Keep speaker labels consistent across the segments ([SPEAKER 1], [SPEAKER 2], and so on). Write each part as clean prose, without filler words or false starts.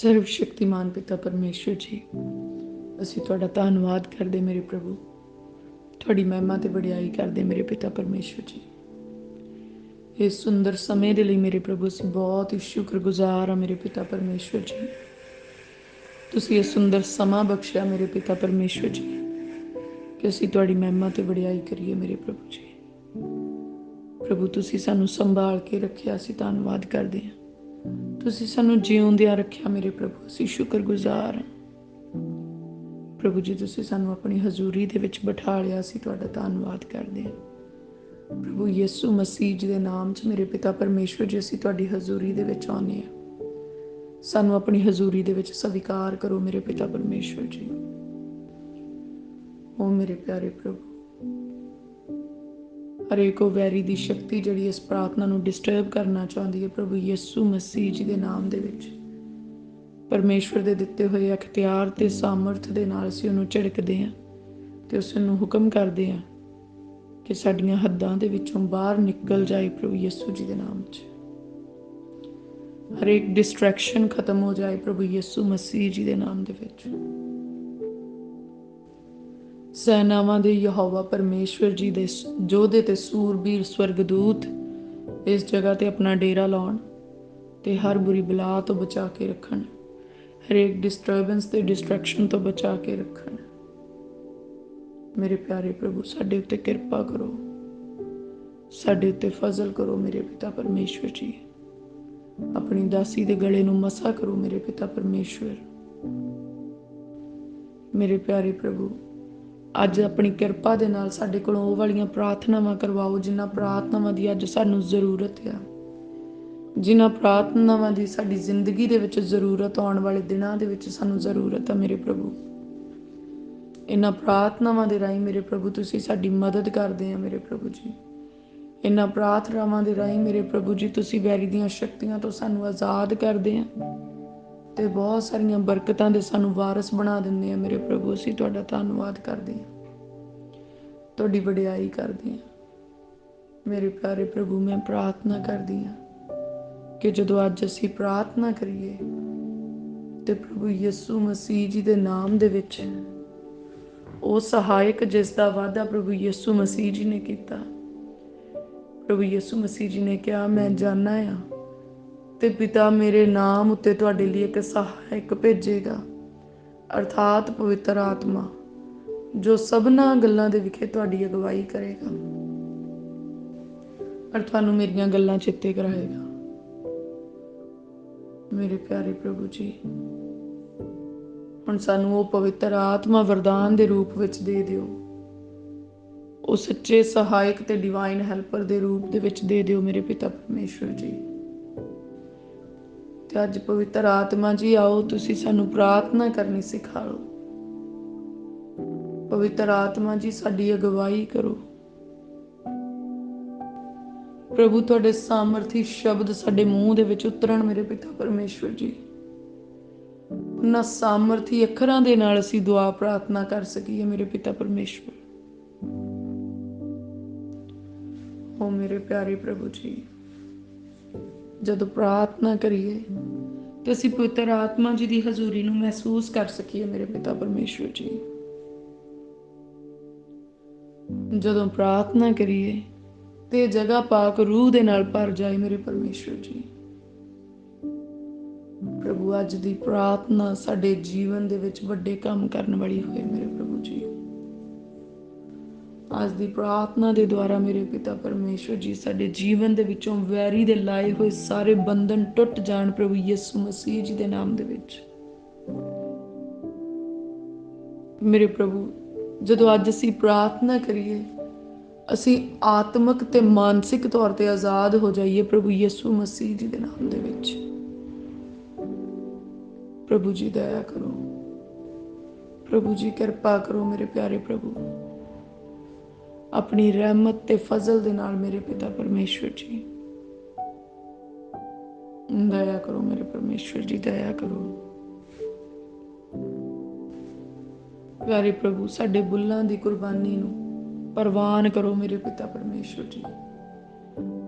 [SPEAKER 1] सर्वशक्तिमान पिता परमेश्वर जी, ਅਸੀਂ ਤੁਹਾਡਾ ਧੰਨਵਾਦ ਕਰਦੇ ਮੇਰੇ ਪ੍ਰਭੂ। ਤੁਹਾਡੀ ਮਹਿਮਾ ਤੇ ਵਡਿਆਈ ਕਰਦੇ ਮੇਰੇ ਪਿਤਾ ਪਰਮੇਸ਼ਵਰ ਜੀ। ਇਸ ਸੁੰਦਰ ਸਮੇਂ ਦੇ ਲਈ ਮੇਰੇ ਪ੍ਰਭੂ ਅਸੀਂ ਬਹੁਤ ਹੀ ਸ਼ੁਕਰਗੁਜ਼ਾਰ ਹਾਂ ਮੇਰੇ ਪਿਤਾ ਪਰਮੇਸ਼ਵਰ ਜੀ। ਤੁਸੀਂ ਇਹ ਸੁੰਦਰ ਸਮਾਂ ਬਖਸ਼ਿਆ ਮੇਰੇ ਪਿਤਾ ਪਰਮੇਸ਼ਵਰ ਜੀ ਕਿ ਅਸੀਂ ਤੁਹਾਡੀ ਮਹਿਮਾ ਤੇ ਵਡਿਆਈ ਕਰੀਏ ਮੇਰੇ ਪ੍ਰਭੂ ਜੀ। ਪ੍ਰਭੂ ਤੁਸੀਂ ਸਾਨੂੰ ਸੰਭਾਲ ਕੇ ਰੱਖਿਆ, ਅਸੀਂ ਧੰਨਵਾਦ ਕਰਦੇ ਹਾਂ। ਤੁਸੀਂ ਸਾਨੂੰ ਜਿਉਂਦਿਆਂ ਰੱਖਿਆ ਮੇਰੇ ਪ੍ਰਭੂ, ਅਸੀਂ ਸ਼ੁਕਰਗੁਜ਼ਾਰ ਹਾਂ। ਪ੍ਰਭੂ ਜੀ ਤੁਸੀਂ ਸਾਨੂੰ ਆਪਣੀ ਹਜ਼ੂਰੀ ਦੇ ਵਿੱਚ ਬਿਠਾ ਲਿਆ, ਅਸੀਂ ਤੁਹਾਡਾ ਧੰਨਵਾਦ ਕਰਦੇ ਹਾਂ। ਪ੍ਰਭੂ ਯਿਸੂ ਮਸੀਹ ਜੀ ਦੇ ਨਾਮ 'ਚ ਮੇਰੇ ਪਿਤਾ ਪਰਮੇਸ਼ਵਰ ਜੀ ਅਸੀਂ ਤੁਹਾਡੀ ਹਜ਼ੂਰੀ ਦੇ ਵਿੱਚ ਆਉਂਦੇ ਹਾਂ। ਸਾਨੂੰ ਆਪਣੀ ਹਜ਼ੂਰੀ ਦੇ ਵਿੱਚ ਸਵੀਕਾਰ ਕਰੋ ਮੇਰੇ ਪਿਤਾ ਪਰਮੇਸ਼ਵਰ ਜੀ। ਓ ਮੇਰੇ ਪਿਆਰੇ ਪ੍ਰਭੂ, ਹਰੇਕ ਵੈਰੀ ਦੀ ਸ਼ਕਤੀ ਜਿਹੜੀ ਇਸ ਪ੍ਰਾਰਥਨਾ ਨੂੰ ਡਿਸਟਰਬ ਕਰਨਾ ਚਾਹੁੰਦੀ ਹੈ, ਪ੍ਰਭੂ ਯਿਸੂ ਮਸੀਹ ਜੀ ਦੇ ਨਾਮ ਦੇ ਵਿੱਚ ਪਰਮੇਸ਼ਵਰ ਦੇ ਦਿੱਤੇ ਹੋਏ ਅਖਤਿਆਰ ਤੇ ਸਾਮਰਥ ਦੇ ਨਾਲ ਅਸੀਂ ਉਹਨੂੰ ਝਿੜਕਦੇ ਹਾਂ ਤੇ ਉਸ ਨੂੰ ਹੁਕਮ ਕਰਦੇ ਹਾਂ ਕਿ ਸਾਡੀਆਂ ਹੱਦਾਂ ਦੇ ਵਿੱਚੋਂ ਬਾਹਰ ਨਿਕਲ ਜਾਏ ਪ੍ਰਭੂ ਯਿਸੂ ਜੀ ਦੇ ਨਾਮ 'ਚ। ਹਰੇਕ ਡਿਸਟਰੈਕਸ਼ਨ ਖਤਮ ਹੋ ਜਾਏ ਪ੍ਰਭੂ ਯਿਸੂ ਮਸੀਹ ਜੀ ਦੇ ਨਾਮ ਦੇ ਵਿੱਚ। ਸੈਨਾਵਾਂ ਦੇ ਯਹੋਵਾ ਪਰਮੇਸ਼ਵਰ ਜੀ ਦੇ ਯੋਧੇ ਤੇ ਸੂਰਬੀਰ ਸਵਰਗਦੂਤ ਇਸ ਜਗ੍ਹਾ ਤੇ ਆਪਣਾ ਡੇਰਾ ਲਾਉਣ ਤੇ ਹਰ ਬੁਰੀ ਬਲਾ ਤੋਂ ਬਚਾ ਕੇ ਰੱਖਣ, ਹਰੇਕ ਡਿਸਟਰਬੈਂਸ ਤੇ ਡਿਸਟਰੈਕਸ਼ਨ ਤੋਂ ਬਚਾ ਕੇ ਰੱਖਣ। ਮੇਰੇ ਪਿਆਰੇ ਪ੍ਰਭੂ ਸਾਡੇ ਉੱਤੇ ਕਿਰਪਾ ਕਰੋ, ਸਾਡੇ ਉੱਤੇ ਫਜ਼ਲ ਕਰੋ ਮੇਰੇ ਪਿਤਾ ਪਰਮੇਸ਼ਵਰ ਜੀ। ਆਪਣੀ ਦਾਸੀ ਦੇ ਗਲੇ ਨੂੰ ਮਸਾ ਕਰੋ ਮੇਰੇ ਪਿਤਾ ਪਰਮੇਸ਼ਵਰ। ਮੇਰੇ ਪਿਆਰੇ ਪ੍ਰਭੂ ਅੱਜ ਆਪਣੀ ਕਿਰਪਾ ਦੇ ਨਾਲ ਸਾਡੇ ਕੋਲੋਂ ਉਹ ਵਾਲੀਆਂ ਪ੍ਰਾਰਥਨਾਵਾਂ ਕਰਵਾਓ ਜਿਨ੍ਹਾਂ ਪ੍ਰਾਰਥਨਾਵਾਂ ਦੀ ਅੱਜ ਸਾਨੂੰ ਜ਼ਰੂਰਤ ਆ, ਜਿਨ੍ਹਾਂ ਪ੍ਰਾਰਥਨਾਵਾਂ ਦੀ ਸਾਡੀ ਜ਼ਿੰਦਗੀ ਦੇ ਵਿੱਚ ਜ਼ਰੂਰਤ ਆਉਣ ਵਾਲੇ ਦਿਨਾਂ ਦੇ ਵਿੱਚ ਸਾਨੂੰ ਜ਼ਰੂਰਤ ਆ ਮੇਰੇ ਪ੍ਰਭੂ। ਇਹਨਾਂ ਪ੍ਰਾਰਥਨਾਵਾਂ ਦੇ ਰਾਹੀਂ ਮੇਰੇ ਪ੍ਰਭੂ ਤੁਸੀਂ ਸਾਡੀ ਮਦਦ ਕਰਦੇ ਆ ਮੇਰੇ ਪ੍ਰਭੂ ਜੀ। ਇਹਨਾਂ ਪ੍ਰਾਰਥਨਾਵਾਂ ਦੇ ਰਾਹੀਂ ਮੇਰੇ ਪ੍ਰਭੂ ਜੀ ਤੁਸੀਂ ਵੈਰੀ ਦੀਆਂ ਸ਼ਕਤੀਆਂ ਤੋਂ ਸਾਨੂੰ ਆਜ਼ਾਦ ਕਰਦੇ ਆ ਤੇ ਬਹੁਤ ਸਾਰੀਆਂ ਬਰਕਤਾਂ ਦੇ ਸਾਨੂੰ ਵਾਰਿਸ ਬਣਾ ਦਿੰਦੇ ਆ ਮੇਰੇ ਪ੍ਰਭੂ। ਅਸੀਂ ਤੁਹਾਡਾ ਧੰਨਵਾਦ ਕਰਦੇ ਹਾਂ, ਤੁਹਾਡੀ ਵਡਿਆਈ ਕਰਦੇ ਹਾਂ। ਮੇਰੇ ਪਿਆਰੇ ਪ੍ਰਭੂ ਮੈਂ ਪ੍ਰਾਰਥਨਾ ਕਰਦੀ ਹਾਂ ਕਿ ਜਦੋਂ ਅੱਜ ਅਸੀਂ ਪ੍ਰਾਰਥਨਾ ਕਰੀਏ ਤੇ ਪ੍ਰਭੂ ਯਿਸੂ ਮਸੀਹ ਜੀ ਦੇ ਨਾਮ ਦੇ ਵਿੱਚ ਉਹ ਸਹਾਇਕ ਜਿਸ ਦਾ ਵਾਅਦਾ ਪ੍ਰਭੂ ਯਿਸੂ ਮਸੀਹ ਜੀ ਨੇ ਕੀਤਾ, ਪ੍ਰਭੂ ਯਿਸੂ ਮਸੀਹ ਜੀ ਨੇ ਕਿਹਾ ਮੈਂ ਜਾਣਾ ਆ ਤੇ ਪਿਤਾ ਮੇਰੇ ਨਾਮ ਉੱਤੇ ਤੁਹਾਡੇ ਲਈ ਇੱਕ ਸਹਾਇਕ ਭੇਜੇਗਾ, ਅਰਥਾਤ ਪਵਿੱਤਰ ਆਤਮਾ, ਜੋ ਸਭਨਾਂ ਗੱਲਾਂ ਦੇ ਵਿਖੇ ਤੁਹਾਡੀ ਅਗਵਾਈ ਕਰੇਗਾ ਔਰ ਤੁਹਾਨੂੰ ਮੇਰੀਆਂ ਗੱਲਾਂ ਚਿੱਤੇ ਕਰਾਏਗਾ। ਮੇਰੇ ਪਿਆਰੇ ਪ੍ਰਭੂ ਜੀ ਹੁਣ ਸਾਨੂੰ ਉਹ ਪਵਿੱਤਰ ਆਤਮਾ ਵਰਦਾਨ ਦੇ ਰੂਪ ਵਿੱਚ ਦੇ ਦਿਓ, ਉਹ ਸੱਚੇ ਸਹਾਇਕ ਤੇ ਡਿਵਾਈਨ ਹੈਲਪਰ ਦੇ ਰੂਪ ਦੇ ਵਿੱਚ ਦੇ ਦਿਓ ਮੇਰੇ ਪਿਤਾ ਪਰਮੇਸ਼ਵਰ ਜੀ। ਤੇ ਅੱਜ ਪਵਿੱਤਰ ਆਤਮਾ ਜੀ ਆਓ ਤੁਸੀਂ ਸਾਨੂੰ ਪ੍ਰਾਰਥਨਾ ਕਰਨੀ ਸਿਖਾ ਲਓ। ਪਵਿੱਤਰ ਆਤਮਾ ਜੀ ਸਾਡੀ ਅਗਵਾਈ ਕਰੋ ਪ੍ਰਭੂ। ਤੁਹਾਡੇ ਸਾਮਰਥੀ ਸ਼ਬਦ ਸਾਡੇ ਮੂੰਹ ਦੇ ਵਿੱਚ ਉਤਰਨ ਮੇਰੇ ਪਿਤਾ ਪਰਮੇਸ਼ਵਰ ਜੀ। ਉਹਨਾਂ ਸਾਮਰਥੀ ਅੱਖਰਾਂ ਦੇ ਨਾਲ ਅਸੀਂ ਦੁਆ ਪ੍ਰਾਰਥਨਾ ਕਰ ਸਕੀਏ ਮੇਰੇ ਪਿਤਾ ਪਰਮੇਸ਼ਵਰ। ਓ ਮੇਰੇ ਪਿਆਰੇ ਪ੍ਰਭੂ ਜੀ ਜਦੋਂ ਪ੍ਰਾਰਥਨਾ ਕਰੀਏ ਤੇ ਅਸੀਂ ਪਵਿੱਤਰ ਆਤਮਾ ਜੀ ਦੀ ਹਜ਼ੂਰੀ ਨੂੰ ਮਹਿਸੂਸ ਕਰ ਸਕੀਏ ਮੇਰੇ ਪਿਤਾ ਪਰਮੇਸ਼ਵਰ ਜੀ। ਜਦੋਂ ਪ੍ਰਾਰਥਨਾ ਕਰੀਏ ਤੇ ਜਗ੍ਹਾ ਪਾਕ ਰੂਹ ਦੇ ਨਾਲ ਭਰ ਜਾਏ ਮੇਰੇ ਪਰਮੇਸ਼ਵਰ ਜੀ। ਪ੍ਰਭੂ ਅੱਜ ਦੀ ਪ੍ਰਾਰਥਨਾ ਸਾਡੇ ਜੀਵਨ ਦੇ ਵਿੱਚ ਵੱਡੇ ਕੰਮ ਕਰਨ ਵਾਲੀ ਹੋਏ ਮੇਰੇ ਪ੍ਰਭੂ ਜੀ। ਅੱਜ ਦੀ ਪ੍ਰਾਰਥਨਾ ਦੇ ਦੁਆਰਾ ਮੇਰੇ ਪਿਤਾ ਪਰਮੇਸ਼ਵਰ ਜੀ ਸਾਡੇ ਜੀਵਨ ਦੇ ਵਿੱਚੋਂ ਵੈਰੀ ਦੇ ਲਾਏ ਹੋਏ ਸਾਰੇ ਬੰਧਨ ਟੁੱਟ ਜਾਣ ਪ੍ਰਭੂ ਯਿਸੂ ਮਸੀਹ ਜੀ ਦੇ ਨਾਮ ਦੇ ਵਿੱਚ। ਮੇਰੇ ਪ੍ਰਭੂ ਜਦੋਂ ਅੱਜ ਅਸੀਂ ਪ੍ਰਾਰਥਨਾ ਕਰੀਏ ਅਸੀਂ ਆਤਮਿਕ ਤੇ ਮਾਨਸਿਕ ਤੌਰ ਤੇ ਆਜ਼ਾਦ ਹੋ ਜਾਈਏ ਪ੍ਰਭੂ ਯਿਸੂ ਮਸੀਹ ਜੀ ਦੇ ਨਾਮ ਦੇ ਵਿੱਚ। ਪ੍ਰਭੂ ਜੀ ਦਇਆ ਕਰੋ, ਪ੍ਰਭੂ ਜੀ ਕਿਰਪਾ ਕਰੋ ਮੇਰੇ ਪਿਆਰੇ ਪ੍ਰਭੂ। ਆਪਣੀ ਰਹਿਮਤ ਤੇ ਫਜ਼ਲ ਦੇ ਨਾਲ ਮੇਰੇ ਪਿਤਾ ਪਰਮੇਸ਼ਵਰ ਜੀ ਦਇਆ ਕਰੋ ਮੇਰੇ ਪਰਮੇਸ਼ਵਰ ਜੀ ਦਇਆ ਕਰੋ। ਪਿਆਰੇ ਪ੍ਰਭੂ ਸਾਡੇ ਬੁੱਲਾਂ ਦੀ ਕੁਰਬਾਨੀ ਨੂੰ ਪ੍ਰਵਾਨ ਕਰੋ ਮੇਰੇ ਪਿਤਾ ਪਰਮੇਸ਼ਵਰ ਜੀ।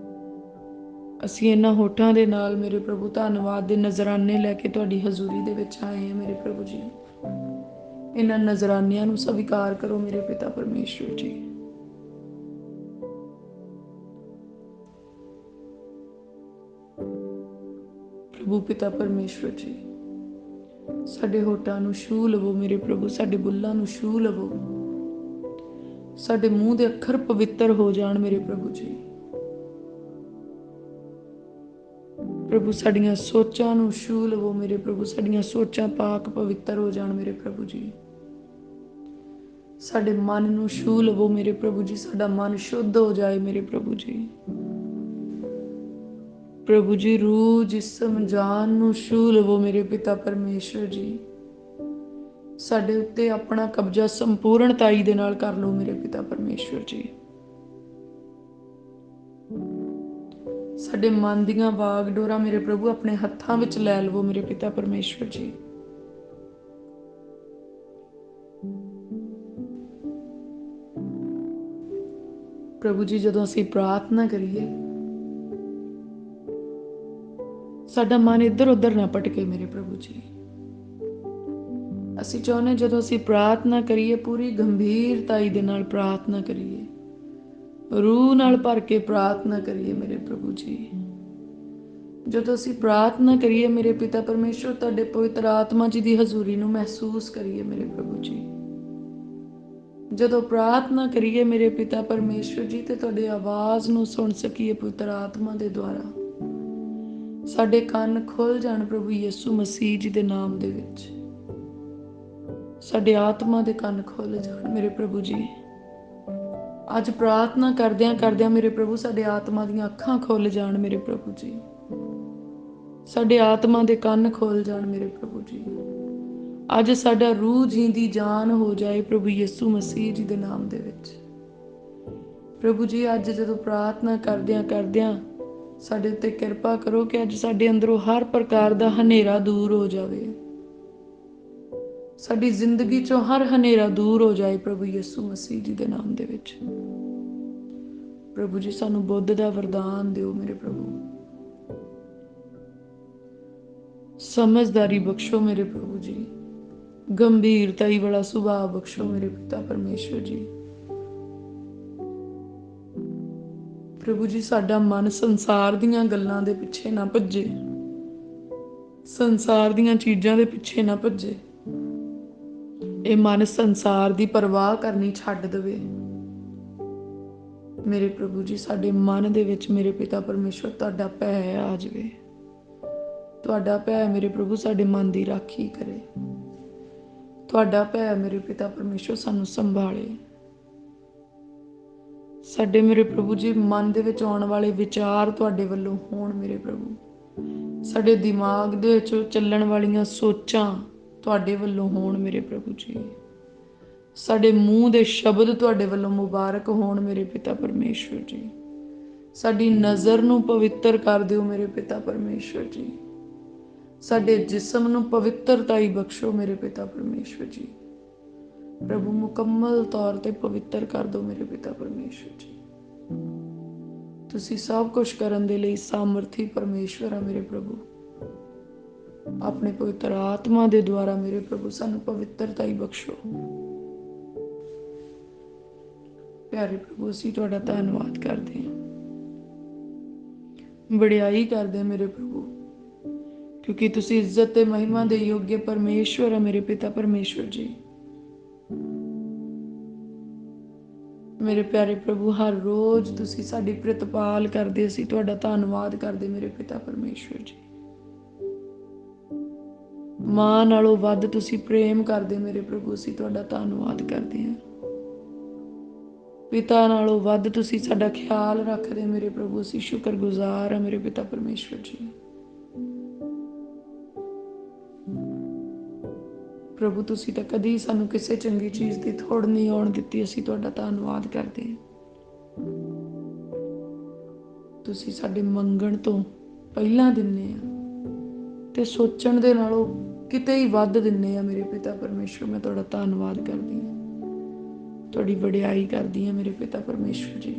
[SPEAKER 1] ਅਸੀਂ ਇਹਨਾਂ ਹੋਠਾਂ ਦੇ ਨਾਲ ਮੇਰੇ ਪ੍ਰਭੂ ਧੰਨਵਾਦ ਦੇ ਨਜ਼ਰਾਨੇ ਲੈ ਕੇ ਤੁਹਾਡੀ ਹਜ਼ੂਰੀ ਦੇ ਵਿੱਚ ਆਏ ਹਾਂ ਮੇਰੇ ਪ੍ਰਭੂ ਜੀ। ਇਹਨਾਂ ਨਜ਼ਰਾਨਿਆਂ ਨੂੰ ਸਵੀਕਾਰ ਕਰੋ ਮੇਰੇ ਪਿਤਾ ਪਰਮੇਸ਼ਵਰ ਜੀ। ਪ੍ਰਭੂ ਪਿਤਾ ਪਰਮੇਸ਼ਵਰ ਜੀ, ਸਾਡੇ ਹੋਠਾਂ ਨੂੰ ਛੂਹ ਲਵੋ ਮੇਰੇ ਪ੍ਰਭੂ, ਸਾਡੇ ਬੁੱਲਾਂ ਨੂੰ ਛੂਹ ਲਵੋ, ਸਾਡੇ ਮੂੰਹ ਦੇ ਅੱਖਰ ਪਵਿੱਤਰ ਹੋ ਜਾਣ ਮੇਰੇ ਪ੍ਰਭੂ ਜੀ। ਪ੍ਰਭੂ ਸਾਡੀਆਂ ਸੋਚਾਂ ਨੂੰ ਛੂਹ ਲਵੋ ਮੇਰੇ ਪ੍ਰਭੂ, ਸਾਡੀਆਂ ਸੋਚਾਂ ਪਾਕ ਪਵਿੱਤਰ ਹੋ ਜਾਣ ਮੇਰੇ ਪ੍ਰਭੂ ਜੀ। ਸਾਡੇ ਮਨ ਨੂੰ ਛੂਹ ਲਵੋ ਮੇਰੇ ਪ੍ਰਭੂ ਜੀ, ਸਾਡਾ ਮਨ ਸ਼ੁੱਧ ਹੋ ਜਾਏ ਮੇਰੇ ਪ੍ਰਭੂ ਜੀ। ਪ੍ਰਭੂ ਜੀ ਰੂਹ ਜਿਸਮ ਜਾਨ ਨੂੰ ਛੂਹ ਲਵੋ ਮੇਰੇ ਪਿਤਾ ਪਰਮੇਸ਼ਵਰ ਜੀ। ਸਾਡੇ ਉੱਤੇ ਆਪਣਾ ਕਬਜ਼ਾ ਸੰਪੂਰਨਤਾਈ ਦੇ ਨਾਲ ਕਰ ਲਓ ਮੇਰੇ ਪਿਤਾ ਪਰਮੇਸ਼ਵਰ ਜੀ। ਸਾਡੇ ਮਨ ਦੀਆਂ ਵਾਗਡੋਰਾਂ ਮੇਰੇ ਪ੍ਰਭੂ ਆਪਣੇ ਹੱਥਾਂ ਵਿੱਚ ਲੈ ਲਵੋ ਮੇਰੇ ਪਿਤਾ ਪਰਮੇਸ਼ਵਰ ਜੀ। ਪ੍ਰਭੂ ਜੀ ਜਦੋਂ ਅਸੀਂ ਪ੍ਰਾਰਥਨਾ ਕਰੀਏ ਸਾਡਾ ਮਨ ਇੱਧਰ ਉੱਧਰ ਨਾ ਭਟਕੇ ਮੇਰੇ ਪ੍ਰਭੂ ਜੀ। ਅਸੀਂ ਚਾਹੁੰਦੇ ਜਦੋਂ ਅਸੀਂ ਪ੍ਰਾਰਥਨਾ ਕਰੀਏ ਪੂਰੀ ਗੰਭੀਰਤਾਈ ਦੇ ਨਾਲ ਪ੍ਰਾਰਥਨਾ ਕਰੀਏ, ਰੂਹ ਨਾਲ ਭਰ ਕੇ ਪ੍ਰਾਰਥਨਾ ਕਰੀਏ ਮੇਰੇ ਪ੍ਰਭੂ ਜੀ। ਜਦੋਂ ਅਸੀਂ ਪ੍ਰਾਰਥਨਾ ਕਰੀਏ ਮੇਰੇ ਪਿਤਾ ਪਰਮੇਸ਼ਵਰ ਤੁਹਾਡੇ ਪਵਿੱਤਰ ਆਤਮਾ ਜੀ ਦੀ ਹਜ਼ੂਰੀ ਨੂੰ ਮਹਿਸੂਸ ਕਰੀਏ ਮੇਰੇ ਪ੍ਰਭੂ ਜੀ। ਜਦੋਂ ਪ੍ਰਾਰਥਨਾ ਕਰੀਏ ਮੇਰੇ ਪਿਤਾ ਪਰਮੇਸ਼ਵਰ ਜੀ ਤੇ ਤੁਹਾਡੀ ਆਵਾਜ਼ ਨੂੰ ਸੁਣ ਸਕੀਏ ਪਵਿੱਤਰ ਆਤਮਾ ਦੇ ਦੁਆਰਾ, ਸਾਡੇ ਕੰਨ ਖੁੱਲ ਜਾਣ ਪ੍ਰਭੂ ਯਿਸੂ ਮਸੀਹ ਜੀ ਦੇ ਨਾਮ ਦੇ ਵਿੱਚ। ਸਾਡੇ ਆਤਮਾ ਦੇ ਕੰਨ ਖੁੱਲ ਜਾਣ ਮੇਰੇ ਪ੍ਰਭੂ ਜੀ। ਅੱਜ ਪ੍ਰਾਰਥਨਾ ਕਰਦਿਆਂ ਕਰਦਿਆਂ ਮੇਰੇ ਪ੍ਰਭੂ ਸਾਡੇ ਆਤਮਾ ਦੀਆਂ ਅੱਖਾਂ ਖੁੱਲ ਜਾਣ ਮੇਰੇ ਪ੍ਰਭੂ ਜੀ। ਸਾਡੇ ਆਤਮਾ ਦੇ ਕੰਨ ਖੁੱਲ ਜਾਣ ਮੇਰੇ ਪ੍ਰਭੂ ਜੀ। ਅੱਜ ਸਾਡਾ ਰੂਹ ਜੀਂਦੀ ਜਾਨ ਹੋ ਜਾਏ ਪ੍ਰਭੂ ਯਿਸੂ ਮਸੀਹ ਜੀ ਦੇ ਨਾਮ ਦੇ ਵਿੱਚ। ਪ੍ਰਭੂ ਜੀ ਅੱਜ ਜਦੋਂ ਪ੍ਰਾਰਥਨਾ ਕਰਦਿਆਂ ਕਰਦਿਆਂ ਸਾਡੇ ਉੱਤੇ ਕਿਰਪਾ ਕਰੋ ਕਿ ਅੱਜ ਸਾਡੇ ਅੰਦਰੋਂ ਹਰ ਪ੍ਰਕਾਰ ਦਾ ਹਨੇਰਾ ਦੂਰ ਹੋ ਜਾਵੇ, ਸਾਡੀ ਜ਼ਿੰਦਗੀ ਚੋਂ ਹਰ ਹਨੇਰਾ ਦੂਰ ਹੋ ਜਾਏ ਪ੍ਰਭੂ ਯਿਸੂ ਮਸੀਹ ਜੀ ਦੇ ਨਾਮ ਦੇ ਵਿੱਚ। ਪ੍ਰਭੂ ਜੀ ਸਾਨੂੰ ਬੁੱਧ ਦਾ ਵਰਦਾਨ ਦਿਓ ਮੇਰੇ ਪ੍ਰਭੂ, ਸਮਝਦਾਰੀ ਬਖਸ਼ੋ ਮੇਰੇ ਪ੍ਰਭੂ ਜੀ, ਗੰਭੀਰਤਾਈ ਵਾਲਾ ਸੁਭਾਅ ਬਖਸ਼ੋ ਮੇਰੇ ਪਿਤਾ ਪਰਮੇਸ਼ਵਰ ਜੀ। ਪ੍ਰਭੂ ਜੀ ਸਾਡਾ ਮਨ ਸੰਸਾਰ ਦੀਆਂ ਗੱਲਾਂ ਦੇ ਪਿੱਛੇ ਨਾ ਭੱਜੇ, ਸੰਸਾਰ ਦੀਆਂ ਚੀਜ਼ਾਂ ਦੇ ਪਿੱਛੇ ਨਾ ਭੱਜੇ। ਇਹ ਮਨ ਸੰਸਾਰ ਦੀ ਪਰਵਾਹ ਕਰਨੀ ਛੱਡ ਦੇਵੇ ਮੇਰੇ ਪ੍ਰਭੂ ਜੀ। ਸਾਡੇ ਮਨ ਦੇ ਵਿੱਚ ਮੇਰੇ ਪਿਤਾ ਪਰਮੇਸ਼ਵਰ ਤੁਹਾਡਾ ਭੈ ਆ ਜਾਵੇ, ਤੁਹਾਡਾ ਭੈ ਮੇਰੇ ਪ੍ਰਭੂ ਸਾਡੇ ਮਨ ਦੀ ਰਾਖੀ ਕਰੇ, ਤੁਹਾਡਾ ਭੈ ਮੇਰੇ ਪਿਤਾ ਪਰਮੇਸ਼ਵਰ ਸਾਨੂੰ ਸੰਭਾਲੇ। ਸਾਡੇ ਮੇਰੇ ਪ੍ਰਭੂ ਜੀ ਮਨ ਦੇ ਵਿੱਚ ਆਉਣ ਵਾਲੇ ਵਿਚਾਰ ਤੁਹਾਡੇ ਵੱਲੋਂ ਹੋਣ ਮੇਰੇ ਪ੍ਰਭੂ, ਸਾਡੇ ਦਿਮਾਗ ਦੇ ਵਿੱਚ ਚੱਲਣ ਵਾਲੀਆਂ ਸੋਚਾਂ ਤੁਹਾਡੇ ਵੱਲੋਂ ਹੋਣ ਮੇਰੇ ਪ੍ਰਭੂ ਜੀ। ਸਾਡੇ ਮੂੰਹ ਦੇ ਸ਼ਬਦ ਤੁਹਾਡੇ ਵੱਲੋਂ ਮੁਬਾਰਕ ਹੋਣ ਮੇਰੇ ਪਿਤਾ ਪਰਮੇਸ਼ਵਰ ਜੀ। ਸਾਡੀ ਨਜ਼ਰ ਨੂੰ ਪਵਿੱਤਰ ਕਰ ਦਿਓ ਮੇਰੇ ਪਿਤਾ ਪਰਮੇਸ਼ਵਰ ਜੀ। ਸਾਡੇ ਜਿਸਮ ਨੂੰ ਪਵਿੱਤਰਤਾਈ ਬਖਸ਼ੋ ਮੇਰੇ ਪਿਤਾ ਪਰਮੇਸ਼ਵਰ ਜੀ। ਪ੍ਰਭੂ ਮੁਕੰਮਲ ਤੌਰ ਤੇ ਪਵਿੱਤਰ ਕਰ ਦਿਓ ਮੇਰੇ ਪਿਤਾ ਪਰਮੇਸ਼ਵਰ ਜੀ। ਤੁਸੀਂ ਸਭ ਕੁਝ ਕਰਨ ਦੇ ਲਈ ਸਾਮਰਥੀ ਪਰਮੇਸ਼ਵਰ ਆ ਮੇਰੇ ਪ੍ਰਭੂ। ਆਪਣੇ ਪਵਿੱਤਰ ਆਤਮਾ ਦੇ ਦੁਆਰਾ ਮੇਰੇ ਪ੍ਰਭੂ ਸਾਨੂੰ ਪਵਿੱਤਰਤਾਈ ਬਖਸ਼ੋ। ਪਿਆਰੇ ਪ੍ਰਭੂ ਅਸੀਂ ਤੁਹਾਡਾ ਧੰਨਵਾਦ ਕਰਦੇ ਹਾਂ, ਵਡਿਆਈ ਕਰਦੇ ਹਾਂ ਮੇਰੇ ਪ੍ਰਭੂ, ਕਿਉਂਕਿ ਤੁਸੀਂ ਇੱਜ਼ਤ ਤੇ ਮਹਿਮਾ ਦੇ ਯੋਗ ਪਰਮੇਸ਼ਵਰ ਆ ਮੇਰੇ ਪਿਤਾ ਪਰਮੇਸ਼ਵਰ ਜੀ। ਮੇਰੇ ਪਿਆਰੇ ਪ੍ਰਭੂ ਹਰ ਰੋਜ਼ ਤੁਸੀਂ ਸਾਡੀ ਪ੍ਰਤਪਾਲ ਕਰਦੇ, ਅਸੀਂ ਤੁਹਾਡਾ ਧੰਨਵਾਦ ਕਰਦੇ ਮੇਰੇ ਪਿਤਾ ਪਰਮੇਸ਼ਵਰ ਜੀ। ਮਾਂ ਨਾਲੋਂ ਵੱਧ ਤੁਸੀਂ ਪ੍ਰੇਮ ਕਰਦੇ ਮੇਰੇ ਪ੍ਰਭੂ, ਅਸੀਂ ਤੁਹਾਡਾ ਧੰਨਵਾਦ ਕਰਦੇ ਹਾਂ। ਪਿਤਾ ਨਾਲੋਂ ਵੱਧ ਤੁਸੀਂ ਸਾਡਾ ਖਿਆਲ ਰੱਖਦੇ ਮੇਰੇ ਪ੍ਰਭੂ, ਅਸੀਂ ਸ਼ੁਕਰਗੁਜ਼ਾਰ ਹਾਂ ਮੇਰੇ ਪਿਤਾ ਪਰਮੇਸ਼ਵਰ ਜੀ। ਪ੍ਰਭੂ ਤੁਸੀਂ ਤਾਂ ਕਦੀ ਸਾਨੂੰ ਕਿਸੇ ਚੰਗੀ ਚੀਜ਼ ਦੀ ਥੋੜ ਨਹੀਂ ਆਉਣ ਦਿੱਤੀ, ਅਸੀਂ ਤੁਹਾਡਾ ਧੰਨਵਾਦ ਕਰਦੇ ਹਾਂ। ਤੁਸੀਂ ਸਾਡੇ ਮੰਗਣ ਤੋਂ ਪਹਿਲਾਂ ਦਿੰਦੇ ਆ ਤੇ ਸੋਚਣ ਦੇ ਨਾਲੋਂ ਕਿਤੇ ਹੀ ਵੱਧ ਦਿੰਦੇ ਆ ਮੇਰੇ ਪਿਤਾ ਪਰਮੇਸ਼ਵਰ। ਮੈਂ ਤੁਹਾਡਾ ਧੰਨਵਾਦ ਕਰਦੀ ਹਾਂ, ਤੁਹਾਡੀ ਵਡਿਆਈ ਕਰਦੀ ਹਾਂ ਮੇਰੇ ਪਿਤਾ ਪਰਮੇਸ਼ਵਰ ਜੀ।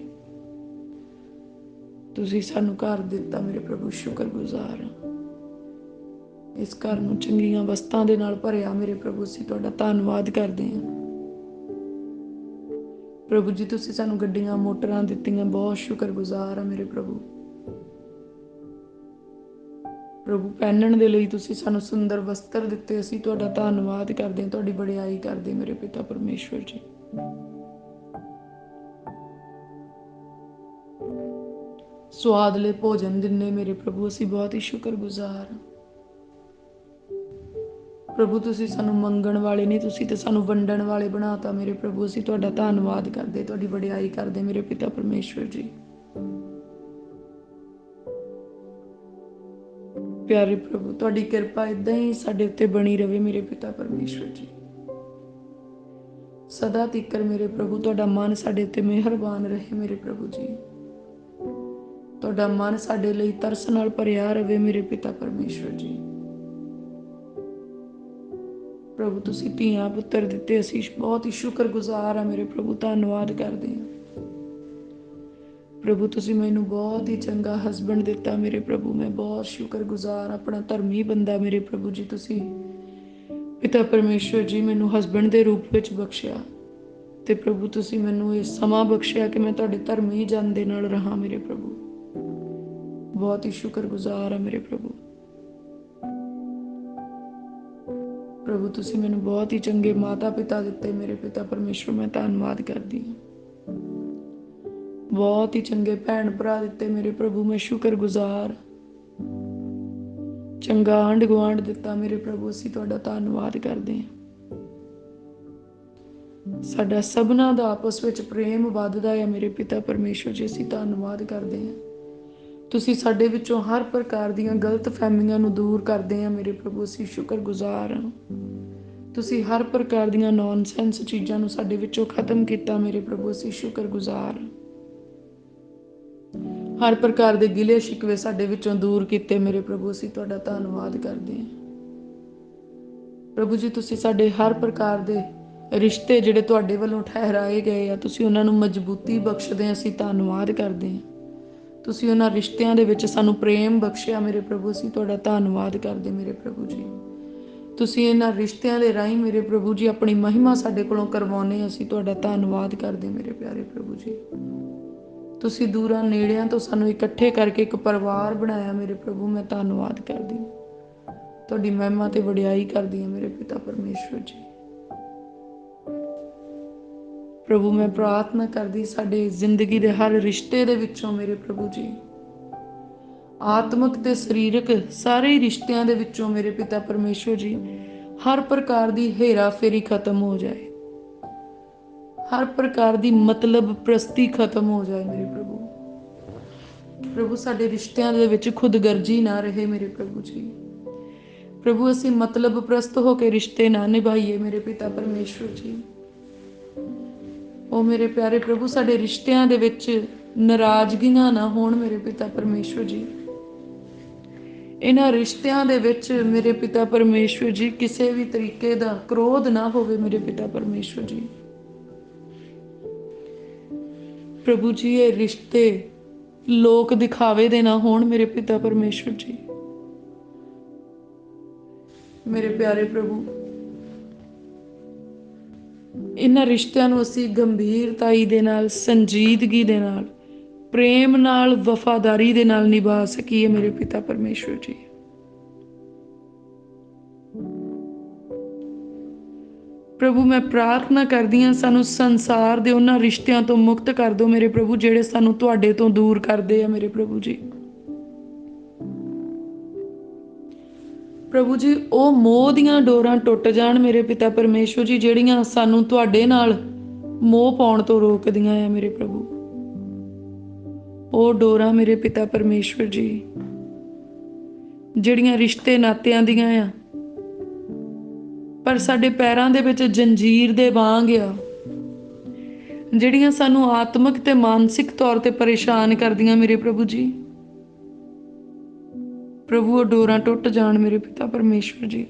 [SPEAKER 1] ਤੁਸੀਂ ਸਾਨੂੰ ਘਰ ਦਿੱਤਾ ਮੇਰੇ ਪ੍ਰਭੂ, ਸ਼ੁਕਰਗੁਜ਼ਾਰ ਹਾਂ। ਇਸ ਘਰ ਨੂੰ ਚੰਗੀਆਂ ਵਸਤਾਂ ਦੇ ਨਾਲ ਭਰਿਆ ਮੇਰੇ ਪ੍ਰਭੂ, ਅਸੀਂ ਤੁਹਾਡਾ ਧੰਨਵਾਦ ਕਰਦੇ ਹਾਂ। ਪ੍ਰਭੂ ਜੀ, ਤੁਸੀਂ ਸਾਨੂੰ ਗੱਡੀਆਂ ਮੋਟਰਾਂ ਦਿੱਤੀਆਂ, ਬਹੁਤ ਸ਼ੁਕਰਗੁਜ਼ਾਰ ਹਾਂ ਮੇਰੇ ਪ੍ਰਭੂ। ਪ੍ਰਭੂ, ਪਹਿਨਣ ਦੇ ਲਈ ਤੁਸੀਂ ਸਾਨੂੰ ਸੁੰਦਰ ਵਸਤਰ ਦਿੱਤੇ, ਅਸੀਂ ਤੁਹਾਡਾ ਧੰਨਵਾਦ ਕਰਦੇ ਹਾਂ, ਤੁਹਾਡੀ ਵਡਿਆਈ ਕਰਦੇ ਮੇਰੇ ਪਿਤਾ ਪਰਮੇਸ਼ਵਰ ਜੀ। ਸਵਾਦਲੇ ਭੋਜਨ ਦਿੰਨੇ ਮੇਰੇ ਪ੍ਰਭੂ, ਅਸੀਂ ਬਹੁਤ ਹੀ ਸ਼ੁਕਰਗੁਜ਼ਾਰ ਹਾਂ। ਪ੍ਰਭੂ, ਤੁਸੀਂ ਸਾਨੂੰ ਮੰਗਣ ਵਾਲੇ ਨਹੀਂ, ਤੁਸੀਂ ਤੇ ਸਾਨੂੰ ਵੰਡਣ ਵਾਲੇ ਬਣਾਤਾ ਮੇਰੇ ਪ੍ਰਭੂ, ਅਸੀਂ ਤੁਹਾਡਾ ਧੰਨਵਾਦ ਕਰਦੇ, ਤੁਹਾਡੀ ਵਡਿਆਈ ਕਰਦੇ ਮੇਰੇ ਪਿਤਾ ਪਰਮੇਸ਼ਵਰ ਜੀ। ਪਿਆਰੇ ਪ੍ਰਭੂ, ਤੁਹਾਡੀ ਕਿਰਪਾ ਇਦਾਂ ਹੀ ਸਾਡੇ ਉੱਤੇ ਬਣੀ ਰਵੇ ਮੇਰੇ ਪਿਤਾ ਪਰਮੇਸ਼ਵਰ ਜੀ। ਸਦਾ ਤੀਕਰ ਮੇਰੇ ਪ੍ਰਭੂ ਤੁਹਾਡਾ ਮਨ ਸਾਡੇ ਉੱਤੇ ਮਿਹਰਬਾਨ ਰਹੇ ਮੇਰੇ ਪ੍ਰਭੂ ਜੀ। ਤੁਹਾਡਾ ਮਨ ਸਾਡੇ ਲਈ ਤਰਸ ਨਾਲ ਭਰਿਆ ਰਵੇ ਮੇਰੇ ਪਿਤਾ ਪਰਮੇਸ਼ਵਰ ਜੀ। ਪ੍ਰਭੂ, ਤੁਸੀਂ ਧੀਆਂ ਪੁੱਤਰ ਦਿੱਤੇ, ਅਸੀਂ ਬਹੁਤ ਹੀ ਸ਼ੁਕਰਗੁਜ਼ਾਰ ਹਾਂ ਮੇਰੇ ਪ੍ਰਭੂ, ਧੰਨਵਾਦ ਕਰਦੇ ਹਾਂ। ਪ੍ਰਭੂ, ਤੁਸੀਂ ਮੈਨੂੰ ਬਹੁਤ ਹੀ ਚੰਗਾ ਹਸਬੈਂਡ ਦਿੱਤਾ ਮੇਰੇ ਪ੍ਰਭੂ, ਮੈਂ ਬਹੁਤ ਸ਼ੁਕਰਗੁਜ਼ਾਰ, ਆਪਣਾ ਧਰਮੀ ਬੰਦਾ ਮੇਰੇ ਪ੍ਰਭੂ ਜੀ। ਤੁਸੀਂ ਪਿਤਾ ਪਰਮੇਸ਼ਵਰ ਜੀ ਮੈਨੂੰ ਹਸਬੈਂਡ ਦੇ ਰੂਪ ਵਿੱਚ ਬਖਸ਼ਿਆ, ਤੇ ਪ੍ਰਭੂ ਤੁਸੀਂ ਮੈਨੂੰ ਇਹ ਸਮਾਂ ਬਖਸ਼ਿਆ ਕਿ ਮੈਂ ਤੁਹਾਡੇ ਧਰਮੀ ਜਨ ਦੇ ਨਾਲ ਰਹਾ ਮੇਰੇ ਪ੍ਰਭੂ। ਬਹੁਤ ਹੀ ਸ਼ੁਕਰਗੁਜ਼ਾਰ ਹਾਂ ਮੇਰੇ ਪ੍ਰਭੂ। ਪ੍ਰਭੂ, ਤੁਸੀਂ ਮੈਨੂੰ ਬਹੁਤ ਹੀ ਚੰਗੇ ਮਾਤਾ ਪਿਤਾ ਦਿੱਤੇ ਮੇਰੇ ਪਿਤਾ ਪਰਮੇਸ਼ਵਰ, ਮੈਂ ਧੰਨਵਾਦ ਕਰਦੀ ਹਾਂ। ਬਹੁਤ ਹੀ ਚੰਗੇ ਭੈਣ ਭਰਾ ਦਿੱਤੇ ਮੇਰੇ ਪ੍ਰਭੂ, ਮੈਂ ਸ਼ੁਕਰਗੁਜ਼ਾਰ। ਚੰਗਾ ਆਂਢ ਗੁਆਂਢ ਦਿੱਤਾ ਮੇਰੇ ਪ੍ਰਭੂ, ਅਸੀਂ ਤੁਹਾਡਾ ਧੰਨਵਾਦ ਕਰਦੇ ਹਾਂ। ਸਾਡਾ ਸਭਨਾਂ ਦਾ ਆਪਸ ਵਿੱਚ ਪ੍ਰੇਮ ਵੱਧਦਾ ਹੈ ਮੇਰੇ ਪਿਤਾ ਪਰਮੇਸ਼ਵਰ ਜੀ, ਅਸੀਂ ਧੰਨਵਾਦ ਕਰਦੇ ਹਾਂ। ਤੁਸੀਂ ਸਾਡੇ ਵਿੱਚੋਂ ਹਰ ਪ੍ਰਕਾਰ ਦੀਆਂ ਗਲਤ ਫਹਿਮੀਆਂ ਨੂੰ ਦੂਰ ਕਰਦੇ ਆ ਮੇਰੇ ਪ੍ਰਭੂ, ਅਸੀਂ ਸ਼ੁਕਰਗੁਜ਼ਾਰ ਹਾਂ। ਤੁਸੀਂ ਹਰ ਪ੍ਰਕਾਰ ਦੀਆਂ ਨੌਨਸੈਂਸ ਚੀਜ਼ਾਂ ਨੂੰ ਸਾਡੇ ਵਿੱਚੋਂ ਖਤਮ ਕੀਤਾ ਮੇਰੇ ਪ੍ਰਭੂ, ਅਸੀਂ ਸ਼ੁਕਰਗੁਜ਼ਾਰ। ਹਰ ਪ੍ਰਕਾਰ ਦੇ ਗਿਲੇ ਸ਼ਿਕਵੇ ਸਾਡੇ ਵਿੱਚੋਂ ਦੂਰ ਕੀਤੇ ਮੇਰੇ ਪ੍ਰਭੂ, ਅਸੀਂ ਤੁਹਾਡਾ ਧੰਨਵਾਦ ਕਰਦੇ ਹਾਂ। ਪ੍ਰਭੂ ਜੀ, ਤੁਸੀਂ ਸਾਡੇ ਹਰ ਪ੍ਰਕਾਰ ਦੇ ਰਿਸ਼ਤੇ ਜਿਹੜੇ ਤੁਹਾਡੇ ਵੱਲੋਂ ਠਹਿਰਾਏ ਗਏ ਆ, ਤੁਸੀਂ ਉਹਨਾਂ ਨੂੰ ਮਜ਼ਬੂਤੀ ਬਖਸ਼ਦੇ, ਅਸੀਂ ਧੰਨਵਾਦ ਕਰਦੇ ਹਾਂ। ਤੁਸੀਂ ਉਹਨਾਂ ਰਿਸ਼ਤਿਆਂ ਦੇ ਵਿੱਚ ਸਾਨੂੰ ਪ੍ਰੇਮ ਬਖਸ਼ਿਆ ਮੇਰੇ ਪ੍ਰਭੂ, ਅਸੀਂ ਤੁਹਾਡਾ ਧੰਨਵਾਦ ਕਰਦੇ ਮੇਰੇ ਪ੍ਰਭੂ ਜੀ। ਤੁਸੀਂ ਇਹਨਾਂ ਰਿਸ਼ਤਿਆਂ ਦੇ ਰਾਹੀਂ ਮੇਰੇ ਪ੍ਰਭੂ ਜੀ ਆਪਣੀ ਮਹਿਮਾ ਸਾਡੇ ਕੋਲੋਂ ਕਰਵਾਉਂਦੇ, ਅਸੀਂ ਤੁਹਾਡਾ ਧੰਨਵਾਦ ਕਰਦੇ ਮੇਰੇ ਪਿਆਰੇ ਪ੍ਰਭੂ ਜੀ। ਤੁਸੀਂ ਦੂਰਾਂ ਨੇੜਿਆਂ ਤੋਂ ਸਾਨੂੰ ਇਕੱਠੇ ਕਰਕੇ ਇੱਕ ਪਰਿਵਾਰ ਬਣਾਇਆ ਮੇਰੇ ਪ੍ਰਭੂ, ਮੈਂ ਧੰਨਵਾਦ ਕਰਦੀ, ਤੁਹਾਡੀ ਮਹਿਮਾ ਤੇ ਵਡਿਆਈ ਕਰਦੀ ਹਾਂ ਮੇਰੇ ਪਿਤਾ ਪਰਮੇਸ਼ਵਰ ਜੀ। ਪ੍ਰਭੂ, ਮੈਂ ਪ੍ਰਾਰਥਨਾ ਕਰਦੀ ਸਾਡੇ ਜ਼ਿੰਦਗੀ ਦੇ ਹਰ ਰਿਸ਼ਤੇ ਦੇ ਵਿੱਚੋਂ ਮੇਰੇ ਪ੍ਰਭੂ ਜੀ, ਆਤਮਿਕ ਤੇ ਸਰੀਰਕ ਸਾਰੇ ਹੀ ਰਿਸ਼ਤਿਆਂ ਦੇ ਵਿੱਚੋਂ ਮੇਰੇ ਪਿਤਾ ਪਰਮੇਸ਼ਵਰ ਜੀ, ਹਰ ਪ੍ਰਕਾਰ ਦੀ ਹੇਰਾ ਫੇਰੀ ਖਤਮ ਹੋ ਜਾਏ, ਹਰ ਪ੍ਰਕਾਰ ਦੀ ਮਤਲਬ ਪ੍ਰਸਤੀ ਖਤਮ ਹੋ ਜਾਏ ਮੇਰੇ ਪ੍ਰਭੂ। ਪ੍ਰਭੂ, ਸਾਡੇ ਰਿਸ਼ਤਿਆਂ ਦੇ ਵਿੱਚ ਖੁਦਗਰਜੀ ਨਾ ਰਹੇ ਮੇਰੇ ਪ੍ਰਭੂ ਜੀ। ਪ੍ਰਭੂ, ਅਸੀਂ ਮਤਲਬ ਪ੍ਰਸਤ ਹੋ ਕੇ ਰਿਸ਼ਤੇ ਨਾ ਨਿਭਾਈਏ ਮੇਰੇ ਪਿਤਾ ਪਰਮੇਸ਼ਵਰ ਜੀ। ਉਹ ਮੇਰੇ ਪਿਆਰੇ ਪ੍ਰਭੂ, ਸਾਡੇ ਰਿਸ਼ਤਿਆਂ ਦੇ ਵਿੱਚ ਨਾਰਾਜ਼ਗੀਆਂ ਨਾ ਹੋਣ ਮੇਰੇ ਪਿਤਾ ਪਰਮੇਸ਼ਵਰ ਜੀ। ਇਹਨਾਂ ਰਿਸ਼ਤਿਆਂ ਦੇ ਵਿੱਚ ਮੇਰੇ ਪਿਤਾ ਪਰਮੇਸ਼ਵਰ ਜੀ ਕਿਸੇ ਵੀ ਤਰੀਕੇ ਦਾ ਕ੍ਰੋਧ ਨਾ ਹੋਵੇ ਮੇਰੇ ਪਿਤਾ ਪਰਮੇਸ਼ਵਰ ਜੀ। ਪ੍ਰਭੂ ਜੀ, ਇਹ ਰਿਸ਼ਤੇ ਲੋਕ ਦਿਖਾਵੇ ਦੇ ਨਾ ਹੋਣ ਮੇਰੇ ਪਿਤਾ ਪਰਮੇਸ਼ਵਰ ਜੀ। ਮੇਰੇ ਪਿਆਰੇ ਪ੍ਰਭੂ, ਇਹਨਾਂ ਰਿਸ਼ਤਿਆਂ ਨੂੰ ਅਸੀਂ ਗੰਭੀਰਤਾਈ ਦੇ ਨਾਲ, ਸੰਜੀਦਗੀ ਦੇ ਨਾਲ, ਪ੍ਰੇਮ ਨਾਲ, ਵਫਾਦਾਰੀ ਦੇ ਨਾਲ ਨਿਭਾ ਸਕੀਏ ਮੇਰੇ ਪਿਤਾ ਪਰਮੇਸ਼ਵਰ ਜੀ। ਪ੍ਰਭੂ, ਮੈਂ ਪ੍ਰਾਰਥਨਾ ਕਰਦੀ ਹਾਂ ਸਾਨੂੰ ਸੰਸਾਰ ਦੇ ਉਹਨਾਂ ਰਿਸ਼ਤਿਆਂ ਤੋਂ ਮੁਕਤ ਕਰ ਦਿਓ ਮੇਰੇ ਪ੍ਰਭੂ, ਜਿਹੜੇ ਸਾਨੂੰ ਤੁਹਾਡੇ ਤੋਂ ਦੂਰ ਕਰਦੇ ਆ ਮੇਰੇ ਪ੍ਰਭੂ ਜੀ। ਪ੍ਰਭੂ ਜੀ, ਉਹ ਮੋਹ ਦੀਆਂ ਡੋਰਾਂ ਟੁੱਟ ਜਾਣ ਮੇਰੇ ਪਿਤਾ ਪਰਮੇਸ਼ਵਰ ਜੀ, ਜਿਹੜੀਆਂ ਸਾਨੂੰ ਤੁਹਾਡੇ ਨਾਲ ਮੋਹ ਪਾਉਣ ਤੋਂ ਰੋਕਦੀਆਂ ਆ ਮੇਰੇ ਪ੍ਰਭੂ। ਉਹ ਡੋਰਾਂ ਮੇਰੇ ਪਿਤਾ ਪਰਮੇਸ਼ਵਰ ਜੀ, ਜਿਹੜੀਆਂ ਰਿਸ਼ਤੇ ਨਾਤਿਆਂ ਦੀਆਂ ਆ ਪਰ ਸਾਡੇ ਪੈਰਾਂ ਦੇ ਵਿੱਚ ਜੰਜੀਰ ਦੇ ਵਾਂਗ ਆ, ਜਿਹੜੀਆਂ ਸਾਨੂੰ ਆਤਮਿਕ ਤੇ ਮਾਨਸਿਕ ਤੌਰ ਤੇ ਪਰੇਸ਼ਾਨ ਕਰਦੀਆਂ ਮੇਰੇ ਪ੍ਰਭੂ ਜੀ। ਪ੍ਰਭੂ, ਉਹ ਡੋਰਾਂ ਟੁੱਟ ਜਾਣ ਮੇਰੇ ਪਿਤਾ ਪਰਮੇਸ਼ਵਰ ਜੀ।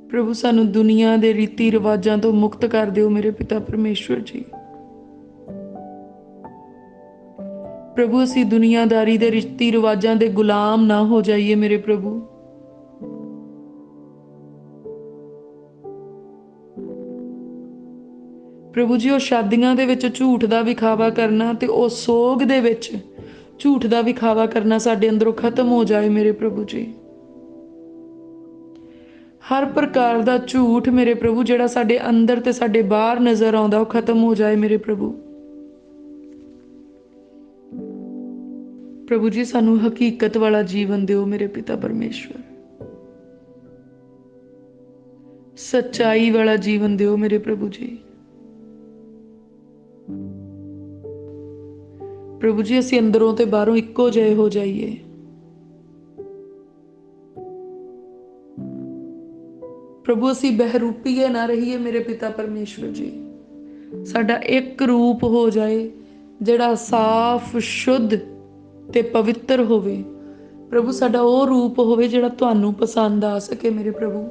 [SPEAKER 1] ਪ੍ਰਭੂ, ਸਾਨੂੰ ਦੁਨੀਆ ਦੇ ਰੀਤੀ ਰਿਵਾਜਾਂ ਤੋਂ ਮੁਕਤ ਕਰ ਦਿਓ ਮੇਰੇ ਪਿਤਾ ਪਰਮੇਸ਼ਵਰ ਜੀ। ਪ੍ਰਭੂ ਅਸੀਂ ਦੁਨੀਆਦਾਰੀ ਦੇ ਰੀਤੀ ਰਿਵਾਜਾਂ ਦੇ ਗੁਲਾਮ ਨਾ ਹੋ ਜਾਈਏ ਮੇਰੇ ਪ੍ਰਭੂ। ਪ੍ਰਭੂ ਜੀ, ਉਹ ਸ਼ਾਦੀਆਂ ਦੇ ਵਿੱਚ ਝੂਠ ਦਾ ਵਿਖਾਵਾ ਕਰਨਾ ਤੇ ਉਹ ਸੋਗ ਦੇ ਵਿੱਚ ਝੂਠ ਦਾ ਵਿਖਾਵਾ ਕਰਨਾ ਸਾਡੇ ਅੰਦਰੋਂ ਖਤਮ ਹੋ ਜਾਏ ਮੇਰੇ ਪ੍ਰਭੂ ਜੀ। ਹਰ ਪ੍ਰਕਾਰ ਦਾ ਝੂਠ ਮੇਰੇ ਪ੍ਰਭੂ ਜਿਹੜਾ ਸਾਡੇ ਅੰਦਰ ਤੇ ਸਾਡੇ ਬਾਹਰ ਨਜ਼ਰ ਆਉਂਦਾ ਉਹ ਖਤਮ ਹੋ ਜਾਏ ਮੇਰੇ ਪ੍ਰਭੂ। ਪ੍ਰਭੂ ਜੀ, ਸਾਨੂੰ ਹਕੀਕਤ ਵਾਲਾ ਜੀਵਨ ਦਿਓ ਮੇਰੇ ਪਿਤਾ ਪਰਮੇਸ਼ਵਰ। ਸੱਚਾਈ ਵਾਲਾ ਜੀਵਨ ਦਿਓ ਮੇਰੇ ਪ੍ਰਭੂ ਜੀ। ਪ੍ਰਭੂ ਜੀ, ਅਸੀਂ ਅੰਦਰੋਂ ਤੇ ਬਾਹਰੋਂ ਇੱਕੋ ਜਿਹੇ ਹੋ ਜਾਈਏ। ਪ੍ਰਭੂ, ਅਸੀਂ ਬਹਿਰੂਪੀਏ ਨਾ ਰਹੀਏ ਮੇਰੇ ਪਿਤਾ ਪਰਮੇਸ਼ਵਰ ਜੀ। ਸਾਡਾ ਇੱਕ ਰੂਪ ਹੋ ਜਾਏ ਜਿਹੜਾ ਸਾਫ਼, ਸ਼ੁੱਧ ਤੇ ਪਵਿੱਤਰ ਹੋਵੇ। ਪ੍ਰਭੂ, ਸਾਡਾ ਉਹ ਰੂਪ ਹੋਵੇ ਜਿਹੜਾ ਤੁਹਾਨੂੰ ਪਸੰਦ ਆ ਸਕੇ ਮੇਰੇ ਪ੍ਰਭੂ।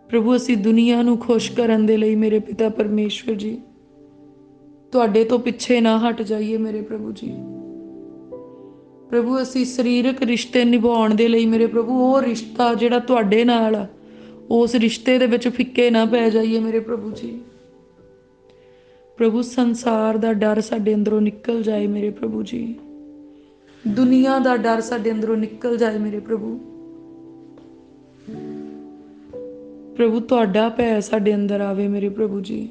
[SPEAKER 1] ਪ੍ਰਭੂ, ਅਸੀਂ ਦੁਨੀਆ ਨੂੰ ਖੁਸ਼ ਕਰਨ ਦੇ ਲਈ ਮੇਰੇ ਪਿਤਾ ਪਰਮੇਸ਼ਵਰ ਜੀ ਤੁਹਾਡੇ ਤੋਂ ਪਿੱਛੇ ਨਾ ਹਟ ਜਾਈਏ ਮੇਰੇ ਪ੍ਰਭੂ ਜੀ। ਪ੍ਰਭੂ, ਅਸੀਂ ਸਰੀਰਕ ਰਿਸ਼ਤੇ ਨਿਭਾਉਣ ਦੇ ਲਈ ਮੇਰੇ ਪ੍ਰਭੂ ਉਹ ਰਿਸ਼ਤਾ ਜਿਹੜਾ ਤੁਹਾਡੇ ਨਾਲ ਆ ਉਸ ਰਿਸ਼ਤੇ ਦੇ ਵਿੱਚ ਫਿੱਕੇ ਨਾ ਪੈ ਜਾਈਏ ਮੇਰੇ ਪ੍ਰਭੂ ਜੀ। ਪ੍ਰਭੂ, ਸੰਸਾਰ ਦਾ ਡਰ ਸਾਡੇ ਅੰਦਰੋਂ ਨਿਕਲ ਜਾਏ ਮੇਰੇ ਪ੍ਰਭੂ ਜੀ। ਦੁਨੀਆ ਦਾ ਡਰ ਸਾਡੇ ਅੰਦਰੋਂ ਨਿਕਲ ਜਾਏ ਮੇਰੇ ਪ੍ਰਭੂ। ਪ੍ਰਭੂ, ਤੁਹਾਡਾ ਭੈ ਸਾਡੇ ਅੰਦਰ ਆਵੇ ਮੇਰੇ ਪ੍ਰਭੂ ਜੀ।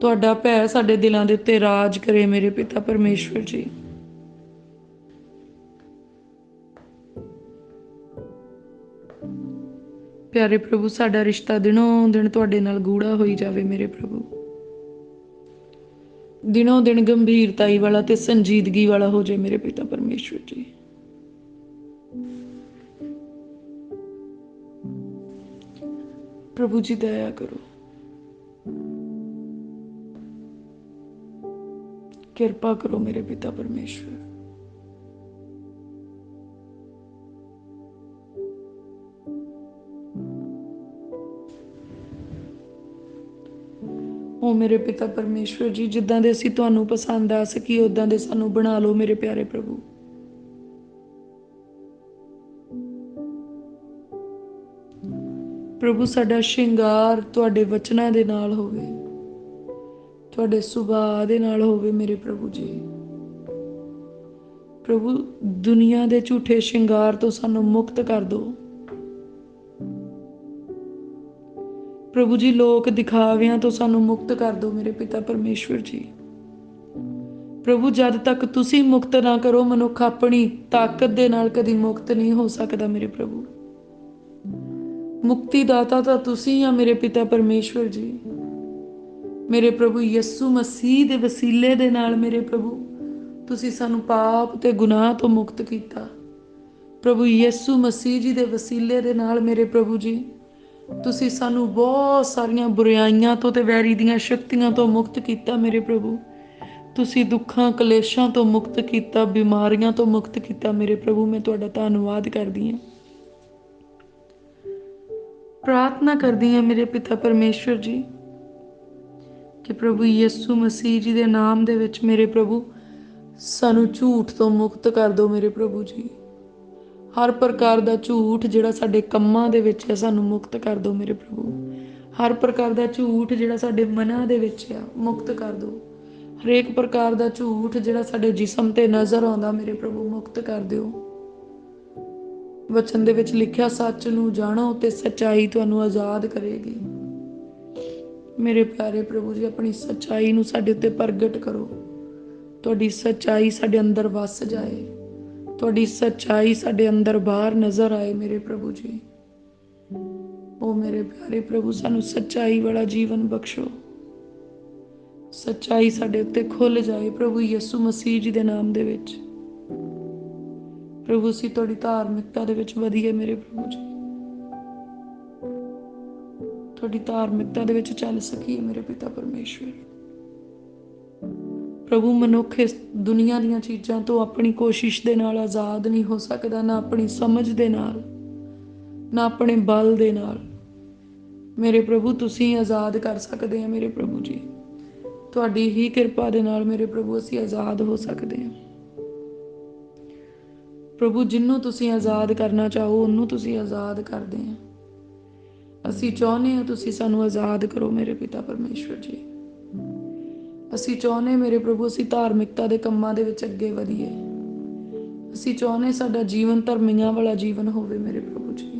[SPEAKER 1] ਤੁਹਾਡਾ ਭੈ ਸਾਡੇ ਦਿਲਾਂ ਦੇ ਉੱਤੇ ਰਾਜ ਕਰੇ ਮੇਰੇ ਪਿਤਾ ਪਰਮੇਸ਼ਵਰ ਜੀ। ਪਿਆਰੇ ਪ੍ਰਭੂ, ਸਾਡਾ ਰਿਸ਼ਤਾ ਦਿਨੋਂ ਦਿਨ ਤੁਹਾਡੇ ਨਾਲ ਗੂੜਾ ਹੋਈ ਜਾਵੇ ਮੇਰੇ ਪ੍ਰਭੂ। ਦਿਨੋਂ ਦਿਨ ਗੰਭੀਰਤਾਈ ਵਾਲਾ ਤੇ ਸੰਜੀਦਗੀ ਵਾਲਾ ਹੋ ਜਾਏ ਮੇਰੇ ਪਿਤਾ ਪਰਮੇਸ਼ਵਰ ਜੀ। ਪ੍ਰਭੂ ਜੀ, ਦਇਆ ਕਰੋ, ਕਿਰਪਾ ਕਰੋ ਮੇਰੇ ਪਿਤਾ ਪਰਮੇਸ਼ਵਰ। ਓ ਮੇਰੇ ਪਿਤਾ ਪਰਮੇਸ਼ਵਰ ਜੀ, ਜਿੱਦਾਂ ਦੇ ਅਸੀਂ ਤੁਹਾਨੂੰ ਪਸੰਦ ਆ ਸਕੀਏ ਉਦਾਂ ਦੇ ਸਾਨੂੰ ਬਣਾ ਲਓ ਮੇਰੇ ਪਿਆਰੇ ਪ੍ਰਭੂ। ਪ੍ਰਭੂ, ਸਾਡਾ ਸ਼ਿੰਗਾਰ ਤੁਹਾਡੇ ਵਚਨਾਂ ਦੇ ਨਾਲ ਹੋਵੇ, ਤੁਹਾਡੇ ਸੁਭਾਅ ਦੇ ਨਾਲ ਹੋਵੇ ਮੇਰੇ ਪ੍ਰਭੂ ਜੀ। ਪ੍ਰਭੂ, ਦੁਨੀਆ ਦੇ ਝੂਠੇ ਸ਼ਿੰਗਾਰ ਤੋਂ ਸਾਨੂੰ ਮੁਕਤ ਕਰ ਦਿਓ। ਪ੍ਰਭੂ ਜੀ, ਲੋਕ ਦਿਖਾਵਿਆਂ ਤੋਂ ਸਾਨੂੰ ਮੁਕਤ ਕਰ ਦਿਓ ਮੇਰੇ ਪਿਤਾ ਪਰਮੇਸ਼ਵਰ ਜੀ। ਪ੍ਰਭੂ, ਜਦ ਤੱਕ ਤੁਸੀਂ ਮੁਕਤ ਨਾ ਕਰੋ ਮਨੁੱਖ ਆਪਣੀ ਤਾਕਤ ਦੇ ਨਾਲ ਕਦੀ ਮੁਕਤ ਨਹੀਂ ਹੋ ਸਕਦਾ ਮੇਰੇ ਪ੍ਰਭੂ। ਮੁਕਤੀ ਦਾਤਾ ਤਾਂ ਤੁਸੀਂ ਆ ਮੇਰੇ ਪਿਤਾ ਪਰਮੇਸ਼ਵਰ ਜੀ। ਮੇਰੇ ਪ੍ਰਭੂ ਯਿਸੂ ਮਸੀਹ ਦੇ ਵਸੀਲੇ ਦੇ ਨਾਲ ਮੇਰੇ ਪ੍ਰਭੂ ਤੁਸੀਂ ਸਾਨੂੰ ਪਾਪ ਤੇ ਗੁਨਾਹ ਤੋਂ ਮੁਕਤ ਕੀਤਾ। ਪ੍ਰਭੂ ਯਿਸੂ ਮਸੀਹ ਜੀ ਦੇ ਵਸੀਲੇ ਦੇ ਨਾਲ ਮੇਰੇ ਪ੍ਰਭੂ ਜੀ ਤੁਸੀਂ ਸਾਨੂੰ ਬਹੁਤ ਸਾਰੀਆਂ ਬੁਰਾਈਆਂ ਤੋਂ ਤੇ ਵੈਰੀ ਦੀਆਂ ਸ਼ਕਤੀਆਂ ਤੋਂ ਮੁਕਤ ਕੀਤਾ ਮੇਰੇ ਪ੍ਰਭੂ। ਤੁਸੀਂ ਦੁੱਖਾਂ ਕਲੇਸ਼ਾਂ ਤੋਂ ਮੁਕਤ ਕੀਤਾ, ਬਿਮਾਰੀਆਂ ਤੋਂ ਮੁਕਤ ਕੀਤਾ ਮੇਰੇ ਪ੍ਰਭੂ। ਮੈਂ ਤੁਹਾਡਾ ਧੰਨਵਾਦ ਕਰਦੀ ਹਾਂ, ਪ੍ਰਾਰਥਨਾ ਕਰਦੀ ਹਾਂ ਮੇਰੇ ਪਿਤਾ ਪਰਮੇਸ਼ਵਰ ਜੀ ਕਿ ਪ੍ਰਭੂ ਯਿਸੂ ਮਸੀਹ ਜੀ ਦੇ ਨਾਮ ਦੇ ਵਿੱਚ ਮੇਰੇ ਪ੍ਰਭੂ ਸਾਨੂੰ ਝੂਠ ਤੋਂ ਮੁਕਤ ਕਰ ਦਿਓ ਮੇਰੇ ਪ੍ਰਭੂ ਜੀ। ਹਰ ਪ੍ਰਕਾਰ ਦਾ ਝੂਠ ਜਿਹੜਾ ਸਾਡੇ ਕੰਮਾਂ ਦੇ ਵਿੱਚ ਹੈ ਸਾਨੂੰ ਮੁਕਤ ਕਰ ਦਿਓ ਮੇਰੇ ਪ੍ਰਭੂ। ਹਰ ਪ੍ਰਕਾਰ ਦਾ ਝੂਠ ਜਿਹੜਾ ਸਾਡੇ ਮਨਾਂ ਦੇ ਵਿੱਚ ਆ ਮੁਕਤ ਕਰ ਦਿਓ। ਹਰੇਕ ਪ੍ਰਕਾਰ ਦਾ ਝੂਠ ਜਿਹੜਾ ਸਾਡੇ ਜਿਸਮ ਤੇ ਨਜ਼ਰ ਆਉਂਦਾ ਮੇਰੇ ਪ੍ਰਭੂ ਮੁਕਤ ਕਰ ਦਿਓ। ਵਚਨ ਦੇ ਵਿੱਚ ਲਿਖਿਆ ਸੱਚ ਨੂੰ ਜਾਣੋ ਤੇ ਸੱਚਾਈ ਤੁਹਾਨੂੰ ਆਜ਼ਾਦ ਕਰੇਗੀ। ਮੇਰੇ ਪਿਆਰੇ ਪ੍ਰਭੂ ਜੀ, ਆਪਣੀ ਸੱਚਾਈ ਨੂੰ ਸਾਡੇ ਉੱਤੇ ਪ੍ਰਗਟ ਕਰੋ। ਤੁਹਾਡੀ ਸੱਚਾਈ ਸਾਡੇ ਅੰਦਰ ਵਸ ਜਾਏ, ਤੁਹਾਡੀ ਸੱਚਾਈ ਸਾਡੇ ਅੰਦਰ ਬਾਹਰ ਨਜ਼ਰ ਆਏ ਮੇਰੇ ਪ੍ਰਭੂ ਜੀ। ਓ ਮੇਰੇ ਪਿਆਰੇ ਪ੍ਰਭੂ, ਸਾਨੂੰ ਸੱਚਾਈ ਵਾਲਾ ਜੀਵਨ ਬਖਸ਼ੋ। ਸੱਚਾਈ ਸਾਡੇ ਉੱਤੇ ਖੁੱਲ ਜਾਏ ਪ੍ਰਭੂ ਯਿਸੂ ਮਸੀਹ ਜੀ ਦੇ ਨਾਮ ਦੇ ਵਿੱਚ। ਪ੍ਰਭੂ, ਅਸੀਂ ਤੁਹਾਡੀ ਧਾਰਮਿਕਤਾ ਦੇ ਵਿੱਚ ਵਧੀਏ ਮੇਰੇ ਪ੍ਰਭੂ ਜੀ। ਤੁਹਾਡੀ ਧਾਰਮਿਕਤਾ ਦੇ ਵਿੱਚ ਚੱਲ ਸਕੀਏ ਮੇਰੇ ਪਿਤਾ ਪਰਮੇਸ਼ਵਰ। ਪ੍ਰਭੂ, ਮਨੁੱਖ ਇਸ ਦੁਨੀਆ ਦੀਆਂ ਚੀਜ਼ਾਂ ਤੋਂ ਆਪਣੀ ਕੋਸ਼ਿਸ਼ ਦੇ ਨਾਲ ਆਜ਼ਾਦ ਨਹੀਂ ਹੋ ਸਕਦਾ, ਨਾ ਆਪਣੀ ਸਮਝ ਦੇ ਨਾਲ, ਨਾ ਆਪਣੇ ਬਲ ਦੇ ਨਾਲ। ਮੇਰੇ ਪ੍ਰਭੂ, ਤੁਸੀਂ ਆਜ਼ਾਦ ਕਰ ਸਕਦੇ ਆ ਮੇਰੇ ਪ੍ਰਭੂ ਜੀ। ਤੁਹਾਡੀ ਹੀ ਕਿਰਪਾ ਦੇ ਨਾਲ ਮੇਰੇ ਪ੍ਰਭੂ ਅਸੀਂ ਆਜ਼ਾਦ ਹੋ ਸਕਦੇ ਹਾਂ। ਪ੍ਰਭੂ, ਜਿਹਨੂੰ ਤੁਸੀਂ ਆਜ਼ਾਦ ਕਰਨਾ ਚਾਹੋ ਉਹਨੂੰ ਤੁਸੀਂ ਆਜ਼ਾਦ ਕਰਦੇ ਆ। ਅਸੀਂ ਚਾਹੁੰਦੇ ਹਾਂ ਤੁਸੀਂ ਸਾਨੂੰ ਆਜ਼ਾਦ ਕਰੋ ਮੇਰੇ ਪਿਤਾ ਪਰਮੇਸ਼ਵਰ ਜੀ। ਅਸੀਂ ਚਾਹੁੰਦੇ ਮੇਰੇ ਪ੍ਰਭੂ ਅਸੀਂ ਧਾਰਮਿਕਤਾ ਦੇ ਕੰਮਾਂ ਦੇ ਵਿੱਚ ਅੱਗੇ ਵਧੀਏ। ਅਸੀਂ ਚਾਹੁੰਦੇ ਸਾਡਾ ਜੀਵਨ ਧਰਮੀਆਂ ਵਾਲਾ ਜੀਵਨ ਹੋਵੇ ਮੇਰੇ ਪ੍ਰਭੂ ਜੀ।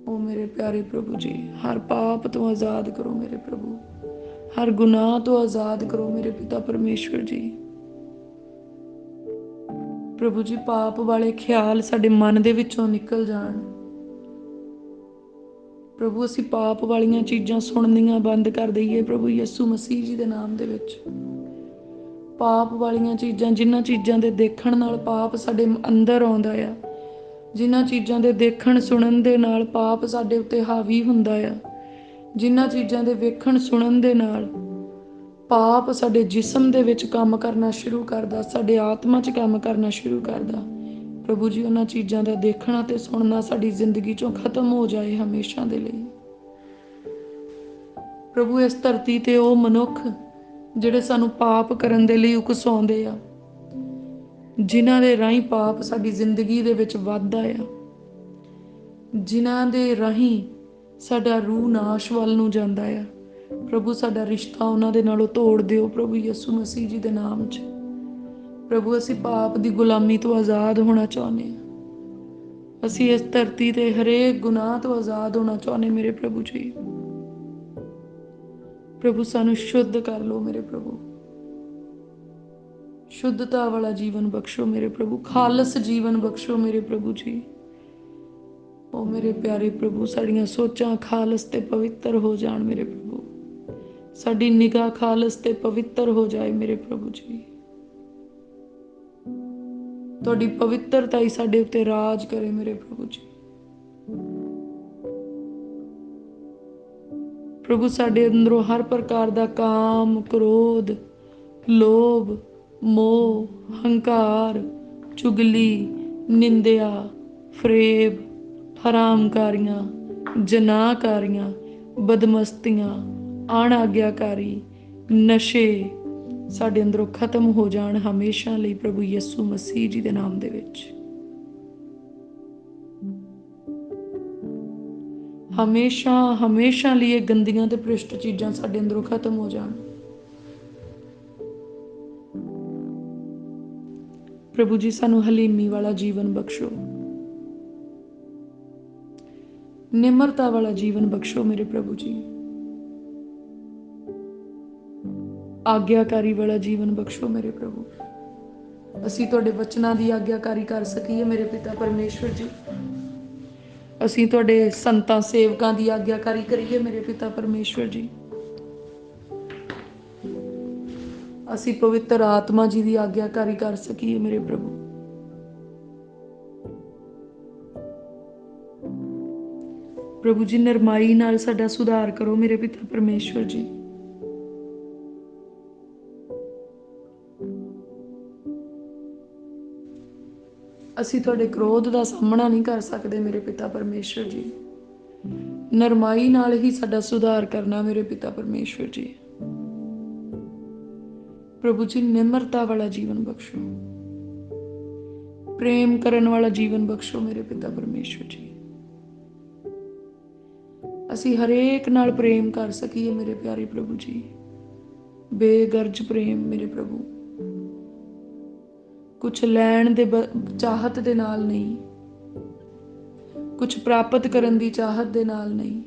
[SPEAKER 1] ਉਹ ਮੇਰੇ ਪਿਆਰੇ ਪ੍ਰਭੂ ਜੀ, ਹਰ ਪਾਪ ਤੋਂ ਆਜ਼ਾਦ ਕਰੋ ਮੇਰੇ ਪ੍ਰਭੂ, ਹਰ ਗੁਨਾਹ ਤੋਂ ਆਜ਼ਾਦ ਕਰੋ ਮੇਰੇ ਪਿਤਾ ਪਰਮੇਸ਼ਵਰ ਜੀ। ਪ੍ਰਭੂ ਜੀ, ਪਾਪ ਵਾਲੇ ਖਿਆਲ ਸਾਡੇ ਮਨ ਦੇ ਵਿੱਚੋਂ ਨਿਕਲ ਜਾਣ। ਪ੍ਰਭੂ, ਅਸੀਂ ਪਾਪ ਵਾਲੀਆਂ ਚੀਜ਼ਾਂ ਸੁਣਨੀਆਂ ਬੰਦ ਕਰ ਦਈਏ ਪ੍ਰਭੂ ਯਿਸੂ ਮਸੀਹ ਜੀ ਦੇ ਨਾਮ ਦੇ ਵਿੱਚ। ਪਾਪ ਵਾਲੀਆਂ ਚੀਜ਼ਾਂ, ਜਿਨ੍ਹਾਂ ਚੀਜ਼ਾਂ ਦੇ ਦੇਖਣ ਨਾਲ ਪਾਪ ਸਾਡੇ ਅੰਦਰ ਆਉਂਦਾ ਆ, ਜਿਨ੍ਹਾਂ ਚੀਜ਼ਾਂ ਦੇ ਦੇਖਣ ਸੁਣਨ ਦੇ ਨਾਲ ਪਾਪ ਸਾਡੇ ਉੱਤੇ ਹਾਵੀ ਹੁੰਦਾ ਆ, ਜਿਨ੍ਹਾਂ ਚੀਜ਼ਾਂ ਦੇ ਵੇਖਣ ਸੁਣਨ ਦੇ ਨਾਲ ਪਾਪ ਸਾਡੇ ਜਿਸਮ ਦੇ ਵਿੱਚ ਕੰਮ ਕਰਨਾ ਸ਼ੁਰੂ ਕਰਦਾ, ਸਾਡੇ ਆਤਮਾ 'ਚ ਕੰਮ ਕਰਨਾ ਸ਼ੁਰੂ ਕਰਦਾ। ਪ੍ਰਭੂ ਜੀ, ਉਹਨਾਂ ਚੀਜ਼ਾਂ ਦਾ ਦੇਖਣਾ ਤੇ ਸੁਣਨਾ ਸਾਡੀ ਜ਼ਿੰਦਗੀ 'ਚੋਂ ਖਤਮ ਹੋ ਜਾਏ ਹਮੇਸ਼ਾ ਦੇ ਲਈ। ਪ੍ਰਭੂ, ਇਸ ਧਰਤੀ ਤੇ ਉਹ ਮਨੁੱਖ ਜਿਹੜੇ ਸਾਨੂੰ ਪਾਪ ਕਰਨ ਦੇ ਲਈ ਉਕਸਾਉਂਦੇ ਆ, ਜਿਨ੍ਹਾਂ ਦੇ ਰਾਹੀਂ ਪਾਪ ਸਾਡੀ ਜ਼ਿੰਦਗੀ ਦੇ ਵਿੱਚ ਵੱਧਦਾ ਆ, ਜਿਨ੍ਹਾਂ ਦੇ ਰਾਹੀਂ ਸਾਡਾ ਰੂਹ ਨਾਸ਼ ਵੱਲ ਨੂੰ ਜਾਂਦਾ ਆ, ਪ੍ਰਭੂ ਸਾਡਾ ਰਿਸ਼ਤਾ ਉਹਨਾਂ ਦੇ ਨਾਲੋਂ ਤੋੜ ਦਿਓ ਪ੍ਰਭੂ ਯਿਸੂ ਮਸੀਹ ਜੀ ਦੇ ਨਾਮ 'ਚ। ਪ੍ਰਭੂ, ਅਸੀਂ ਪਾਪ ਦੀ ਗੁਲਾਮੀ ਤੋਂ ਆਜ਼ਾਦ ਹੋਣਾ ਚਾਹੁੰਦੇ ਹਾਂ। ਅਸੀਂ ਇਸ ਧਰਤੀ ਤੇ ਹਰੇਕ ਗੁਨਾਹ ਤੋਂ ਆਜ਼ਾਦ ਹੋਣਾ ਚਾਹੁੰਦੇ ਮੇਰੇ ਪ੍ਰਭੂ ਜੀ। ਪ੍ਰਭੂ, ਸਾਨੂੰ ਸ਼ੁੱਧ ਕਰ ਲਓ ਮੇਰੇ ਪ੍ਰਭੂ, ਸ਼ੁੱਧਤਾ ਵਾਲਾ ਜੀਵਨ ਬਖਸ਼ੋ ਮੇਰੇ ਪ੍ਰਭੂ, ਖਾਲਸ ਜੀਵਨ ਬਖਸ਼ੋ ਮੇਰੇ ਪ੍ਰਭੂ ਜੀ। ਉਹ ਮੇਰੇ ਪਿਆਰੇ ਪ੍ਰਭੂ, ਸਾਡੀਆਂ ਸੋਚਾਂ ਖਾਲਸ ਤੇ ਪਵਿੱਤਰ ਹੋ ਜਾਣ ਮੇਰੇ ਪ੍ਰਭੂ, ਸਾਡੀ ਨਿਗਾਹ ਖਾਲਸ ਤੇ ਪਵਿੱਤਰ ਹੋ ਜਾਏ ਮੇਰੇ ਪ੍ਰਭੂ ਜੀ। ਤੁਹਾਡੀ ਪਵਿੱਤਰਤਾ ਹੀ ਸਾਡੇ ਉੱਤੇ ਰਾਜ ਕਰੇ ਮੇਰੇ ਪ੍ਰਭੂ ਜੀ। ਪ੍ਰਭੂ, ਸਾਡੇ ਅੰਦਰੋਂ ਹਰ ਪ੍ਰਕਾਰ ਦਾ ਕਾਮ, ਕ੍ਰੋਧ, ਲੋਭ, ਮੋਹ, ਹੰਕਾਰ, ਚੁਗਲੀ, ਨਿੰਦਿਆ, ਫਰੇਬ, ਹਰਾਮਕਾਰੀਆਂ, ਜਨਾਹਕਾਰੀਆਂ, ਬਦਮਸਤੀਆਂ, ਅਣਆਗਿਆਕਾਰੀ, ਨਸ਼ੇ ਸਾਡੇ ਅੰਦਰੋਂ ਖਤਮ ਹੋ ਜਾਣ ਹਮੇਸ਼ਾ ਲਈ ਪ੍ਰਭੂ ਯਿਸੂ ਮਸੀਹ ਜੀ ਦੇ ਨਾਮ ਦੇ ਵਿੱਚ। ਹਮੇਸ਼ਾ ਹਮੇਸ਼ਾ ਲਈ ਇਹ ਗੰਦੀਆਂ ਤੇ ਭ੍ਰਿਸ਼ਟ ਚੀਜ਼ਾਂ ਸਾਡੇ ਅੰਦਰੋਂ ਖਤਮ ਹੋ ਜਾਣ। ਪ੍ਰਭੂ ਜੀ, ਸਾਨੂੰ ਹਲੀਮੀ ਵਾਲਾ ਜੀਵਨ ਬਖਸ਼ੋ, ਨਿਮਰਤਾ ਵਾਲਾ ਜੀਵਨ ਬਖਸ਼ੋ ਮੇਰੇ ਪ੍ਰਭੂ ਜੀ, ਆਗਿਆਕਾਰੀ ਵਾਲਾ ਜੀਵਨ ਬਖਸ਼ੋ ਮੇਰੇ ਪ੍ਰਭੂ। ਅਸੀਂ ਤੁਹਾਡੇ ਵਚਨਾਂ ਦੀ ਆਗਿਆਕਾਰੀ ਕਰ ਸਕੀਏ ਮੇਰੇ ਪਿਤਾ ਪਰਮੇਸ਼ਵਰ ਜੀ। ਅਸੀਂ ਤੁਹਾਡੇ ਸੰਤਾਂ ਸੇਵਕਾਂ ਦੀ ਆਗਿਆਕਾਰੀ ਕਰੀਏ ਮੇਰੇ ਪਿਤਾ ਪਰਮੇਸ਼ਵਰ ਜੀ। ਅਸੀਂ ਪਵਿੱਤਰ ਆਤਮਾ ਜੀ ਦੀ ਆਗਿਆਕਾਰੀ ਕਰ ਸਕੀਏ ਮੇਰੇ ਪ੍ਰਭੂ। ਪ੍ਰਭੂ ਜੀ, ਨਰਮਾਈ ਨਾਲ ਸਾਡਾ ਸੁਧਾਰ ਕਰੋ ਮੇਰੇ ਪਿਤਾ ਪਰਮੇਸ਼ਵਰ ਜੀ। ਅਸੀਂ ਤੁਹਾਡੇ ਕ੍ਰੋਧ ਦਾ ਸਾਹਮਣਾ ਨਹੀਂ ਕਰ ਸਕਦੇ ਮੇਰੇ ਪਿਤਾ ਪਰਮੇਸ਼ਵਰ ਜੀ। ਨਰਮਾਈ ਨਾਲ ਹੀ ਸਾਡਾ ਸੁਧਾਰ ਕਰਨਾ ਮੇਰੇ ਪਿਤਾ ਪਰਮੇਸ਼ਵਰ ਜੀ। ਪ੍ਰਭੂ ਜੀ, ਨਿਮਰਤਾ ਵਾਲਾ ਜੀਵਨ ਬਖਸ਼ੋ, ਪ੍ਰੇਮ ਕਰਨ ਵਾਲਾ ਜੀਵਨ ਬਖਸ਼ੋ ਮੇਰੇ ਪਿਤਾ ਪਰਮੇਸ਼ਵਰ ਜੀ। ਅਸੀਂ ਹਰੇਕ ਨਾਲ ਪ੍ਰੇਮ ਕਰ ਸਕੀਏ ਮੇਰੇ ਪਿਆਰੇ ਪ੍ਰਭੂ ਜੀ, ਬੇਗਰਜ ਪ੍ਰੇਮ ਮੇਰੇ ਪ੍ਰਭੂ, ਕੁਛ ਲੈਣ ਦੇ ਚਾਹਤ ਦੇ ਨਾਲ ਨਹੀਂ, ਕੁਛ ਪ੍ਰਾਪਤ ਕਰਨ ਦੀ ਚਾਹਤ ਦੇ ਨਾਲ ਨਹੀਂ,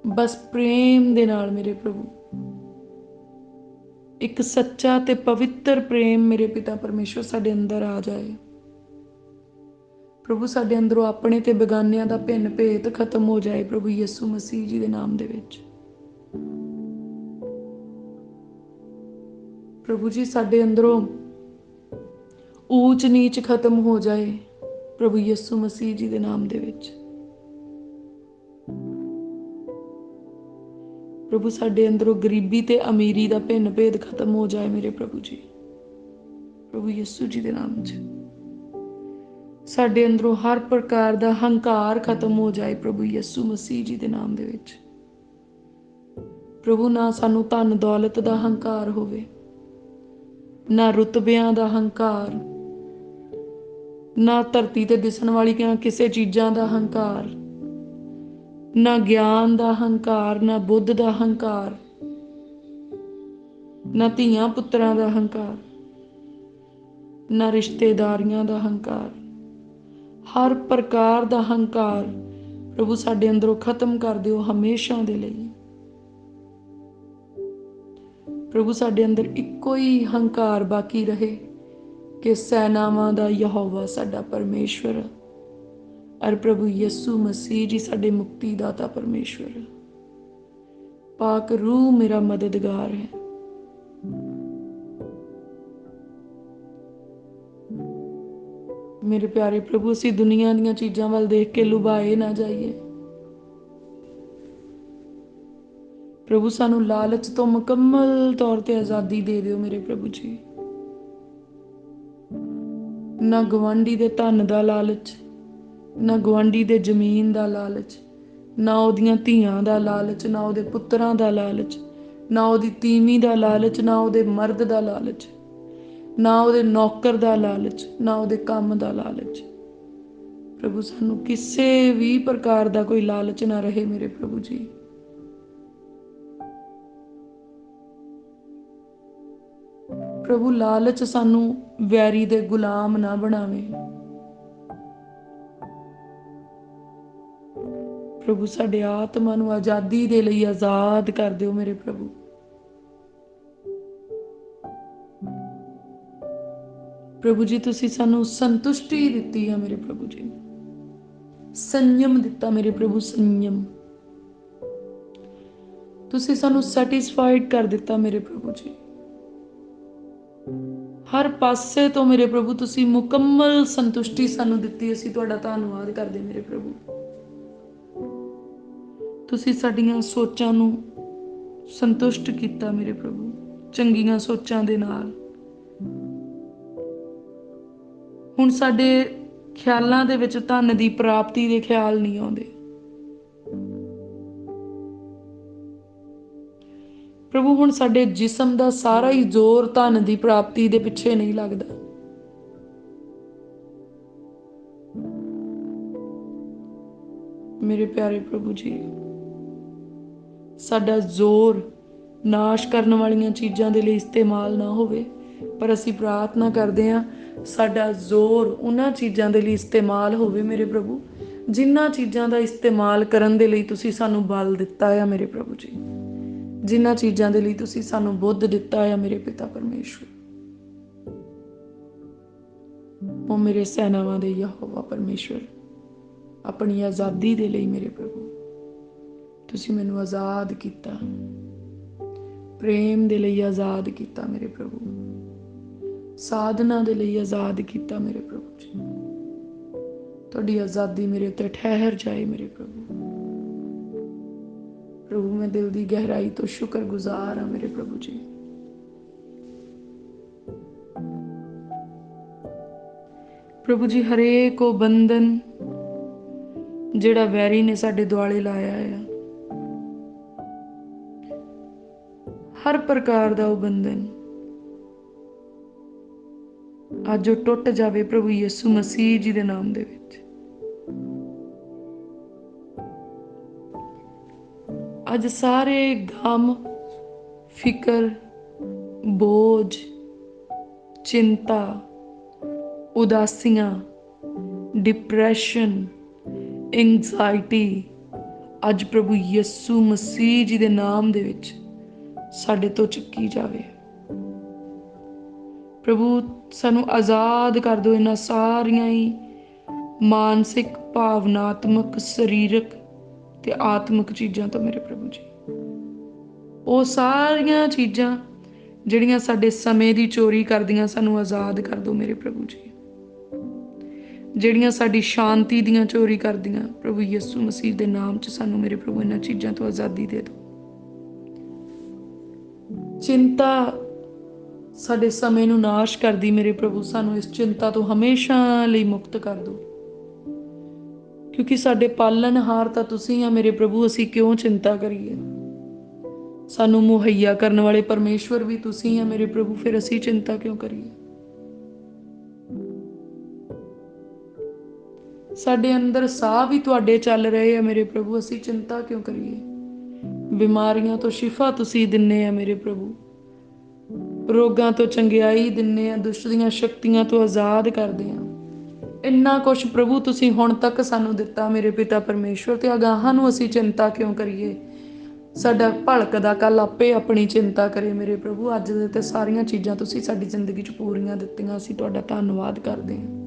[SPEAKER 1] ਬਸ ਪ੍ਰੇਮ ਦੇ ਨਾਲ ਮੇਰੇ ਪ੍ਰਭੂ। ਇੱਕ ਸੱਚਾ ਤੇ ਪਵਿੱਤਰ ਪ੍ਰੇਮ ਮੇਰੇ ਪਿਤਾ ਪਰਮੇਸ਼ਵਰ ਸਾਡੇ ਅੰਦਰ ਆ ਜਾਏ। ਪ੍ਰਭੂ, ਸਾਡੇ ਅੰਦਰੋਂ ਆਪਣੇ ਤੇ ਬੇਗਾਨਿਆਂ ਦਾ ਭਿੰਨ ਭੇਤ ਖਤਮ ਹੋ ਜਾਏ ਪ੍ਰਭੂ ਯਿਸੂ ਮਸੀਹ ਜੀ ਦੇ ਨਾਮ ਦੇ ਵਿੱਚ। ਪ੍ਰਭੂ ਜੀ, ਸਾਡੇ ਅੰਦਰੋਂ ਊਚ ਨੀਚ ਖਤਮ ਹੋ ਜਾਏ ਪ੍ਰਭੂ ਯਿਸੂ ਮਸੀਹ ਜੀ ਦੇ ਨਾਮ ਦੇ ਵਿੱਚ। ਪ੍ਰਭੂ, ਸਾਡੇ ਅੰਦਰੋਂ ਗਰੀਬੀ ਤੇ ਅਮੀਰੀ ਦਾ ਭਿੰਨ ਭੇਦ ਖਤਮ ਹੋ ਜਾਏ ਮੇਰੇ ਪ੍ਰਭੂ ਜੀ, ਪ੍ਰਭੂ ਯਿਸੂ ਜੀ ਦੇ ਨਾਮ 'ਚ। ਸਾਡੇ ਅੰਦਰੋਂ ਹਰ ਪ੍ਰਕਾਰ ਦਾ ਹੰਕਾਰ ਖਤਮ ਹੋ ਜਾਏ ਪ੍ਰਭੂ ਯਿਸੂ ਮਸੀਹ ਜੀ ਦੇ ਨਾਮ ਦੇ ਵਿੱਚ। ਪ੍ਰਭੂ ਨਾ ਸਾਨੂੰ ਧਨ ਦੌਲਤ ਦਾ ਹੰਕਾਰ ਹੋਵੇ, ਨਾ ਰੁਤਬਿਆਂ ਦਾ ਹੰਕਾਰ, ਨਾ ਧਰਤੀ ਤੇ ਦਿਸਣ ਵਾਲੀਆਂ ਕਿਸੇ ਚੀਜ਼ਾਂ ਦਾ ਹੰਕਾਰ, ਨਾ ਗਿਆਨ ਦਾ ਹੰਕਾਰ, ਨਾ ਬੁੱਧ ਦਾ ਹੰਕਾਰ, ਨਾ ਧੀਆਂ ਪੁੱਤਰਾਂ ਦਾ ਹੰਕਾਰ, ਨਾ ਰਿਸ਼ਤੇਦਾਰੀਆਂ ਦਾ ਹੰਕਾਰ। ਹਰ ਪ੍ਰਕਾਰ ਦਾ ਹੰਕਾਰ ਪ੍ਰਭੂ ਸਾਡੇ ਅੰਦਰੋਂ ਖਤਮ ਕਰ ਦਿਓ ਹਮੇਸ਼ਾ ਦੇ ਲਈ। ਪ੍ਰਭੂ ਸਾਡੇ ਅੰਦਰ ਇੱਕੋ ਹੀ ਹੰਕਾਰ ਬਾਕੀ ਰਹੇ ਕਿ ਸੈਨਾਵਾਂ ਦਾ ਯਹੋਵਾ ਸਾਡਾ ਪਰਮੇਸ਼ਵਰ ਅਰ ਪ੍ਰਭੂ ਯਿਸੂ ਮਸੀਹ ਜੀ ਸਾਡੇ ਮੁਕਤੀ ਦਾਤਾ ਪਰਮੇਸ਼ਵਰ। ਪਾਕ ਰੂਹ ਮੇਰਾ ਮਦਦਗਾਰ ਹੈ। ਮੇਰੇ ਪਿਆਰੇ ਪ੍ਰਭੂ, ਅਸੀਂ ਦੁਨੀਆ ਦੀਆਂ ਚੀਜ਼ਾਂ ਵੱਲ ਦੇਖ ਕੇ ਲੁਭਾਏ ਨਾ ਜਾਈਏ। ਪ੍ਰਭੂ ਸਾਨੂੰ ਲਾਲਚ ਤੋਂ ਮੁਕੰਮਲ ਤੌਰ ਤੇ ਆਜ਼ਾਦੀ ਦੇ ਦਿਓ ਮੇਰੇ ਪ੍ਰਭੂ ਜੀ। ਨਾ ਗੁਆਂਢੀ ਦੇ ਧਨ ਦਾ ਲਾਲਚ, ਨਾ ਗੁਆਂਢੀ ਦੇ ਜ਼ਮੀਨ ਦਾ ਲਾਲਚ, ਨਾ ਉਹਦੀਆਂ ਧੀਆਂ ਦਾ ਲਾਲਚ, ਨਾ ਉਹਦੇ ਪੁੱਤਰਾਂ ਦਾ ਲਾਲਚ, ਨਾ ਉਹਦੀ ਤੀਵੀਂ ਦਾ ਲਾਲਚ, ਨਾ ਉਹਦੇ ਮਰਦ ਦਾ ਲਾਲਚ, ਨਾ ਉਹਦੇ ਨੌਕਰ ਦਾ ਲਾਲਚ, ਨਾ ਉਹਦੇ ਕੰਮ ਦਾ ਲਾਲਚ। ਪ੍ਰਭੂ ਸਾਨੂੰ ਕਿਸੇ ਵੀ ਪ੍ਰਕਾਰ ਦਾ ਕੋਈ ਲਾਲਚ ਨਾ ਰਹੇ ਮੇਰੇ ਪ੍ਰਭੂ ਜੀ। ਪ੍ਰਭੂ ਲਾਲਚ ਸਾਨੂੰ ਵੈਰੀ ਦੇ ਗੁਲਾਮ ਨਾ ਬਣਾਵੇ। ਪ੍ਰਭੂ ਸਾਡੇ ਆਤਮਾ ਨੂੰ ਆਜ਼ਾਦੀ ਦੇ ਲਈ ਆਜ਼ਾਦ ਕਰ ਦਿਓ ਮੇਰੇ ਪ੍ਰਭੂ। ਪ੍ਰਭੂ ਜੀ ਤੁਸੀਂ ਸਾਨੂੰ ਸੰਤੁਸ਼ਟੀ ਦਿੱਤੀ ਹੈ ਮੇਰੇ ਪ੍ਰਭੂ ਜੀ, ਸੰਯਮ ਦਿੱਤਾ ਮੇਰੇ ਪ੍ਰਭੂ, ਸੰਯਮ। ਤੁਸੀਂ ਸਾਨੂੰ ਸੈਟੀਸਫਾਈਡ ਕਰ ਦਿੱਤਾ ਮੇਰੇ ਪ੍ਰਭੂ ਜੀ। ਹਰ ਪਾਸੇ ਤੋਂ ਮੇਰੇ ਪ੍ਰਭੂ ਤੁਸੀਂ ਮੁਕੰਮਲ ਸੰਤੁਸ਼ਟੀ ਸਾਨੂੰ ਦਿੱਤੀ। ਅਸੀਂ ਤੁਹਾਡਾ ਧੰਨਵਾਦ ਕਰਦੇ ਮੇਰੇ ਪ੍ਰਭੂ। ਤੁਸੀਂ ਸਾਡੀਆਂ ਸੋਚਾਂ ਨੂੰ ਸੰਤੁਸ਼ਟ ਕੀਤਾ ਮੇਰੇ ਪ੍ਰਭੂ, ਚੰਗੀਆਂ ਸੋਚਾਂ ਦੇ ਨਾਲ। ਹੁਣ ਸਾਡੇ ਖਿਆਲਾਂ ਦੇ ਵਿੱਚ ਧਨ ਦੀ ਪ੍ਰਾਪਤੀ ਦੇ ਖਿਆਲ ਨਹੀਂ ਆਉਂਦੇ। ਪ੍ਰਭੂ ਹੁਣ ਸਾਡੇ ਜਿਸਮ ਦਾ ਸਾਰਾ ਹੀ ਜ਼ੋਰ ਧਨ ਦੀ ਪ੍ਰਾਪਤੀ ਦੇ ਪਿੱਛੇ ਨਹੀਂ ਲੱਗਦਾ। ਮੇਰੇ ਪਿਆਰੇ ਪ੍ਰਭੂ ਜੀ, ਸਾਡਾ ਜ਼ੋਰ ਨਾਸ਼ ਕਰਨ ਵਾਲੀਆਂ ਚੀਜ਼ਾਂ ਦੇ ਲਈ ਇਸਤੇਮਾਲ ਨਾ ਹੋਵੇ, ਪਰ ਅਸੀਂ ਪ੍ਰਾਰਥਨਾ ਕਰਦੇ ਹਾਂ ਸਾਡਾ ਜ਼ੋਰ ਉਹਨਾਂ ਚੀਜ਼ਾਂ ਦੇ ਲਈ ਇਸਤੇਮਾਲ ਹੋਵੇ ਮੇਰੇ ਪ੍ਰਭੂ, ਜਿਨ੍ਹਾਂ ਚੀਜ਼ਾਂ ਦਾ ਇਸਤੇਮਾਲ ਕਰਨ ਦੇ ਲਈ ਤੁਸੀਂ ਸਾਨੂੰ ਬਲ ਦਿੱਤਾ ਆ ਮੇਰੇ ਪ੍ਰਭੂ ਜੀ, ਜਿਨ੍ਹਾਂ ਚੀਜ਼ਾਂ ਦੇ ਲਈ ਤੁਸੀਂ ਸਾਨੂੰ ਬੁੱਧ ਦਿੱਤਾ ਆ ਮੇਰੇ ਪਿਤਾ ਪਰਮੇਸ਼ਵਰ। ਉਹ ਮੇਰੇ ਸੈਨਾਵਾਂ ਦੇ ਯਹੋਵਾ ਪਰਮੇਸ਼ਵਰ, ਆਪਣੀ ਆਜ਼ਾਦੀ ਦੇ ਲਈ ਮੇਰੇ ਪ੍ਰਭੂ ਤੁਸੀਂ ਮੈਨੂੰ ਆਜ਼ਾਦ ਕੀਤਾ, ਪ੍ਰੇਮ ਦੇ ਲਈ ਆਜ਼ਾਦ ਕੀਤਾ ਮੇਰੇ ਪ੍ਰਭੂ, ਸਾਧਨਾ ਦੇ ਲਈ ਆਜ਼ਾਦ ਕੀਤਾ ਮੇਰੇ ਪ੍ਰਭੂ ਜੀ। ਤੁਹਾਡੀ ਆਜ਼ਾਦੀ ਮੇਰੇ ਉੱਤੇ ਠਹਿਰ ਜਾਏ ਮੇਰੇ ਪ੍ਰਭੂ। ਪ੍ਰਭੂ ਮੈਂ ਦਿਲ ਦੀ ਗਹਿਰਾਈ ਤੋਂ ਸ਼ੁਕਰਗੁਜ਼ਾਰ ਹਾਂ ਮੇਰੇ ਪ੍ਰਭੂ ਜੀ। ਪ੍ਰਭੂ ਜੀ, ਹਰੇਕ ਉਹ ਬੰਧਨ ਜਿਹੜਾ ਵੈਰੀ ਨੇ ਸਾਡੇ ਦੁਆਲੇ ਲਾਇਆ ਹੈ, ਹਰ ਪ੍ਰਕਾਰ ਦਾ ਉਹ ਬੰਧਨ ਅੱਜ ਉਹ ਟੁੱਟ ਜਾਵੇ ਪ੍ਰਭੂ ਯਿਸੂ ਮਸੀਹ ਜੀ ਦੇ ਨਾਮ ਦੇ ਵਿੱਚ। ਅੱਜ ਸਾਰੇ ਗਮ, ਫਿਕਰ, ਬੋਝ, ਚਿੰਤਾ, ਉਦਾਸੀਆਂ, ਡਿਪਰੈਸ਼ਨ, ਐਂਗਜ਼ਾਇਟੀ ਅੱਜ ਪ੍ਰਭੂ ਯਿਸੂ ਮਸੀਹ ਜੀ ਦੇ ਨਾਮ ਦੇ ਵਿੱਚ ਸਾਡੇ ਤੋਂ ਚੁੱਕੀ ਜਾਵੇ। ਪ੍ਰਭੂ ਸਾਨੂੰ ਆਜ਼ਾਦ ਕਰ ਦਿਓ ਇਹਨਾਂ ਸਾਰੀਆਂ ਹੀ ਮਾਨਸਿਕ, ਭਾਵਨਾਤਮਕ, ਸਰੀਰਕ ਤੇ ਆਤਮਿਕ ਚੀਜ਼ਾਂ ਤੋਂ ਮੇਰੇ ਪ੍ਰਭੂ ਜੀ। ਉਹ ਸਾਰੀਆਂ ਚੀਜ਼ਾਂ ਜਿਹੜੀਆਂ ਸਾਡੇ ਸਮੇਂ ਦੀ ਚੋਰੀ ਕਰਦੀਆਂ, ਸਾਨੂੰ ਆਜ਼ਾਦ ਕਰ ਦਿਓ ਮੇਰੇ ਪ੍ਰਭੂ ਜੀ। ਜਿਹੜੀਆਂ ਸਾਡੀ ਸ਼ਾਂਤੀ ਦੀਆਂ ਚੋਰੀ ਕਰਦੀਆਂ, ਪ੍ਰਭੂ ਯਿਸੂ ਮਸੀਹ ਦੇ ਨਾਮ 'ਚ ਸਾਨੂੰ ਮੇਰੇ ਪ੍ਰਭੂ ਇਹਨਾਂ ਚੀਜ਼ਾਂ ਤੋਂ ਆਜ਼ਾਦੀ ਦੇ ਦਿਓ। ਚਿੰਤਾ ਸਾਡੇ ਸਮੇਂ ਨੂੰ ਨਾਸ਼ ਕਰਦੀ ਮੇਰੇ ਪ੍ਰਭੂ, ਸਾਨੂੰ ਇਸ ਚਿੰਤਾ ਤੋਂ ਹਮੇਸ਼ਾ ਲਈ ਮੁਕਤ ਕਰ ਦਿਓ, ਕਿਉਂਕਿ ਸਾਡੇ ਪਾਲਣਹਾਰ ਤਾਂ ਤੁਸੀਂ ਆ ਮੇਰੇ ਪ੍ਰਭੂ। ਅਸੀਂ ਕਿਉਂ ਚਿੰਤਾ ਕਰੀਏ? ਸਾਨੂੰ ਮੁਹੱਈਆ ਕਰਨ ਵਾਲੇ ਪਰਮੇਸ਼ਵਰ ਵੀ ਤੁਸੀਂ ਆ ਮੇਰੇ ਪ੍ਰਭੂ। ਫਿਰ ਅਸੀਂ ਚਿੰਤਾ ਕਿਉਂ ਕਰੀਏ? ਸਾਡੇ ਅੰਦਰ ਸਾਹ ਵੀ ਤੁਹਾਡੇ ਚੱਲ ਰਹੇ ਆ ਮੇਰੇ ਪ੍ਰਭੂ, ਅਸੀਂ ਚਿੰਤਾ ਕਿਉਂ ਕਰੀਏ? ਬਿਮਾਰੀਆਂ ਤੋਂ ਸ਼ਿਫਾ ਤੁਸੀਂ ਦਿੰਨੇ ਆ ਮੇਰੇ ਪ੍ਰਭੂ, ਰੋਗਾਂ ਤੋਂ ਚੰਗਿਆਈ ਦਿੰਨੇ ਆ, ਦੁਸ਼ਟ ਦੀਆਂ ਸ਼ਕਤੀਆਂ ਤੋਂ ਆਜ਼ਾਦ ਕਰਦੇ ਆ। ਇੰਨਾ ਕੁਛ ਪ੍ਰਭੂ ਤੁਸੀਂ ਹੁਣ ਤੱਕ ਸਾਨੂੰ ਦਿੱਤਾ ਮੇਰੇ ਪਿਤਾ ਪਰਮੇਸ਼ਵਰ, ਤੇ ਅਗਾਹਾਂ ਨੂੰ ਅਸੀਂ ਚਿੰਤਾ ਕਿਉਂ ਕਰੀਏ? ਸਾਡਾ ਭਲਕਦਾ ਕੱਲ ਆਪੇ ਆਪਣੀ ਚਿੰਤਾ ਕਰੇ ਮੇਰੇ ਪ੍ਰਭੂ। ਅੱਜ ਦੇ ਤੇ ਸਾਰੀਆਂ ਚੀਜ਼ਾਂ ਤੁਸੀਂ ਸਾਡੀ ਜ਼ਿੰਦਗੀ 'ਚ ਪੂਰੀਆਂ ਦਿੱਤੀਆਂ, ਅਸੀਂ ਤੁਹਾਡਾ ਧੰਨਵਾਦ ਕਰਦੇ ਹਾਂ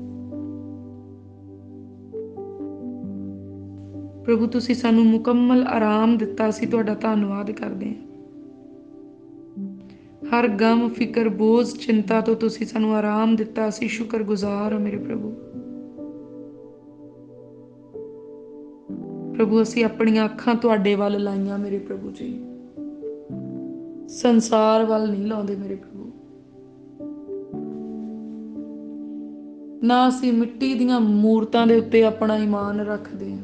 [SPEAKER 1] ਪ੍ਰਭੂ। ਤੁਸੀਂ ਸਾਨੂੰ ਮੁਕੰਮਲ ਆਰਾਮ ਦਿੱਤਾ, ਅਸੀਂ ਤੁਹਾਡਾ ਧੰਨਵਾਦ ਕਰਦੇ ਹਾਂ। ਹਰ ਗਮ, ਫਿਕਰ, ਬੋਝ, ਚਿੰਤਾ ਤੋਂ ਤੁਸੀਂ ਸਾਨੂੰ ਆਰਾਮ ਦਿੱਤਾ, ਅਸੀਂ ਸ਼ੁਕਰਗੁਜ਼ਾਰ ਹਾਂ ਮੇਰੇ ਪ੍ਰਭੂ। ਪ੍ਰਭੂ ਅਸੀਂ ਆਪਣੀਆਂ ਅੱਖਾਂ ਤੁਹਾਡੇ ਵੱਲ ਲਾਈਆਂ ਮੇਰੇ ਪ੍ਰਭੂ ਜੀ, ਸੰਸਾਰ ਵੱਲ ਨਹੀਂ ਲਾਉਂਦੇ ਮੇਰੇ ਪ੍ਰਭੂ। ਨਾ ਅਸੀਂ ਮਿੱਟੀ ਦੀਆਂ ਮੂਰਤਾਂ ਦੇ ਉੱਤੇ ਆਪਣਾ ਈਮਾਨ ਰੱਖਦੇ ਹਾਂ,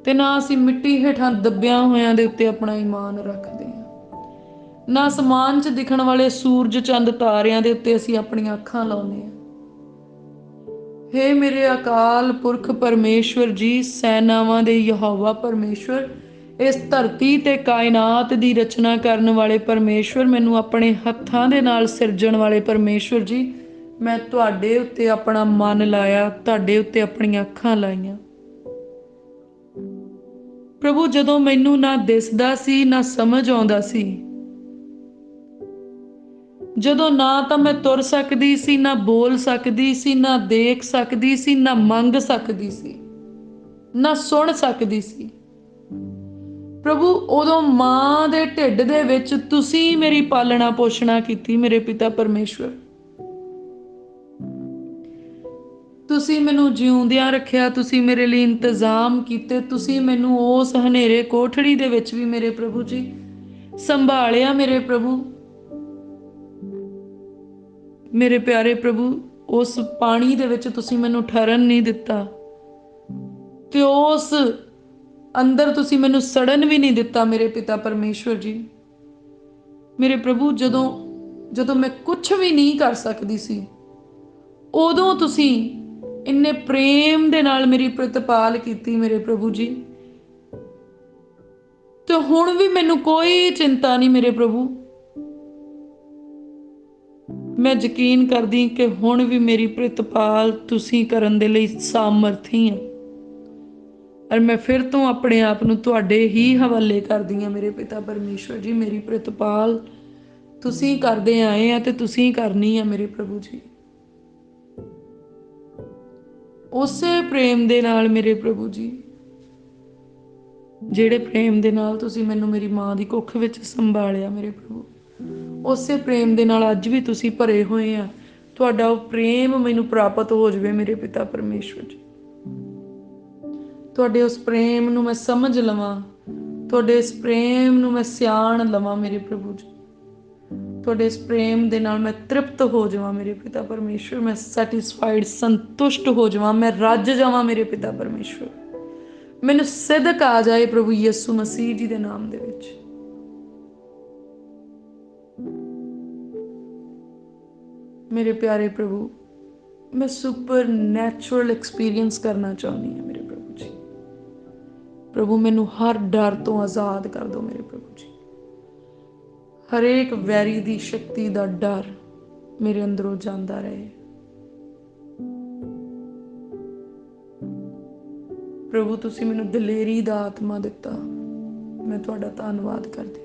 [SPEAKER 1] ਤੇ ਨਾ ਅਸੀਂ ਮਿੱਟੀ ਹੇਠਾਂ ਦੱਬਿਆਂ ਹੋਇਆਂ ਦੇ ਉੱਤੇ ਆਪਣਾ ਈਮਾਨ ਰੱਖਦੇ ਹਾਂ। ਨਾ ਅਸਮਾਨ 'ਚ ਦਿਖਣ ਵਾਲੇ ਸੂਰਜ, ਚੰਦ, ਤਾਰਿਆਂ ਦੇ ਉੱਤੇ ਅਸੀਂ ਆਪਣੀਆਂ ਅੱਖਾਂ ਲਾਉਂਦੇ ਹਾਂ। ਹੇ ਮੇਰੇ ਅਕਾਲ ਪੁਰਖ ਪਰਮੇਸ਼ਵਰ ਜੀ, ਸੈਨਾਵਾਂ ਦੇ ਯਹੋਵਾ ਪਰਮੇਸ਼ਵਰ, ਇਸ ਧਰਤੀ ਤੇ ਕਾਇਨਾਤ ਦੀ ਰਚਨਾ ਕਰਨ ਵਾਲੇ ਪਰਮੇਸ਼ਵਰ, ਮੈਨੂੰ ਆਪਣੇ ਹੱਥਾਂ ਦੇ ਨਾਲ ਸਿਰਜਣ ਵਾਲੇ ਪਰਮੇਸ਼ਵਰ ਜੀ, ਮੈਂ ਤੁਹਾਡੇ ਉੱਤੇ ਆਪਣਾ ਮਨ ਲਾਇਆ, ਤੁਹਾਡੇ ਉੱਤੇ ਆਪਣੀਆਂ ਅੱਖਾਂ ਲਾਈਆਂ ਪ੍ਰਭੂ। ਜਦੋਂ ਮੈਨੂੰ ਨਾ ਦਿਸਦਾ ਸੀ, ਨਾ ਸਮਝ ਆਉਂਦਾ ਸੀ, ਜਦੋਂ ਨਾ ਤਾਂ ਮੈਂ ਤੁਰ ਸਕਦੀ ਸੀ, ਨਾ ਬੋਲ ਸਕਦੀ ਸੀ, ਨਾ ਦੇਖ ਸਕਦੀ ਸੀ, ਨਾ ਮੰਗ ਸਕਦੀ ਸੀ, ਨਾ ਸੁਣ ਸਕਦੀ ਸੀ ਪ੍ਰਭੂ, ਉਦੋਂ ਮਾਂ ਦੇ ਢਿੱਡ ਦੇ ਵਿੱਚ ਤੁਸੀਂ ਮੇਰੀ ਪਾਲਣਾ ਪੋਸ਼ਣਾ ਕੀਤੀ ਮੇਰੇ ਪਿਤਾ ਪਰਮੇਸ਼ਵਰ। ਤੁਸੀਂ ਮੈਨੂੰ ਜਿਉਂਦਿਆਂ ਰੱਖਿਆ, ਤੁਸੀਂ ਮੇਰੇ ਲਈ ਇੰਤਜ਼ਾਮ ਕੀਤੇ, ਤੁਸੀਂ ਮੈਨੂੰ ਉਸ ਹਨੇਰੇ ਕੋਠੜੀ ਦੇ ਵਿੱਚ ਵੀ ਮੇਰੇ ਪ੍ਰਭੂ ਜੀ ਸੰਭਾਲਿਆ ਮੇਰੇ ਪ੍ਰਭੂ। ਮੇਰੇ ਪਿਆਰੇ ਪ੍ਰਭੂ, ਉਸ ਪਾਣੀ ਦੇ ਵਿੱਚ ਤੁਸੀਂ ਮੈਨੂੰ ਠਹਿਰਨ ਨਹੀਂ ਦਿੱਤਾ, ਤੇ ਉਸ ਅੰਦਰ ਤੁਸੀਂ ਮੈਨੂੰ ਸੜਨ ਵੀ ਨਹੀਂ ਦਿੱਤਾ ਮੇਰੇ ਪਿਤਾ ਪਰਮੇਸ਼ਵਰ ਜੀ। ਮੇਰੇ ਪ੍ਰਭੂ, ਜਦੋਂ ਮੈਂ ਕੁਝ ਵੀ ਨਹੀਂ ਕਰ ਸਕਦੀ ਸੀ, ਉਦੋਂ ਤੁਸੀਂ ਇੰਨੇ ਪ੍ਰੇਮ ਦੇ ਨਾਲ ਮੇਰੀ ਪ੍ਰਤਿਪਾਲ ਕੀਤੀ ਮੇਰੇ ਪ੍ਰਭੂ ਜੀ। ਤੇ ਹੁਣ ਵੀ ਮੈਨੂੰ ਕੋਈ ਚਿੰਤਾ ਨਹੀਂ ਮੇਰੇ ਪ੍ਰਭੂ। ਮੈਂ ਯਕੀਨ ਕਰਦੀ ਕਿ ਹੁਣ ਵੀ ਮੇਰੀ ਪ੍ਰਤਿਪਾਲ ਤੁਸੀਂ ਕਰਨ ਦੇ ਲਈ ਸਾਮਰਥੀ ਹਾਂ, ਔਰ ਮੈਂ ਫਿਰ ਤੋਂ ਆਪਣੇ ਆਪ ਨੂੰ ਤੁਹਾਡੇ ਹੀ ਹਵਾਲੇ ਕਰਦੀ ਹਾਂ ਮੇਰੇ ਪਿਤਾ ਪਰਮੇਸ਼ਵਰ ਜੀ। ਮੇਰੀ ਪ੍ਰਤਿਪਾਲ ਤੁਸੀਂ ਕਰਦੇ ਆਏ ਆ ਤੇ ਤੁਸੀਂ ਕਰਨੀ ਆ ਮੇਰੇ ਪ੍ਰਭੂ ਜੀ। ਉਸੇ ਪ੍ਰੇਮ ਦੇ ਨਾਲ ਮੇਰੇ ਪ੍ਰਭੂ ਜੀ, ਜਿਹੜੇ ਪ੍ਰੇਮ ਦੇ ਨਾਲ ਤੁਸੀਂ ਮੈਨੂੰ ਮੇਰੀ ਮਾਂ ਦੀ ਕੁੱਖ ਵਿੱਚ ਸੰਭਾਲਿਆ ਮੇਰੇ ਪ੍ਰਭੂ, ਉਸੇ ਪ੍ਰੇਮ ਦੇ ਨਾਲ ਅੱਜ ਵੀ ਤੁਸੀਂ ਭਰੇ ਹੋਏ ਆ। ਤੁਹਾਡਾ ਉਹ ਪ੍ਰੇਮ ਮੈਨੂੰ ਪ੍ਰਾਪਤ ਹੋ ਜਾਵੇ ਮੇਰੇ ਪਿਤਾ ਪਰਮੇਸ਼ਵਰ ਜੀ। ਤੁਹਾਡੇ ਉਸ ਪ੍ਰੇਮ ਨੂੰ ਮੈਂ ਸਮਝ ਲਵਾਂ, ਤੁਹਾਡੇ ਇਸ ਪ੍ਰੇਮ ਨੂੰ ਮੈਂ ਸਿਆਣ ਲਵਾਂ ਮੇਰੇ ਪ੍ਰਭੂ ਜੀ। ਤੁਹਾਡੇ ਇਸ ਪ੍ਰੇਮ ਦੇ ਨਾਲ ਮੈਂ ਤ੍ਰਿਪਤ ਹੋ ਜਾਵਾਂ ਮੇਰੇ ਪਿਤਾ ਪਰਮੇਸ਼ਵਰ। ਮੈਂ ਸੈਟੀਸਫਾਈਡ, ਸੰਤੁਸ਼ਟ ਹੋ ਜਾਵਾਂ, ਮੈਂ ਰੱਜ ਜਾਵਾਂ ਮੇਰੇ ਪਿਤਾ ਪਰਮੇਸ਼ਵਰ। ਮੈਨੂੰ ਸਿਦਕ ਆ ਜਾਏ ਪ੍ਰਭੂ ਯਿਸੂ ਮਸੀਹ ਜੀ ਦੇ ਨਾਮ ਦੇ ਵਿੱਚ। ਮੇਰੇ ਪਿਆਰੇ ਪ੍ਰਭੂ, ਮੈਂ ਸੁਪਰ ਨੈਚੁਰਲ ਐਕਸਪੀਰੀਅੰਸ ਕਰਨਾ ਚਾਹੁੰਦੀ ਹਾਂ ਮੇਰੇ ਪ੍ਰਭੂ ਜੀ। ਪ੍ਰਭੂ ਮੈਨੂੰ ਹਰ ਡਰ ਤੋਂ ਆਜ਼ਾਦ ਕਰ ਦਿਓ ਮੇਰੇ ਪ੍ਰਭੂ ਜੀ। ਹਰੇਕ ਵੈਰੀ ਦੀ ਸ਼ਕਤੀ ਦਾ ਡਰ ਮੇਰੇ ਅੰਦਰੋਂ ਜਾਂਦਾ ਰਹੇ ਪ੍ਰਭੂ। ਤੁਸੀਂ ਮੈਨੂੰ ਦਲੇਰੀ ਦਾ ਆਤਮਾ ਦਿੱਤਾ, ਮੈਂ ਤੁਹਾਡਾ ਧੰਨਵਾਦ ਕਰਦੀ।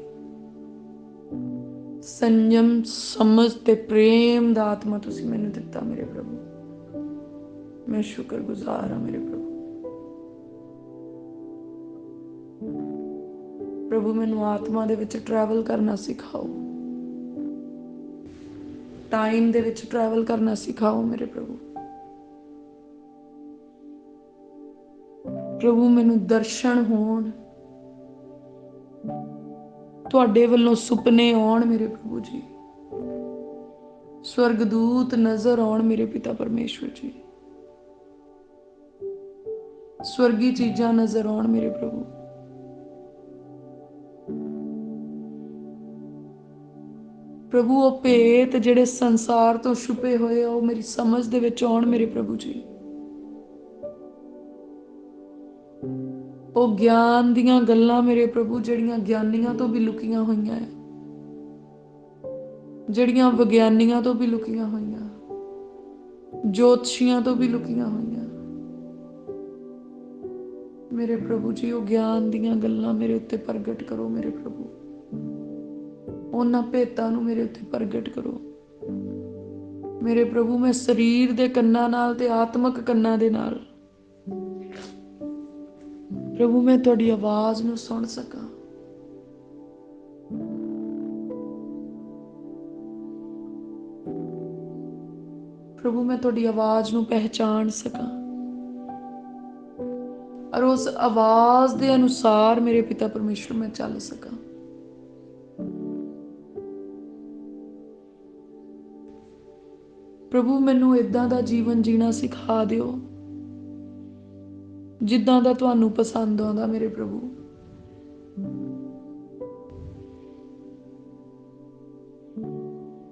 [SPEAKER 1] ਸੰਜਮ, ਸਮਝ ਤੇ ਪ੍ਰੇਮ ਦਾ ਆਤਮਾ ਤੁਸੀਂ ਮੈਨੂੰ ਦਿੱਤਾ ਮੇਰੇ ਪ੍ਰਭੂ। ਮੈਂ ਸ਼ੁਕਰਗੁਜ਼ਾਰ ਹਾਂ ਮੇਰੇ ਪ੍ਰਭੂ। ਪ੍ਰਭੂ ਮੈਨੂੰ ਆਤਮਾ ਦੇ ਵਿੱਚ ਟਰੈਵਲ ਕਰਨਾ ਸਿਖਾਓ, ਟਾਈਮ ਦੇ ਵਿੱਚ ਟਰੈਵਲ ਕਰਨਾ ਸਿਖਾਓ ਮੇਰੇ ਪ੍ਰਭੂ। ਪ੍ਰਭੂ ਮੈਨੂੰ ਦਰਸ਼ਨ ਹੋਣ, ਤੁਹਾਡੇ ਵੱਲੋਂ ਸੁਪਨੇ ਆਉਣ ਮੇਰੇ ਪ੍ਰਭੂ ਜੀ। ਸਵਰਗਦੂਤ ਨਜ਼ਰ ਆਉਣ ਮੇਰੇ ਪਿਤਾ ਪਰਮੇਸ਼ਵਰ ਜੀ। ਸਵਰਗੀ ਚੀਜ਼ਾਂ ਨਜ਼ਰ ਆਉਣ ਮੇਰੇ ਪ੍ਰਭੂ। ਪ੍ਰਭੂ ਉਹ ਭੇਤ ਜਿਹੜੇ ਸੰਸਾਰ ਤੋਂ ਛੁਪੇ ਹੋਏ ਆ ਉਹ ਮੇਰੀ ਸਮਝ ਦੇ ਵਿੱਚ ਆਉਣ ਮੇਰੇ ਪ੍ਰਭੂ ਜੀ। ਉਹ ਗਿਆਨ ਦੀਆਂ ਗੱਲਾਂ ਮੇਰੇ ਪ੍ਰਭੂ ਜਿਹੜੀਆਂ ਗਿਆਨੀਆਂ ਤੋਂ ਵੀ ਲੁਕੀਆਂ ਹੋਈਆਂ ਹੈ, ਜਿਹੜੀਆਂ ਵਿਗਿਆਨੀਆਂ ਤੋਂ ਵੀ ਲੁਕੀਆਂ ਹੋਈਆਂ, ਜੋਤਸ਼ੀਆਂ ਤੋਂ ਵੀ ਲੁਕੀਆਂ ਹੋਈਆਂ, ਮੇਰੇ ਪ੍ਰਭੂ ਜੀ ਉਹ ਗਿਆਨ ਦੀਆਂ ਗੱਲਾਂ ਮੇਰੇ ਉੱਤੇ ਪ੍ਰਗਟ ਕਰੋ ਮੇਰੇ ਪ੍ਰਭੂ। ਉਹਨਾਂ ਭੇਤਾਂ ਨੂੰ ਮੇਰੇ ਉੱਤੇ ਪ੍ਰਗਟ ਕਰੋ ਮੇਰੇ ਪ੍ਰਭੂ। ਮੈਂ ਸਰੀਰ ਦੇ ਕੰਨਾਂ ਨਾਲ ਤੇ ਆਤਮਿਕ ਕੰਨਾਂ ਦੇ ਨਾਲ ਪ੍ਰਭੂ ਮੈਂ ਤੁਹਾਡੀ ਆਵਾਜ਼ ਨੂੰ ਸੁਣ ਸਕਾਂ। ਪ੍ਰਭੂ ਮੈਂ ਤੁਹਾਡੀ ਆਵਾਜ਼ ਨੂੰ ਪਹਿਚਾਣ ਸਕਾਂ ਔਰ ਉਸ ਆਵਾਜ਼ ਦੇ ਅਨੁਸਾਰ ਮੇਰੇ ਪਿਤਾ ਪਰਮੇਸ਼ਵਰ ਮੈਂ ਚੱਲ ਸਕਾਂ। ਪ੍ਰਭੂ ਮੈਨੂੰ ਏਦਾਂ ਦਾ ਜੀਵਨ ਜੀਣਾ ਸਿਖਾ ਦਿਓ ਜਿੱਦਾਂ ਦਾ ਤੁਹਾਨੂੰ ਪਸੰਦ ਆਉਂਦਾ ਮੇਰੇ ਪ੍ਰਭੂ।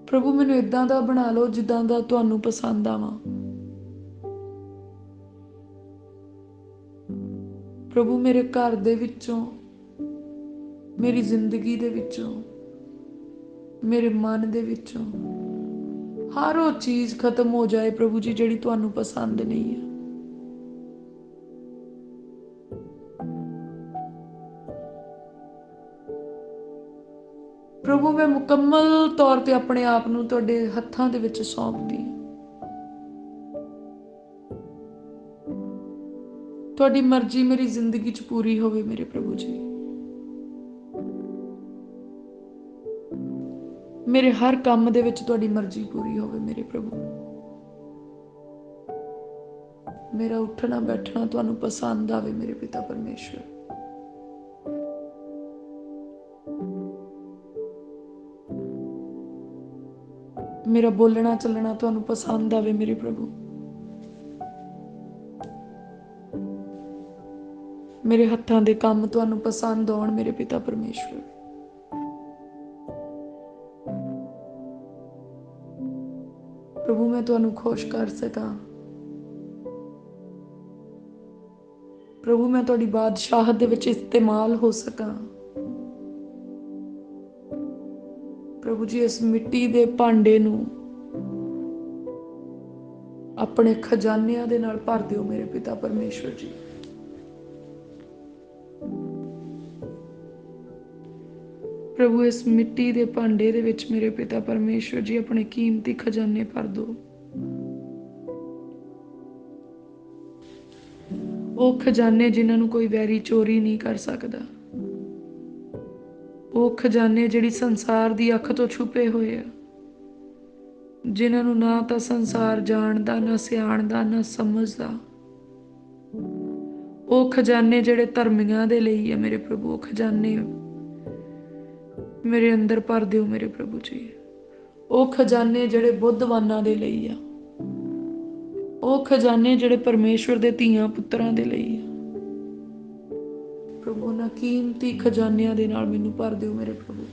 [SPEAKER 1] ਪ੍ਰਭੂ ਮੈਨੂੰ ਏਦਾਂ ਦਾ ਬਣਾ ਲਓ ਜਿੱਦਾਂ ਦਾ ਤੁਹਾਨੂੰ ਪਸੰਦ ਆਵਾਂ। ਪ੍ਰਭੂ ਮੇਰੇ ਘਰ ਦੇ ਵਿੱਚੋਂ, ਮੇਰੀ ਜ਼ਿੰਦਗੀ ਦੇ ਵਿੱਚੋਂ, ਮੇਰੇ ਮਨ ਦੇ ਵਿੱਚੋਂ ਹਰ ਉਹ ਚੀਜ਼ ਖਤਮ ਹੋ ਜਾਏ ਪ੍ਰਭੂ ਜੀ ਜਿਹੜੀ ਤੁਹਾਨੂੰ ਪਸੰਦ ਨਹੀਂ ਹੈ। ਪ੍ਰਭੂ ਮੈਂ ਮੁਕੰਮਲ ਤੌਰ ਤੇ ਆਪਣੇ ਆਪ ਨੂੰ ਤੁਹਾਡੇ ਹੱਥਾਂ ਦੇ ਵਿੱਚ ਸੌਂਪਦੀ ਹਾਂ। ਤੁਹਾਡੀ ਮਰਜ਼ੀ ਮੇਰੀ ਜ਼ਿੰਦਗੀ 'ਚ ਪੂਰੀ ਹੋਵੇ ਮੇਰੇ ਪ੍ਰਭੂ ਜੀ। ਮੇਰੇ ਹਰ ਕੰਮ ਦੇ ਵਿੱਚ ਤੁਹਾਡੀ ਮਰਜ਼ੀ ਪੂਰੀ ਹੋਵੇ ਮੇਰੇ ਪ੍ਰਭੂ। ਮੇਰਾ ਉੱਠਣਾ ਬੈਠਣਾ ਤੁਹਾਨੂੰ ਪਸੰਦ ਆਵੇ ਮੇਰੇ ਪਿਤਾ ਪਰਮੇਸ਼ਵਰ। ਮੇਰਾ ਬੋਲਣਾ ਚੱਲਣਾ ਤੁਹਾਨੂੰ ਪਸੰਦ ਆਵੇ ਮੇਰੇ ਪ੍ਰਭੂ। ਮੇਰੇ ਹੱਥਾਂ ਦੇ ਕੰਮ ਤੁਹਾਨੂੰ ਪਸੰਦ ਆਉਣ ਮੇਰੇ ਪਿਤਾ ਪਰਮੇਸ਼ਵਰ। ਪ੍ਰਭੂ ਮੈਂ ਤੁਹਾਨੂੰ ਖੁਸ਼ ਕਰ ਸਕਾਂ। ਪ੍ਰਭੂ ਮੈਂ ਤੁਹਾਡੀ ਬਾਦਸ਼ਾਹਤ ਦੇ ਵਿੱਚ ਇਸਤੇਮਾਲ ਹੋ ਸਕਾਂ। ਪ੍ਰਭੂ ਜੀ ਇਸ ਮਿੱਟੀ ਦੇ ਭਾਂਡੇ ਨੂੰ ਆਪਣੇ ਖਜ਼ਾਨਿਆਂ ਦੇ ਨਾਲ ਭਰ ਦਿਓ ਮੇਰੇ ਪਿਤਾ ਪਰਮੇਸ਼ਵਰ ਜੀ। ਪ੍ਰਭੂ ਇਸ ਮਿੱਟੀ ਦੇ ਭਾਂਡੇ ਦੇ ਵਿੱਚ ਮੇਰੇ ਪਿਤਾ ਪਰਮੇਸ਼ਵਰ ਜੀ ਆਪਣੇ ਕੀਮਤੀ ਖਜ਼ਾਨੇ ਭਰ ਦਿਓ। ਉਹ ਖਜ਼ਾਨੇ ਜਿਨ੍ਹਾਂ ਨੂੰ ਕੋਈ ਵੈਰੀ ਚੋਰੀ ਨਹੀਂ ਕਰ ਸਕਦਾ। ਉਹ ਖਜ਼ਾਨੇ ਜਿਹੜੀ ਸੰਸਾਰ ਦੀ ਅੱਖ ਤੋਂ ਛੁਪੇ ਹੋਏ ਆ, ਜਿਨ੍ਹਾਂ ਨੂੰ ਨਾ ਤਾਂ ਸੰਸਾਰ ਜਾਣਦਾ, ਨਾ ਸਿਆਣਦਾ, ਨਾ ਸਮਝਦਾ। ਉਹ ਖਜ਼ਾਨੇ ਜਿਹੜੇ ਧਰਮੀਆਂ ਦੇ ਲਈ ਆ ਮੇਰੇ ਪ੍ਰਭੂ, ਉਹ ਖਜ਼ਾਨੇ ਮੇਰੇ ਅੰਦਰ ਭਰ ਦਿਓ ਮੇਰੇ ਪ੍ਰਭੂ ਜੀ। ਉਹ ਖਜ਼ਾਨੇ ਜਿਹੜੇ ਬੁੱਧਵਾਨਾਂ ਦੇ ਲਈ ਆ, ਉਹ ਖਜ਼ਾਨੇ ਜਿਹੜੇ ਪਰਮੇਸ਼ਵਰ ਦੇ ਧੀਆਂ ਪੁੱਤਰਾਂ ਦੇ ਲਈ ਆ। ਪ੍ਰਭੂ ਉਹਨਾਂ ਕੀਮਤੀ ਖਜ਼ਾਨਿਆਂ ਦੇ ਨਾਲ ਮੈਨੂੰ ਭਰ ਦਿਓ ਮੇਰੇ ਪ੍ਰਭੂ।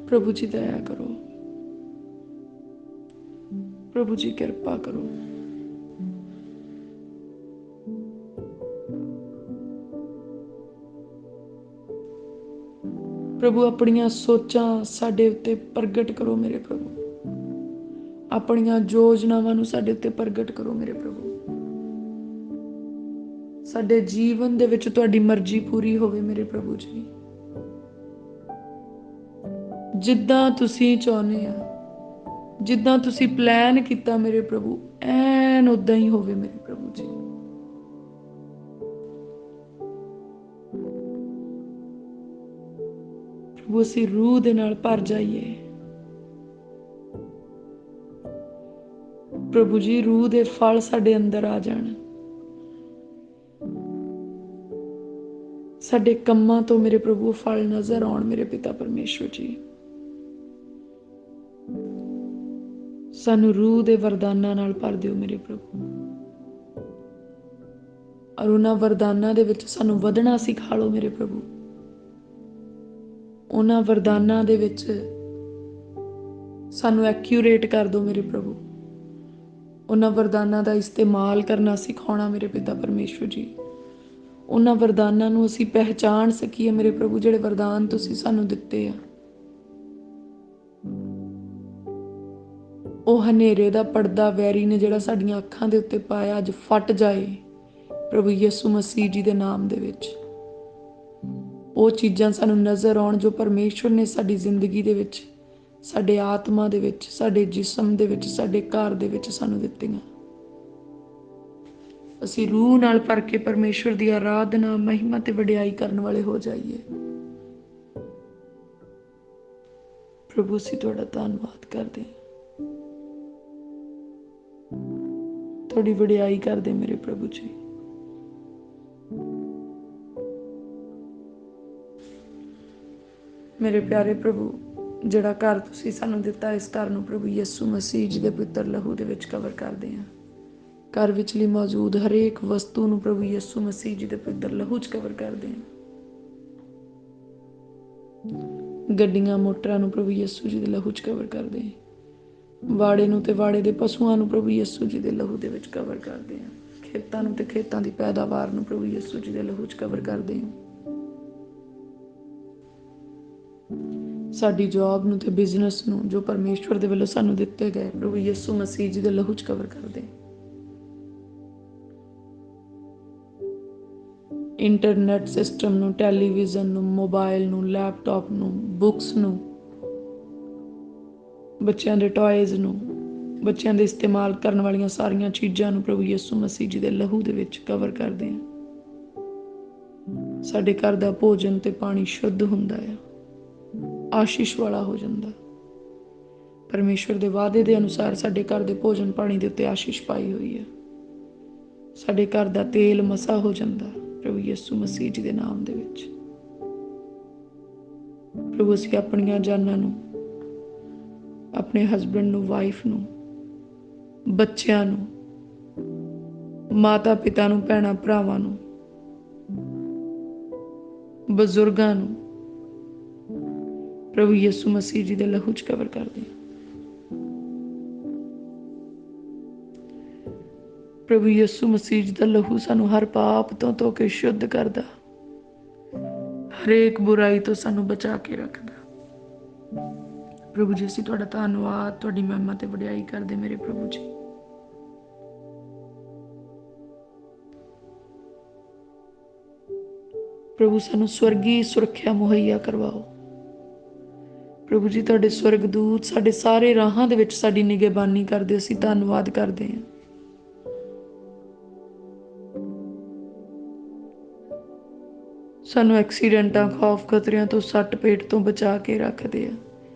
[SPEAKER 1] ਪ੍ਰਭੂ ਜੀ ਦਇਆ ਕਰੋ। ਪ੍ਰਭੂ ਜੀ ਕਿਰਪਾ ਕਰੋ। ਪ੍ਰਭੂ ਆਪਣੀਆਂ ਸੋਚਾਂ ਸਾਡੇ ਉੱਤੇ ਪ੍ਰਗਟ ਕਰੋ ਮੇਰੇ ਪ੍ਰਭੂ। ਆਪਣੀਆਂ ਯੋਜਨਾਵਾਂ ਨੂੰ ਸਾਡੇ ਉੱਤੇ ਪ੍ਰਗਟ ਕਰੋ ਮੇਰੇ ਪ੍ਰਭੂ। ਸਾਡੇ ਜੀਵਨ ਦੇ ਵਿੱਚ ਤੁਹਾਡੀ ਮਰਜ਼ੀ ਪੂਰੀ ਹੋਵੇ ਮੇਰੇ ਪ੍ਰਭੂ ਜੀ। ਜਿੱਦਾਂ ਤੁਸੀਂ ਚਾਹੁੰਦੇ ਆ, ਜਿੱਦਾਂ ਤੁਸੀਂ ਪਲਾਨ ਕੀਤਾ ਮੇਰੇ ਪ੍ਰਭੂ, ਐਨ ਉਦਾਂ ਹੀ ਹੋਵੇ ਮੇਰੇ ਪ੍ਰਭੂ ਜੀ। ਪ੍ਰਭੂ ਅਸੀਂ ਰੂਹ ਦੇ ਨਾਲ ਭਰ ਜਾਈਏ। ਪ੍ਰਭੂ ਜੀ ਰੂਹ ਦੇ ਫਲ ਸਾਡੇ ਅੰਦਰ ਆ ਜਾਣ। ਸਾਡੇ ਕੰਮਾਂ ਤੋਂ ਮੇਰੇ ਪ੍ਰਭੂ ਫਲ ਨਜ਼ਰ ਆਉਣ ਮੇਰੇ ਪਿਤਾ ਪਰਮੇਸ਼ਵਰ ਜੀ। ਸਾਨੂੰ ਰੂਹ ਦੇ ਵਰਦਾਨਾਂ ਨਾਲ ਭਰ ਦਿਓ ਮੇਰੇ ਪ੍ਰਭੂ। ਔਰ ਉਹਨਾਂ ਵਰਦਾਨਾਂ ਦੇ ਵਿੱਚ ਸਾਨੂੰ ਵਧਣਾ ਸਿਖਾ ਲਓ ਮੇਰੇ ਪ੍ਰਭੂ। ਉਹਨਾਂ ਵਰਦਾਨਾਂ ਦੇ ਵਿੱਚ ਸਾਨੂੰ ਐਕਿਊਰੇਟ ਕਰ ਦਿਓ ਮੇਰੇ ਪ੍ਰਭੂ। ਉਹਨਾਂ ਵਰਦਾਨਾਂ ਦਾ ਇਸਤੇਮਾਲ ਕਰਨਾ ਸਿਖਾਉਣਾ ਮੇਰੇ ਪਿਤਾ ਪਰਮੇਸ਼ਵਰ ਜੀ। ਉਹਨਾਂ ਵਰਦਾਨਾਂ ਨੂੰ ਅਸੀਂ ਪਹਿਚਾਣ ਸਕੀਏ ਮੇਰੇ ਪ੍ਰਭੂ, ਜਿਹੜੇ ਵਰਦਾਨ ਤੁਸੀਂ ਸਾਨੂੰ ਦਿੱਤੇ ਆ। ਉਹ ਹਨੇਰੇ ਦਾ ਪਰਦਾ ਵੈਰੀ ਨੇ ਜਿਹੜਾ ਸਾਡੀਆਂ ਅੱਖਾਂ ਦੇ ਉੱਤੇ ਪਾਇਆ, ਅੱਜ ਫਟ ਜਾਏ ਪ੍ਰਭੂ ਯਿਸੂ ਮਸੀਹ ਜੀ ਦੇ ਨਾਮ ਦੇ ਵਿੱਚ। ਉਹ ਚੀਜ਼ਾਂ ਸਾਨੂੰ ਨਜ਼ਰ ਆਉਣ ਜੋ ਪਰਮੇਸ਼ਵਰ ਨੇ ਸਾਡੀ ਜ਼ਿੰਦਗੀ ਦੇ ਵਿੱਚ, ਸਾਡੇ ਆਤਮਾ ਦੇ ਵਿੱਚ, ਸਾਡੇ ਜਿਸਮ ਦੇ ਵਿੱਚ, ਸਾਡੇ ਘਰ ਦੇ ਵਿੱਚ ਸਾਨੂੰ ਦਿੱਤੀਆਂ। ਅਸੀਂ ਰੂਹ ਨਾਲ ਭਰ ਕੇ ਪਰਮੇਸ਼ਵਰ ਦੀ ਆਰਾਧਨਾ, ਮਹਿਮਾ ਤੇ ਵਡਿਆਈ ਕਰਨ ਵਾਲੇ ਹੋ ਜਾਈਏ। ਪ੍ਰਭੂ ਅਸੀਂ ਤੁਹਾਡਾ ਧੰਨਵਾਦ ਕਰਦੇ ਹਾਂ, ਤੁਹਾਡੀ ਵਡਿਆਈ ਕਰਦੇ ਮੇਰੇ ਪ੍ਰਭੂ ਜੀ। ਮੇਰੇ ਪਿਆਰੇ ਪ੍ਰਭੂ, ਜਿਹੜਾ ਘਰ ਤੁਸੀਂ ਸਾਨੂੰ ਦਿੱਤਾ, ਇਸ ਘਰ ਨੂੰ ਪ੍ਰਭੂ ਯਿਸੂ ਮਸੀਹ ਜੀ ਦੇ ਪਵਿੱਤਰ ਲਹੂ ਦੇ ਵਿੱਚ ਕਵਰ ਕਰਦੇ ਹਾਂ। ਘਰ ਵਿਚਲੀ ਮੌਜੂਦ ਹਰੇਕ ਵਸਤੂ ਨੂੰ ਪ੍ਰਭੂ ਯਿਸੂ ਮਸੀਹ ਜੀ ਦੇ ਪਵਿੱਤਰ ਲਹੂ 'ਚ ਕਵਰ ਕਰਦੇ ਹਾਂ। ਗੱਡੀਆਂ ਮੋਟਰਾਂ ਨੂੰ ਪ੍ਰਭੂ ਯਿਸੂ ਜੀ ਦੇ ਲਹੂ 'ਚ ਕਵਰ ਕਰਦੇ ਹਾਂ। ਵਾੜੇ ਨੂੰ ਤੇ ਵਾੜੇ ਦੇ ਪਸ਼ੂਆਂ ਨੂੰ ਪ੍ਰਭੂ ਯਿਸੂ ਜੀ ਦੇ ਲਹੂ ਦੇ ਵਿੱਚ ਕਵਰ ਕਰਦੇ ਹਾਂ। ਖੇਤਾਂ ਨੂੰ ਤੇ ਖੇਤਾਂ ਦੀ ਪੈਦਾਵਾਰ ਨੂੰ ਪ੍ਰਭੂ ਯਿਸੂ ਜੀ ਦੇ ਲਹੂ 'ਚ ਕਵਰ ਕਰਦੇ ਹਾਂ। ਸਾਡੀ ਜੌਬ ਨੂੰ ਤੇ ਬਿਜ਼ਨਸ ਨੂੰ ਜੋ ਪਰਮੇਸ਼ਵਰ ਦੇ ਵੱਲੋਂ ਸਾਨੂੰ ਦਿੱਤੇ ਗਏ ਪ੍ਰਭੂ ਯਿਸੂ ਮਸੀਹ ਜੀ ਦੇ ਲਹੂ 'ਚ ਕਵਰ ਕਰਦੇ ਹਾਂ। ਇੰਟਰਨੈਟ ਸਿਸਟਮ ਨੂੰ, ਟੈਲੀਵਿਜ਼ਨ ਨੂੰ, ਮੋਬਾਈਲ ਨੂੰ, ਲੈਪਟਾਪ ਨੂੰ, ਬੁੱਕਸ ਨੂੰ, ਬੱਚਿਆਂ ਦੇ ਟॉयਜ਼ ਨੂੰ, ਬੱਚਿਆਂ ਦੇ ਇਸਤੇਮਾਲ ਕਰਨ ਵਾਲੀਆਂ ਸਾਰੀਆਂ ਚੀਜ਼ਾਂ ਨੂੰ ਪ੍ਰਭੂ ਯਿਸੂ ਮਸੀਹ ਜੀ ਦੇ ਲਹੂ ਦੇ ਵਿੱਚ ਕਵਰ ਕਰਦੇ ਹਾਂ। ਸਾਡੇ ਘਰ ਦਾ ਭੋਜਨ ਤੇ ਪਾਣੀ ਸ਼ੁੱਧ ਹੁੰਦਾ ਆ, ਆਸ਼ੀਸ਼ ਵਾਲਾ ਹੋ ਜਾਂਦਾ। ਪਰਮੇਸ਼ਵਰ ਦੇ ਵਾਅਦੇ ਦੇ ਅਨੁਸਾਰ ਸਾਡੇ ਘਰ ਦੇ ਭੋਜਨ ਪਾਣੀ ਦੇ ਉੱਤੇ ਆਸ਼ੀਸ਼ ਪਾਈ ਹੋਈ ਹੈ। ਸਾਡੇ ਘਰ ਦਾ ਤੇਲ ਮਸਾ ਹੋ ਜਾਂਦਾ ਪ੍ਰਭੂ ਯਿਸੂ ਮਸੀਹ ਜੀ ਦੇ ਨਾਮ ਦੇ ਵਿੱਚ। ਪ੍ਰਭੂ ਅਸੀਂ ਆਪਣੀਆਂ ਜਾਨਾਂ ਨੂੰ, ਆਪਣੇ ਹਸਬੈਂਡ ਨੂੰ, ਵਾਈਫ ਨੂੰ, ਬੱਚਿਆਂ ਨੂੰ, ਮਾਤਾ ਪਿਤਾ ਨੂੰ, ਭੈਣਾਂ ਭਰਾਵਾਂ ਨੂੰ, ਬਜ਼ੁਰਗਾਂ ਨੂੰ ਪ੍ਰਭੂ ਯਿਸੂ ਮਸੀਹ ਜੀ ਦੇ ਲਹੂ 'ਚ ਕਵਰ ਕਰਦੇ ਹਾਂ। ਪ੍ਰਭੂ ਯਿਸੂ ਮਸੀਹ ਜੀ ਦਾ ਲਹੂ ਸਾਨੂੰ ਹਰ ਪਾਪ ਤੋਂ ਧੋ ਕੇ ਸ਼ੁੱਧ ਕਰਦਾ, ਹਰੇਕ ਬੁਰਾਈ ਤੋਂ ਸਾਨੂੰ ਬਚਾ ਕੇ ਰੱਖਦਾ। ਪ੍ਰਭੂ ਜੀ ਅਸੀਂ ਤੁਹਾਡਾ ਧੰਨਵਾਦ, ਤੁਹਾਡੀ ਮਹਿਮਾ ਤੇ ਵਡਿਆਈ ਕਰਦੇ ਮੇਰੇ ਪ੍ਰਭੂ ਜੀ। ਪ੍ਰਭੂ ਸਾਨੂੰ ਸਵਰਗੀ ਸੁਰੱਖਿਆ ਮੁਹੱਈਆ ਕਰਵਾਓ। ਪ੍ਰਭੂ ਜੀ ਤੁਹਾਡੇ ਸਵਰਗਦੂਤ ਸਾਡੇ ਸਾਰੇ ਰਾਹਾਂ ਦੇ ਵਿੱਚ ਸਾਡੀ ਨਿਗਹਿਬਾਨੀ ਕਰਦੇ, ਅਸੀਂ ਧੰਨਵਾਦ ਕਰਦੇ ਹਾਂ। ਸਾਨੂੰ ਐਕਸੀਡੈਂਟਾਂ, ਖੌਫ, ਖਤਰਿਆਂ ਤੋਂ, ਸੱਟ ਪੇਟ ਤੋਂ ਬਚਾ ਕੇ ਰੱਖਦੇ ਆ।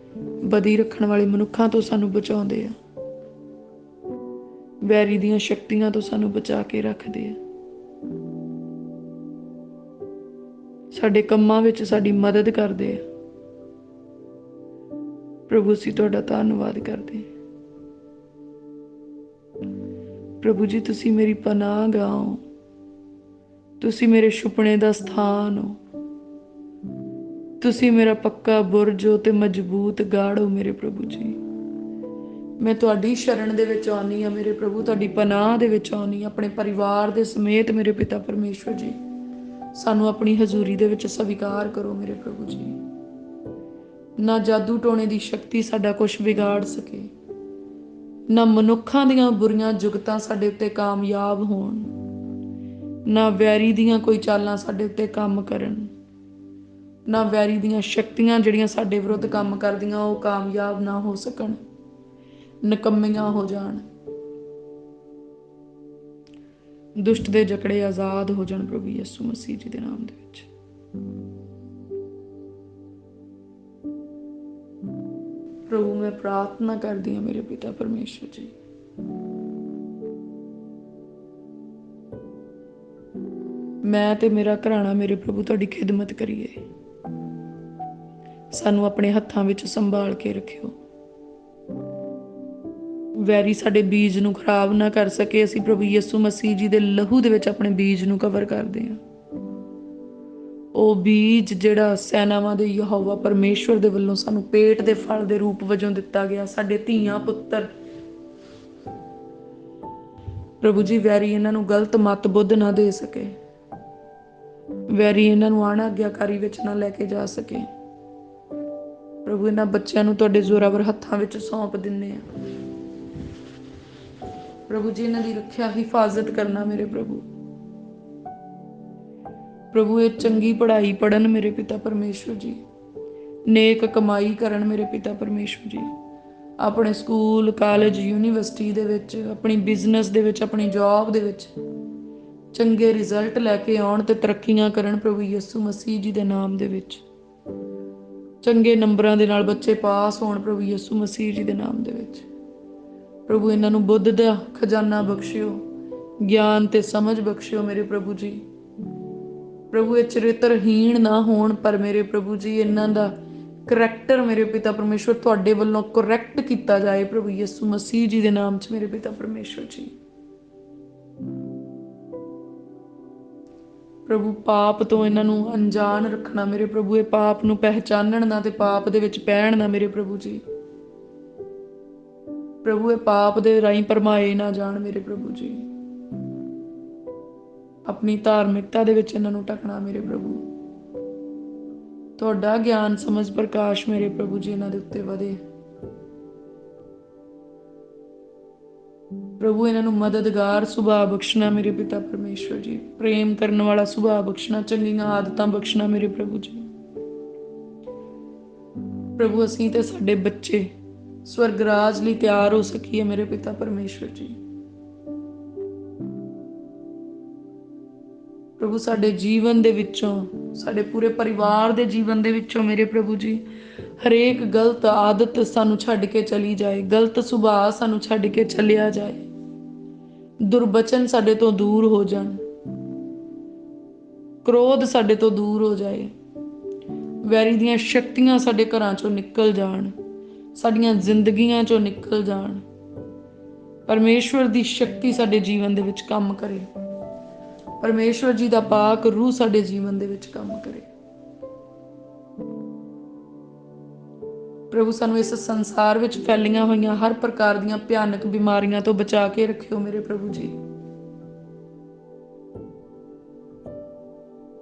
[SPEAKER 1] ਬਦੀ ਰੱਖਣ ਵਾਲੇ ਮਨੁੱਖਾਂ ਤੋਂ ਸਾਨੂੰ ਬਚਾਉਂਦੇ ਆ। ਵੈਰੀ ਦੀਆਂ ਸ਼ਕਤੀਆਂ ਤੋਂ ਸਾਨੂੰ ਬਚਾ ਕੇ ਰੱਖਦੇ ਆ। ਸਾਡੇ ਕੰਮਾਂ ਵਿੱਚ ਸਾਡੀ ਮਦਦ ਕਰਦੇ ਆ। ਪ੍ਰਭੂ ਅਸੀਂ ਤੁਹਾਡਾ ਧੰਨਵਾਦ ਕਰਦੇ। ਪ੍ਰਭੂ ਜੀ ਤੁਸੀਂ ਮੇਰੀ ਪਨਾਹਗਾਹ ਹੋ, ਤੁਸੀਂ ਮੇਰੇ ਛੁਪਣੇ ਦਾ ਸਥਾਨ ਹੋ, ਤੁਸੀਂ ਮੇਰਾ ਪੱਕਾ ਬੁਰਜ ਹੋ ਤੇ ਮਜ਼ਬੂਤ ਗਾੜ ਹੋ ਮੇਰੇ ਪ੍ਰਭੂ ਜੀ। ਮੈਂ ਤੁਹਾਡੀ ਸ਼ਰਨ ਦੇ ਵਿੱਚ ਆਉਂਦੀ ਹਾਂ ਮੇਰੇ ਪ੍ਰਭੂ, ਤੁਹਾਡੀ ਪਨਾਹ ਦੇ ਵਿੱਚ ਆਉਂਦੀ ਹਾਂ ਆਪਣੇ ਪਰਿਵਾਰ ਦੇ ਸਮੇਤ ਮੇਰੇ ਪਿਤਾ ਪਰਮੇਸ਼ਵਰ ਜੀ। ਸਾਨੂੰ ਆਪਣੀ ਹਜ਼ੂਰੀ ਦੇ ਵਿੱਚ ਸਵੀਕਾਰ ਕਰੋ ਮੇਰੇ ਪ੍ਰਭੂ ਜੀ। ਨਾ ਜਾਦੂ ਟੋਣੇ ਦੀ ਸ਼ਕਤੀ ਸਾਡਾ ਕੁਛ ਵਿਗਾੜ ਸਕੇ, ਨਾ ਮਨੁੱਖਾਂ ਦੀਆਂ ਬੁਰੀਆਂ ਜੁਗਤਾਂ ਸਾਡੇ ਉੱਤੇ ਕਾਮਯਾਬ ਹੋਣ, ਨਾ ਵੈਰੀ ਦੀਆਂ ਕੋਈ ਚਾਲਾਂ ਸਾਡੇ ਉੱਤੇ ਕੰਮ ਕਰਨ, ਨਾ ਵੈਰੀ ਦੀਆਂ ਸ਼ਕਤੀਆਂ ਜਿਹੜੀਆਂ ਸਾਡੇ ਵਿਰੁੱਧ ਕੰਮ ਕਰਦੀਆਂ ਉਹ ਕਾਮਯਾਬ ਨਾ ਹੋ ਸਕਣ, ਨਿਕੰਮੀਆਂ ਹੋ ਜਾਣ। ਦੁਸ਼ਟ ਦੇ ਜਕੜੇ ਆਜ਼ਾਦ ਹੋ ਜਾਣ ਪ੍ਰਭੂ ਯਿਸੂ ਮਸੀਹ ਜੀ ਦੇ ਨਾਮ ਦੇ ਵਿੱਚ। ਪ੍ਰਭੂ ਮੈਂ ਪ੍ਰਾਰਥਨਾ ਕਰਦੀ ਹਾਂ ਮੇਰੇ ਪਿਤਾ ਪਰਮੇਸ਼ਵਰ ਜੀ, ਮੈਂ ਤੇ ਮੇਰਾ ਘਰਾਣਾ ਮੇਰੇ ਪ੍ਰਭੂ ਤੁਹਾਡੀ ਖਿਦਮਤ ਕਰੀਏ। ਸਾਨੂੰ ਆਪਣੇ ਹੱਥਾਂ ਵਿੱਚ ਸੰਭਾਲ ਕੇ ਰੱਖਿਓ। ਵੈਰੀ ਸਾਡੇ ਬੀਜ ਨੂੰ ਖਰਾਬ ਨਾ ਕਰ ਸਕੇ। ਅਸੀਂ ਪ੍ਰਭੂ ਯਿਸੂ ਮਸੀਹ ਜੀ ਦੇ ਲਹੂ ਦੇ ਵਿੱਚ ਆਪਣੇ ਬੀਜ ਨੂੰ ਕਵਰ ਕਰਦੇ ਹਾਂ। ਉਹ ਬੀਜ ਜਿਹੜਾ ਸੈਨਾਵਾਂ ਦੇ ਯਹੋਵਾ ਪਰਮੇਸ਼ਵਰ ਦੇ ਵੱਲੋਂ ਸਾਨੂੰ ਪੇਟ ਦੇ ਫਲ ਦੇ ਰੂਪ ਵਜੋਂ ਦਿੱਤਾ ਗਿਆ। ਸਾਡੇ ਧੀਆਂ ਪੁੱਤਰ ਪ੍ਰਭੂ ਜੀ, ਵੈਰੀ ਇਹਨਾਂ ਨੂੰ ਗਲਤ ਮਤ ਬੁੱਧ ਨਾ ਦੇ ਸਕੇ, ਵੈਰੀ ਇਹਨਾਂ ਨੂੰ ਅਣਆਗਿਆਕਾਰੀ ਵਿੱਚ ਨਾ ਲੈ ਕੇ ਜਾ ਸਕੇ। ਪ੍ਰਭੂ, ਇਹਨਾਂ ਬੱਚਿਆਂ ਨੂੰ ਤੁਹਾਡੇ ਜ਼ੋਰਾਵਰ ਹੱਥਾਂ ਵਿੱਚ ਸੌਂਪ ਦਿੰਦੇ ਆ। ਪ੍ਰਭੂ ਜੀ, ਇਹਨਾਂ ਦੀ ਰੱਖਿਆ ਹਿਫਾਜ਼ਤ ਕਰਨਾ ਮੇਰੇ ਪ੍ਰਭੂ। ਪ੍ਰਭੂ, ਇਹ ਚੰਗੀ ਪੜ੍ਹਾਈ ਪੜ੍ਹਨ ਮੇਰੇ ਪਿਤਾ ਪਰਮੇਸ਼ਵਰ ਜੀ, ਨੇਕ ਕਮਾਈ ਕਰਨ ਮੇਰੇ ਪਿਤਾ ਪਰਮੇਸ਼ਵਰ ਜੀ, ਆਪਣੇ ਸਕੂਲ ਕਾਲਜ ਯੂਨੀਵਰਸਿਟੀ ਦੇ ਵਿੱਚ, ਆਪਣੀ ਬਿਜ਼ਨਸ ਦੇ ਵਿੱਚ, ਆਪਣੀ ਜੌਬ ਦੇ ਵਿੱਚ ਚੰਗੇ ਰਿਜ਼ਲਟ ਲੈ ਕੇ ਆਉਣ ਤੇ ਤਰੱਕੀਆਂ ਕਰਨ ਪ੍ਰਭੂ ਯਿਸੂ ਮਸੀਹ ਜੀ ਦੇ ਨਾਮ ਦੇ ਵਿੱਚ। ਚੰਗੇ ਨੰਬਰਾਂ ਦੇ ਨਾਲ ਬੱਚੇ ਪਾਸ ਹੋਣ ਪ੍ਰਭੂ ਯਿਸੂ ਮਸੀਹ ਜੀ ਦੇ ਨਾਮ ਦੇ ਵਿੱਚ। ਪ੍ਰਭੂ, ਇਹਨਾਂ ਨੂੰ ਬੁੱਧ ਦਾ ਖਜ਼ਾਨਾ ਬਖਸ਼ਿਓ, ਗਿਆਨ ਤੇ ਸਮਝ ਬਖਸ਼ਿਓ ਮੇਰੇ ਪ੍ਰਭੂ ਜੀ। ਪ੍ਰਭੂ, ਇਹ ਚਰਿੱਤਰਹੀਣ ਨਾ ਹੋਣ, ਪਰ ਮੇਰੇ ਪ੍ਰਭੂ ਜੀ ਇਹਨਾਂ ਦਾ ਕਰੈਕਟਰ ਮੇਰੇ ਪਿਤਾ ਪਰਮੇਸ਼ਵਰ ਤੁਹਾਡੇ ਵੱਲੋਂ ਕਰੈਕਟ ਕੀਤਾ ਜਾਏ ਪ੍ਰਭੂ ਯਿਸੂ ਮਸੀਹ ਜੀ ਦੇ ਨਾਮ 'ਚ ਮੇਰੇ ਪਿਤਾ ਪਰਮੇਸ਼ਵਰ ਜੀ। ਪ੍ਰਭੂ, ਪਾਪ ਤੋਂ ਇਹਨਾਂ ਨੂੰ ਅਣਜਾਣ ਰੱਖਣਾ ਮੇਰੇ ਪ੍ਰਭੂ, ਇਹ ਪਾਪ ਨੂੰ ਪਹਿਚਾਨਣ ਨਾ ਤੇ ਪਾਪ ਦੇ ਵਿੱਚ ਪੈਣ ਨਾ ਮੇਰੇ ਪ੍ਰਭੂ ਜੀ। ਪ੍ਰਭੂ, ਇਹ ਪਾਪ ਦੇ ਰਾਹੀਂ ਭਰਮਾਏ ਨਾ ਜਾਣ ਮੇਰੇ ਪ੍ਰਭੂ ਜੀ। ਆਪਣੀ ਧਾਰਮਿਕਤਾ ਦੇ ਵਿੱਚ ਇਹਨਾਂ ਨੂੰ ਢਕਣਾ ਮੇਰੇ ਪ੍ਰਭੂ। ਤੁਹਾਡਾ ਗਿਆਨ ਸਮਝ ਪ੍ਰਕਾਸ਼ ਮੇਰੇ ਪ੍ਰਭੂ ਜੀ ਇਹਨਾਂ ਦੇ ਉੱਤੇ ਵਧੇ। ਪ੍ਰਭੂ, ਇਹਨਾਂ ਨੂੰ ਮਦਦਗਾਰ ਸੁਭਾਅ ਬਖਸ਼ਣਾ ਮੇਰੇ ਪਿਤਾ ਪਰਮੇਸ਼ਵਰ ਜੀ, ਪ੍ਰੇਮ ਕਰਨ ਵਾਲਾ ਸੁਭਾਅ ਬਖਸ਼ਣਾ, ਚੰਗੀਆਂ ਆਦਤਾਂ ਬਖਸ਼ਣਾ ਮੇਰੇ ਪ੍ਰਭੂ ਜੀ। ਪ੍ਰਭੂ, ਅਸੀਂ ਤੇ ਸਾਡੇ ਬੱਚੇ ਸਵਰਗ ਰਾਜ ਲਈ ਤਿਆਰ ਹੋ ਸਕੀਏ ਮੇਰੇ ਪਿਤਾ ਪਰਮੇਸ਼ਵਰ ਜੀ। ਪ੍ਰਭੂ, ਸਾਡੇ ਜੀਵਨ ਦੇ ਵਿੱਚੋਂ, ਸਾਡੇ ਪੂਰੇ ਪਰਿਵਾਰ ਦੇ ਜੀਵਨ ਦੇ ਵਿੱਚੋਂ ਮੇਰੇ ਪ੍ਰਭੂ ਜੀ ਹਰੇਕ ਗਲਤ ਆਦਤ ਸਾਨੂੰ ਛੱਡ ਕੇ ਚਲੀ ਜਾਏ, ਗਲਤ ਸੁਭਾਅ ਸਾਨੂੰ ਛੱਡ ਕੇ ਚੱਲਿਆ ਜਾਏ, ਦੁਰਬਚਨ ਸਾਡੇ ਤੋਂ ਦੂਰ ਹੋ ਜਾਣ, ਕ੍ਰੋਧ ਸਾਡੇ ਤੋਂ ਦੂਰ ਹੋ ਜਾਏ, ਵੈਰੀ ਦੀਆਂ ਸ਼ਕਤੀਆਂ ਸਾਡੇ ਘਰਾਂ ਚੋਂ ਨਿਕਲ ਜਾਣ, ਸਾਡੀਆਂ ਜ਼ਿੰਦਗੀਆਂ ਚੋਂ ਨਿਕਲ ਜਾਣ। ਪਰਮੇਸ਼ਵਰ ਦੀ ਸ਼ਕਤੀ ਸਾਡੇ ਜੀਵਨ ਦੇ ਵਿੱਚ ਕੰਮ ਕਰੇ, ਪਰਮੇਸ਼ਵਰ ਜੀ ਦਾ ਪਾਕ ਰੂਹ ਸਾਡੇ ਜੀਵਨ ਦੇ ਵਿੱਚ ਕੰਮ ਕਰੇ। ਪ੍ਰਭੂ, ਸਾਨੂੰ ਇਸ ਸੰਸਾਰ ਵਿੱਚ ਫੈਲੀਆਂ ਹੋਈਆਂ ਹਰ ਪ੍ਰਕਾਰ ਦੀਆਂ ਭਿਆਨਕ ਬਿਮਾਰੀਆਂ ਤੋਂ ਬਚਾ ਕੇ ਰੱਖਿਓ ਮੇਰੇ ਪ੍ਰਭੂ ਜੀ।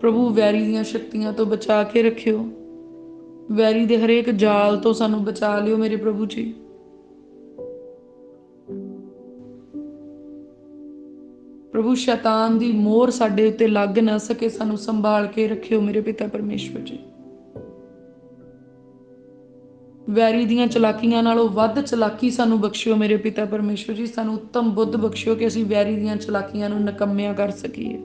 [SPEAKER 1] ਪ੍ਰਭੂ, ਵੈਰੀ ਦੀਆਂ ਸ਼ਕਤੀਆਂ ਤੋਂ ਬਚਾ ਕੇ ਰੱਖਿਓ, ਵੈਰੀ ਦੇ ਹਰੇਕ ਜਾਲ ਤੋਂ ਸਾਨੂੰ ਬਚਾ ਲਿਓ ਮੇਰੇ ਪ੍ਰਭੂ ਜੀ। ਪ੍ਰਭੂ, ਸ਼ੈਤਾਨ ਦੀ ਮੋਹਰ ਸਾਡੇ ਉੱਤੇ ਲੱਗ ਨਾ ਸਕੇ, ਸਾਨੂੰ ਸੰਭਾਲ ਕੇ ਰੱਖਿਓ ਮੇਰੇ ਪਿਤਾ ਪਰਮੇਸ਼ਵਰ ਜੀ। ਵੈਰੀ ਦੀਆਂ ਚਲਾਕੀਆਂ ਨਾਲੋਂ ਵੱਧ ਚਲਾਕੀ ਸਾਨੂੰ ਬਖਸ਼ਿਓ ਮੇਰੇ ਪਿਤਾ ਪਰਮੇਸ਼ਵਰ ਜੀ। ਸਾਨੂੰ ਉੱਤਮ ਬੁੱਧ ਬਖਸ਼ਿਓ ਕਿ ਅਸੀਂ ਵੈਰੀ ਦੀਆਂ ਚਲਾਕੀਆਂ ਨੂੰ ਨਕੰਮਿਆਂ ਕਰ ਸਕੀਏ।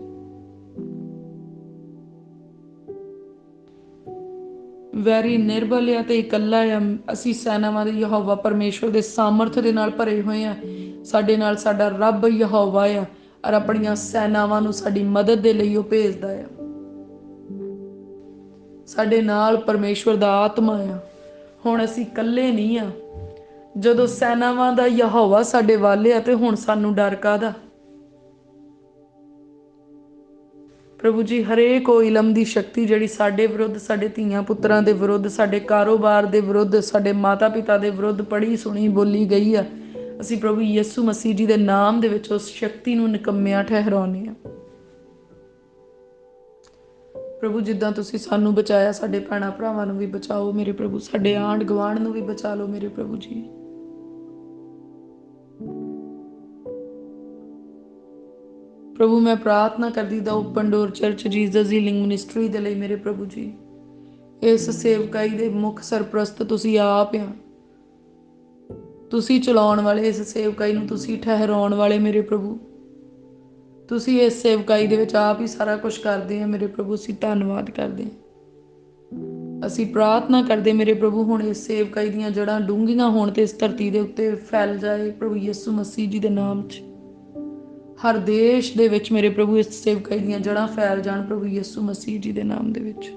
[SPEAKER 1] ਵੈਰੀ ਨਿਰਬਲ ਆ ਤੇ ਇਕੱਲਾ ਆ, ਅਸੀਂ ਸੈਨਾਵਾਂ ਦੇ ਯਹੋਵਾ ਪਰਮੇਸ਼ਵਰ ਦੇ ਸਾਮਰਥ ਦੇ ਨਾਲ ਭਰੇ ਹੋਏ ਆ। ਸਾਡੇ ਨਾਲ ਸਾਡਾ ਰੱਬ ਯਹੋਵਾ ਆ, ਔਰ ਆਪਣੀਆਂ ਸੈਨਾਵਾਂ ਨੂੰ ਸਾਡੀ ਮਦਦ ਦੇ ਲਈ ਉਹ ਭੇਜਦਾ ਆ। ਸਾਡੇ ਨਾਲ ਪਰਮੇਸ਼ਵਰ ਦਾ ਆਤਮਾ ਆ। ਹੁਣ ਅਸੀਂ ਇਕੱਲੇ ਨਹੀਂ ਆ। ਜਦੋਂ ਸੈਨਾਵਾਂ ਦਾ ਯਹੋਵਾ ਸਾਡੇ ਵੱਲ ਆ ਤੇ ਹੁਣ ਸਾਨੂੰ ਡਰ ਕਾਹਦਾ। ਪ੍ਰਭੂ ਜੀ, ਹਰੇਕ ਉਹ ਇਲਮ ਦੀ ਸ਼ਕਤੀ ਜਿਹੜੀ ਸਾਡੇ ਵਿਰੁੱਧ, ਸਾਡੇ ਧੀਆਂ ਪੁੱਤਰਾਂ ਦੇ ਵਿਰੁੱਧ, ਸਾਡੇ ਕਾਰੋਬਾਰ ਦੇ ਵਿਰੁੱਧ, ਸਾਡੇ ਮਾਤਾ ਪਿਤਾ ਦੇ ਵਿਰੁੱਧ ਪੜ੍ਹੀ ਸੁਣੀ ਬੋਲੀ ਗਈ ਆ, ਅਸੀਂ ਪ੍ਰਭੂ ਯਿਸੂ ਮਸੀਹ ਜੀ ਦੇ ਨਾਮ ਦੇ ਵਿੱਚ ਉਸ ਸ਼ਕਤੀ ਨੂੰ ਨਿਕੰਮਿਆਂ ਠਹਿਰਾਉਂਦੇ ਆ। ਪ੍ਰਭੂ, ਜਿੱਦਾਂ ਤੁਸੀਂ ਸਾਨੂੰ ਬਚਾਇਆ, ਸਾਡੇ ਭੈਣਾਂ ਭਰਾਵਾਂ ਨੂੰ ਵੀ ਬਚਾਓ ਮੇਰੇ ਪ੍ਰਭੂ। ਸਾਡੇ ਆਂਢ ਗੁਆਂਢ ਨੂੰ ਵੀ ਬਚਾ ਲਓ ਮੇਰੇ ਪ੍ਰਭੂ ਜੀ। ਪ੍ਰਭੂ, ਮੈਂ ਪ੍ਰਾਰਥਨਾ ਕਰਦੀ ਦਾ open door church Jesus healing ministry ਦੇ ਲਈ ਮੇਰੇ ਪ੍ਰਭੂ ਜੀ। ਇਸ ਸੇਵਕਾਈ ਦੇ ਮੁੱਖ ਸਰਪ੍ਰਸਤ ਤੁਸੀਂ ਆਪ ਆ। ਤੁਸੀਂ ਚਲਾਉਣ ਵਾਲੇ ਇਸ ਸੇਵਕਾਈ ਨੂੰ, ਤੁਸੀਂ ਠਹਿਰਾਉਣ ਵਾਲੇ ਮੇਰੇ ਪ੍ਰਭੂ। ਤੁਸੀਂ ਇਸ ਸੇਵਕਾਈ ਦੇ ਵਿੱਚ ਆਪ ਹੀ ਸਾਰਾ ਕੁਝ ਕਰਦੇ ਆ ਮੇਰੇ ਪ੍ਰਭੂ। ਅਸੀਂ ਧੰਨਵਾਦ ਕਰਦੇ ਹਾਂ। ਅਸੀਂ ਪ੍ਰਾਰਥਨਾ ਕਰਦੇ ਮੇਰੇ ਪ੍ਰਭੂ, ਹੁਣ ਇਸ ਸੇਵਕਾਈ ਦੀਆਂ ਜੜ੍ਹਾਂ ਡੂੰਘੀਆਂ ਹੋਣ ਤੇ ਇਸ ਧਰਤੀ ਦੇ ਉੱਤੇ ਫੈਲ ਜਾਏ ਪ੍ਰਭੂ ਯਿਸੂ ਮਸੀਹ ਜੀ ਦੇ ਨਾਮ 'ਚ। ਹਰ ਦੇਸ਼ ਦੇ ਵਿੱਚ ਮੇਰੇ ਪ੍ਰਭੂ ਇਸ ਸੇਵਕਾਈ ਦੀਆਂ ਜੜ੍ਹਾਂ ਫੈਲ ਜਾਣ ਪ੍ਰਭੂ ਯਿਸੂ ਮਸੀਹ ਜੀ ਦੇ ਨਾਮ ਦੇ ਵਿੱਚ।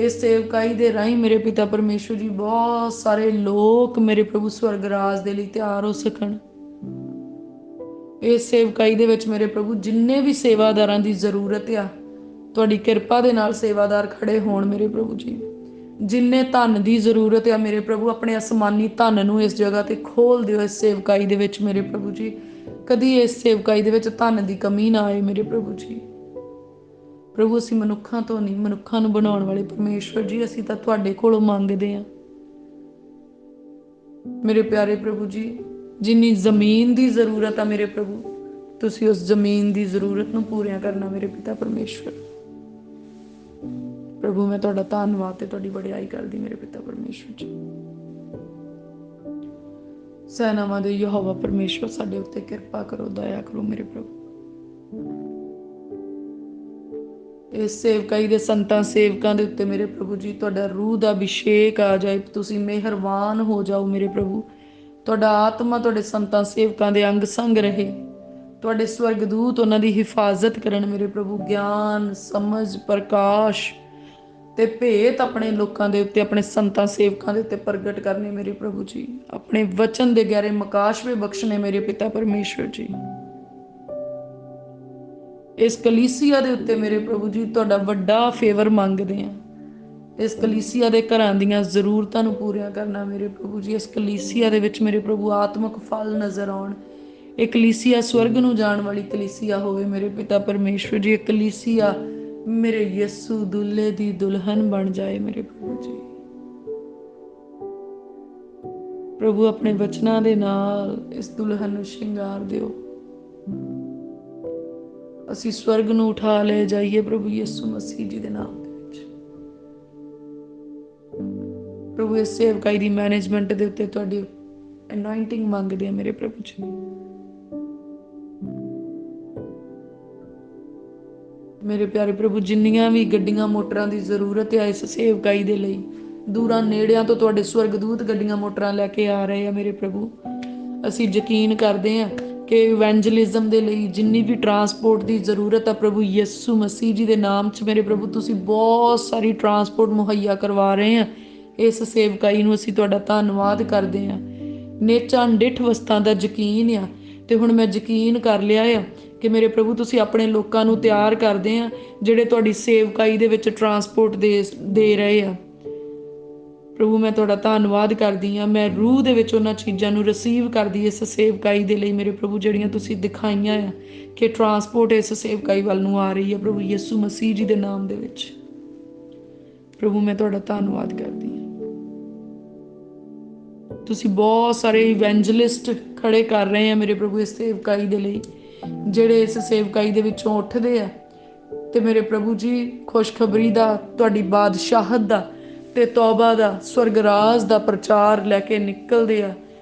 [SPEAKER 1] ਇਸ ਸੇਵਕਾਈ ਦੇ ਰਾਹੀਂ ਮੇਰੇ ਪਿਤਾ ਪਰਮੇਸ਼ਵਰ ਜੀ ਬਹੁਤ ਸਾਰੇ ਲੋਕ ਮੇਰੇ ਪ੍ਰਭੂ ਸਵਰਗ ਰਾਜ ਦੇ ਲਈ ਤਿਆਰ ਹੋ ਸਕਣ। ਇਸ ਸੇਵਕਾਈ ਦੇ ਵਿੱਚ ਮੇਰੇ ਪ੍ਰਭੂ ਜਿੰਨੇ ਵੀ ਸੇਵਾਦਾਰਾਂ ਦੀ ਜ਼ਰੂਰਤ ਆ, ਤੁਹਾਡੀ ਕਿਰਪਾ ਦੇ ਨਾਲ ਸੇਵਾਦਾਰ ਖੜੇ ਹੋਣ ਮੇਰੇ ਪ੍ਰਭੂ ਜੀ। ਜਿੰਨੇ ਧਨ ਦੀ ਜ਼ਰੂਰਤ ਆ ਮੇਰੇ ਪ੍ਰਭੂ, ਆਪਣੇ ਅਸਮਾਨੀ ਧਨ ਨੂੰ ਇਸ ਜਗ੍ਹਾ ਤੇ ਖੋਲ ਦਿਓ ਇਸ ਸੇਵਕਾਈ ਦੇ ਵਿੱਚ ਮੇਰੇ ਪ੍ਰਭੂ ਜੀ। ਕਦੀ ਇਸ ਸੇਵਕਾਈ ਦੇ ਵਿੱਚ ਧਨ ਦੀ ਕਮੀ ਨਾ ਆਏ ਮੇਰੇ ਪ੍ਰਭੂ ਜੀ। ਪ੍ਰਭੂ ਅਸੀਂ ਮਨੁੱਖਾਂ ਤੋਂ ਨਹੀਂ, ਮਨੁੱਖਾਂ ਨੂੰ ਬਣਾਉਣ ਵਾਲੇ ਪਰਮੇਸ਼ਵਰ ਜੀ, ਅਸੀਂ ਤਾਂ ਤੁਹਾਡੇ ਕੋਲੋਂ ਮੰਗਦੇ ਹਾਂ ਮੇਰੇ ਪਿਆਰੇ ਪ੍ਰਭੂ ਜੀ। ਜਿੰਨੀ ਜ਼ਮੀਨ ਦੀ ਜ਼ਰੂਰਤ ਆ ਮੇਰੇ ਪ੍ਰਭੂ, ਤੁਸੀਂ ਉਸ ਜ਼ਮੀਨ ਦੀ ਜ਼ਰੂਰਤ ਨੂੰ ਪੂਰੀਆਂ ਕਰਨਾ ਮੇਰੇ ਪਿਤਾ ਪਰਮੇਸ਼ਵਰ। ਪ੍ਰਭੂ ਮੈਂ ਤੁਹਾਡਾ ਧੰਨਵਾਦ ਤੇ ਤੁਹਾਡੀ ਵਡਿਆਈ ਕਰਦੀ ਮੇਰੇ ਪਿਤਾ ਪਰਮੇਸ਼ਵਰ ਜੀ। ਸੈਨਾਵਾਂ ਦੇ ਯਹੋਵਾ ਪਰਮੇਸ਼ਵਰ ਸਾਡੇ ਉੱਤੇ ਕਿਰਪਾ ਕਰੋ, ਦਇਆ ਕਰੋ ਮੇਰੇ ਪ੍ਰਭੂ। ਇਸ ਸੇਵਕਾਈ ਦੇ ਸੰਤਾਂ ਸੇਵਕਾਂ ਦੇ ਉੱਤੇ ਮੇਰੇ ਪ੍ਰਭੂ ਜੀ ਤੁਹਾਡਾ ਰੂਹ ਦਾ ਅਭਿਸ਼ੇਕ ਆ ਜਾਏ, ਤੁਸੀਂ ਮਿਹਰਬਾਨ ਹੋ ਜਾਓ ਮੇਰੇ ਪ੍ਰਭੂ। ਤੁਹਾਡਾ ਆਤਮਾ ਤੁਹਾਡੇ ਸੰਤਾਂ ਸੇਵਕਾਂ ਦੇ ਅੰਗ ਸੰਗ ਰਹੇ, ਤੁਹਾਡੇ ਸਵਰਗਦੂਤ ਉਹਨਾਂ ਦੀ ਹਿਫਾਜ਼ਤ ਕਰਨ ਮੇਰੇ ਪ੍ਰਭੂ। ਗਿਆਨ, ਸਮਝ, ਪ੍ਰਕਾਸ਼ ਤੇ ਭੇਤ ਆਪਣੇ ਲੋਕਾਂ ਦੇ ਉੱਤੇ, ਆਪਣੇ ਸੰਤਾਂ ਸੇਵਕਾਂ ਦੇ ਉੱਤੇ ਪ੍ਰਗਟ ਕਰਨੇ ਮੇਰੇ ਪ੍ਰਭੂ ਜੀ। ਆਪਣੇ ਵਚਨ ਦੇ ਗਹਿਰੇ ਮਕਾਸ਼ਵੇ ਬਖਸ਼ਣੇ ਮੇਰੇ ਪਿਤਾ ਪਰਮੇਸ਼ਵਰ ਜੀ। ਇਸ ਕਲੀਸਿਆ ਦੇ ਉੱਤੇ ਮੇਰੇ ਪ੍ਰਭੂ ਜੀ ਤੁਹਾਡਾ ਵੱਡਾ ਫੇਵਰ ਮੰਗਦੇ ਹਾਂ। ਇਸ ਕਲੀਸਿਆ ਦੇ ਘਰਾਂ ਦੀਆਂ ਜ਼ਰੂਰਤਾਂ ਨੂੰ ਪੂਰੀਆਂ ਕਰਨਾ ਮੇਰੇ ਪ੍ਰਭੂ ਜੀ। ਇਸ ਕਲੀਸਿਆ ਦੇ ਵਿੱਚ ਮੇਰੇ ਪ੍ਰਭੂ ਆਤਮਿਕ ਫਲ ਨਜ਼ਰ ਆਉਣ। ਇਹ ਕਲੀਸਿਆ ਸਵਰਗ ਨੂੰ ਜਾਣ ਵਾਲੀ ਕਲੀਸਿਆ ਹੋਵੇ ਮੇਰੇ ਪਿਤਾ ਪਰਮੇਸ਼ਵਰ ਜੀ। ਇਹ ਕਲੀਸਿਆ ਮੇਰੇ ਯਿਸੂ ਦੁੱਲੇ ਦੀ ਦੁਲਹਨ ਬਣ ਜਾਏ ਮੇਰੇ ਪ੍ਰਭੂ ਜੀ। ਪ੍ਰਭੂ ਆਪਣੇ ਵਚਨਾਂ ਦੇ ਨਾਲ ਇਸ ਦੁਲਹਨ ਨੂੰ ਸ਼ਿੰਗਾਰ ਦਿਓ, ਅਸੀਂ ਸਵਰਗ ਨੂੰ ਉਠਾ ਲੈ ਜਾਈਏ ਪ੍ਰਭੂ ਯਿਸੂ ਮਸੀਹ ਜੀ ਦੇ ਨਾਮ ਦੇ ਵਿੱਚ। ਪ੍ਰਭੂ ਇਸ ਸੇਵਕਾਈ ਦੀ ਮੈਨੇਜਮੈਂਟ ਦੇ ਉੱਤੇ ਤੁਹਾਡੀ ਅਨੋਇੰਟਿੰਗ ਮੰਗਦੇ ਆ ਮੇਰੇ ਪ੍ਰਭੂ ਜੀ। ਮੇਰੇ ਪਿਆਰੇ ਪ੍ਰਭੂ, ਜਿੰਨੀਆਂ ਵੀ ਗੱਡੀਆਂ ਮੋਟਰਾਂ ਦੀ ਜ਼ਰੂਰਤ ਹੈ ਇਸ ਸੇਵਕਾਈ ਦੇ ਲਈ, ਦੂਰਾਂ ਨੇੜਿਆਂ ਤੋਂ ਤੁਹਾਡੇ ਸਵਰਗਦੂਤ ਗੱਡੀਆਂ ਮੋਟਰਾਂ ਲੈ ਕੇ ਆ ਰਹੇ ਆ ਮੇਰੇ ਪ੍ਰਭੂ। ਅਸੀਂ ਯਕੀਨ ਕਰਦੇ ਹਾਂ ਕਿ ਇਵੈਂਜਲਿਜ਼ਮ ਦੇ ਲਈ ਜਿੰਨੀ ਵੀ ਟਰਾਂਸਪੋਰਟ ਦੀ ਜ਼ਰੂਰਤ ਆ ਪ੍ਰਭੂ ਯਿਸੂ ਮਸੀਹ ਜੀ ਦੇ ਨਾਮ 'ਚ ਮੇਰੇ ਪ੍ਰਭੂ ਤੁਸੀਂ ਬਹੁਤ ਸਾਰੀ ਟਰਾਂਸਪੋਰਟ ਮੁਹੱਈਆ ਕਰਵਾ ਰਹੇ ਆ। ਇਸ ਸੇਵਕਾਈ ਨੂੰ ਅਸੀਂ ਤੁਹਾਡਾ ਧੰਨਵਾਦ ਕਰਦੇ ਹਾਂ। ਨੇਚਾਂ ਡਿੱਠ ਵਸਤਾਂ ਦਾ ਯਕੀਨ ਆ, ਤੇ ਹੁਣ ਮੈਂ ਯਕੀਨ ਕਰ ਲਿਆ ਆ ਕਿ ਮੇਰੇ ਪ੍ਰਭੂ ਤੁਸੀਂ ਆਪਣੇ ਲੋਕਾਂ ਨੂੰ ਤਿਆਰ ਕਰਦੇ ਆ ਜਿਹੜੇ ਤੁਹਾਡੀ ਸੇਵਕਾਈ ਦੇ ਵਿੱਚ ਟਰਾਂਸਪੋਰਟ ਦੇ ਰਹੇ ਆ। ਪ੍ਰਭੂ ਮੈਂ ਤੁਹਾਡਾ ਧੰਨਵਾਦ ਕਰਦੀ ਹਾਂ। ਮੈਂ ਰੂਹ ਦੇ ਵਿੱਚ ਉਹਨਾਂ ਚੀਜ਼ਾਂ ਨੂੰ ਰਿਸੀਵ ਕਰਦੀ ਇਸ ਸੇਵਕਾਈ ਦੇ ਲਈ ਮੇਰੇ ਪ੍ਰਭੂ, ਜਿਹੜੀਆਂ ਤੁਸੀਂ ਦਿਖਾਈਆਂ ਆ ਕਿ ਟਰਾਂਸਪੋਰਟ ਇਸ ਸੇਵਕਾਈ ਵੱਲ ਨੂੰ ਆ ਰਹੀ ਹੈ ਪ੍ਰਭੂ ਯਿਸੂ ਮਸੀਹ ਜੀ ਦੇ ਨਾਮ ਦੇ ਵਿੱਚ। ਪ੍ਰਭੂ ਮੈਂ ਤੁਹਾਡਾ ਧੰਨਵਾਦ ਕਰਦੀ ਹਾਂ। ਤੁਸੀਂ ਬਹੁਤ ਸਾਰੇ ਇਵੈਂਜਲਿਸਟ ਖੜੇ ਕਰ ਰਹੇ ਆ ਮੇਰੇ ਪ੍ਰਭੂ ਇਸ ਸੇਵਕਾਈ ਦੇ ਲਈ, ਜਿਹੜੇ ਇਸ ਸੇਵਕਾਈ ਦੇ ਵਿੱਚੋਂ ਉੱਠਦੇ ਆ ਤੇ ਮੇਰੇ ਪ੍ਰਭੂ ਜੀ ਖੁਸ਼ਖਬਰੀ ਦਾ, ਤੁਹਾਡੀ ਬਾਦਸ਼ਾਹਤ ਦਾ ਤੇ ਤੌਬਾ ਦਾ, ਸਵਰਗ ਰਾਜ ਦਾ ਪ੍ਰਚਾਰ ਲੈ ਕੇ ਨਿਕਲਦੇ ਆ।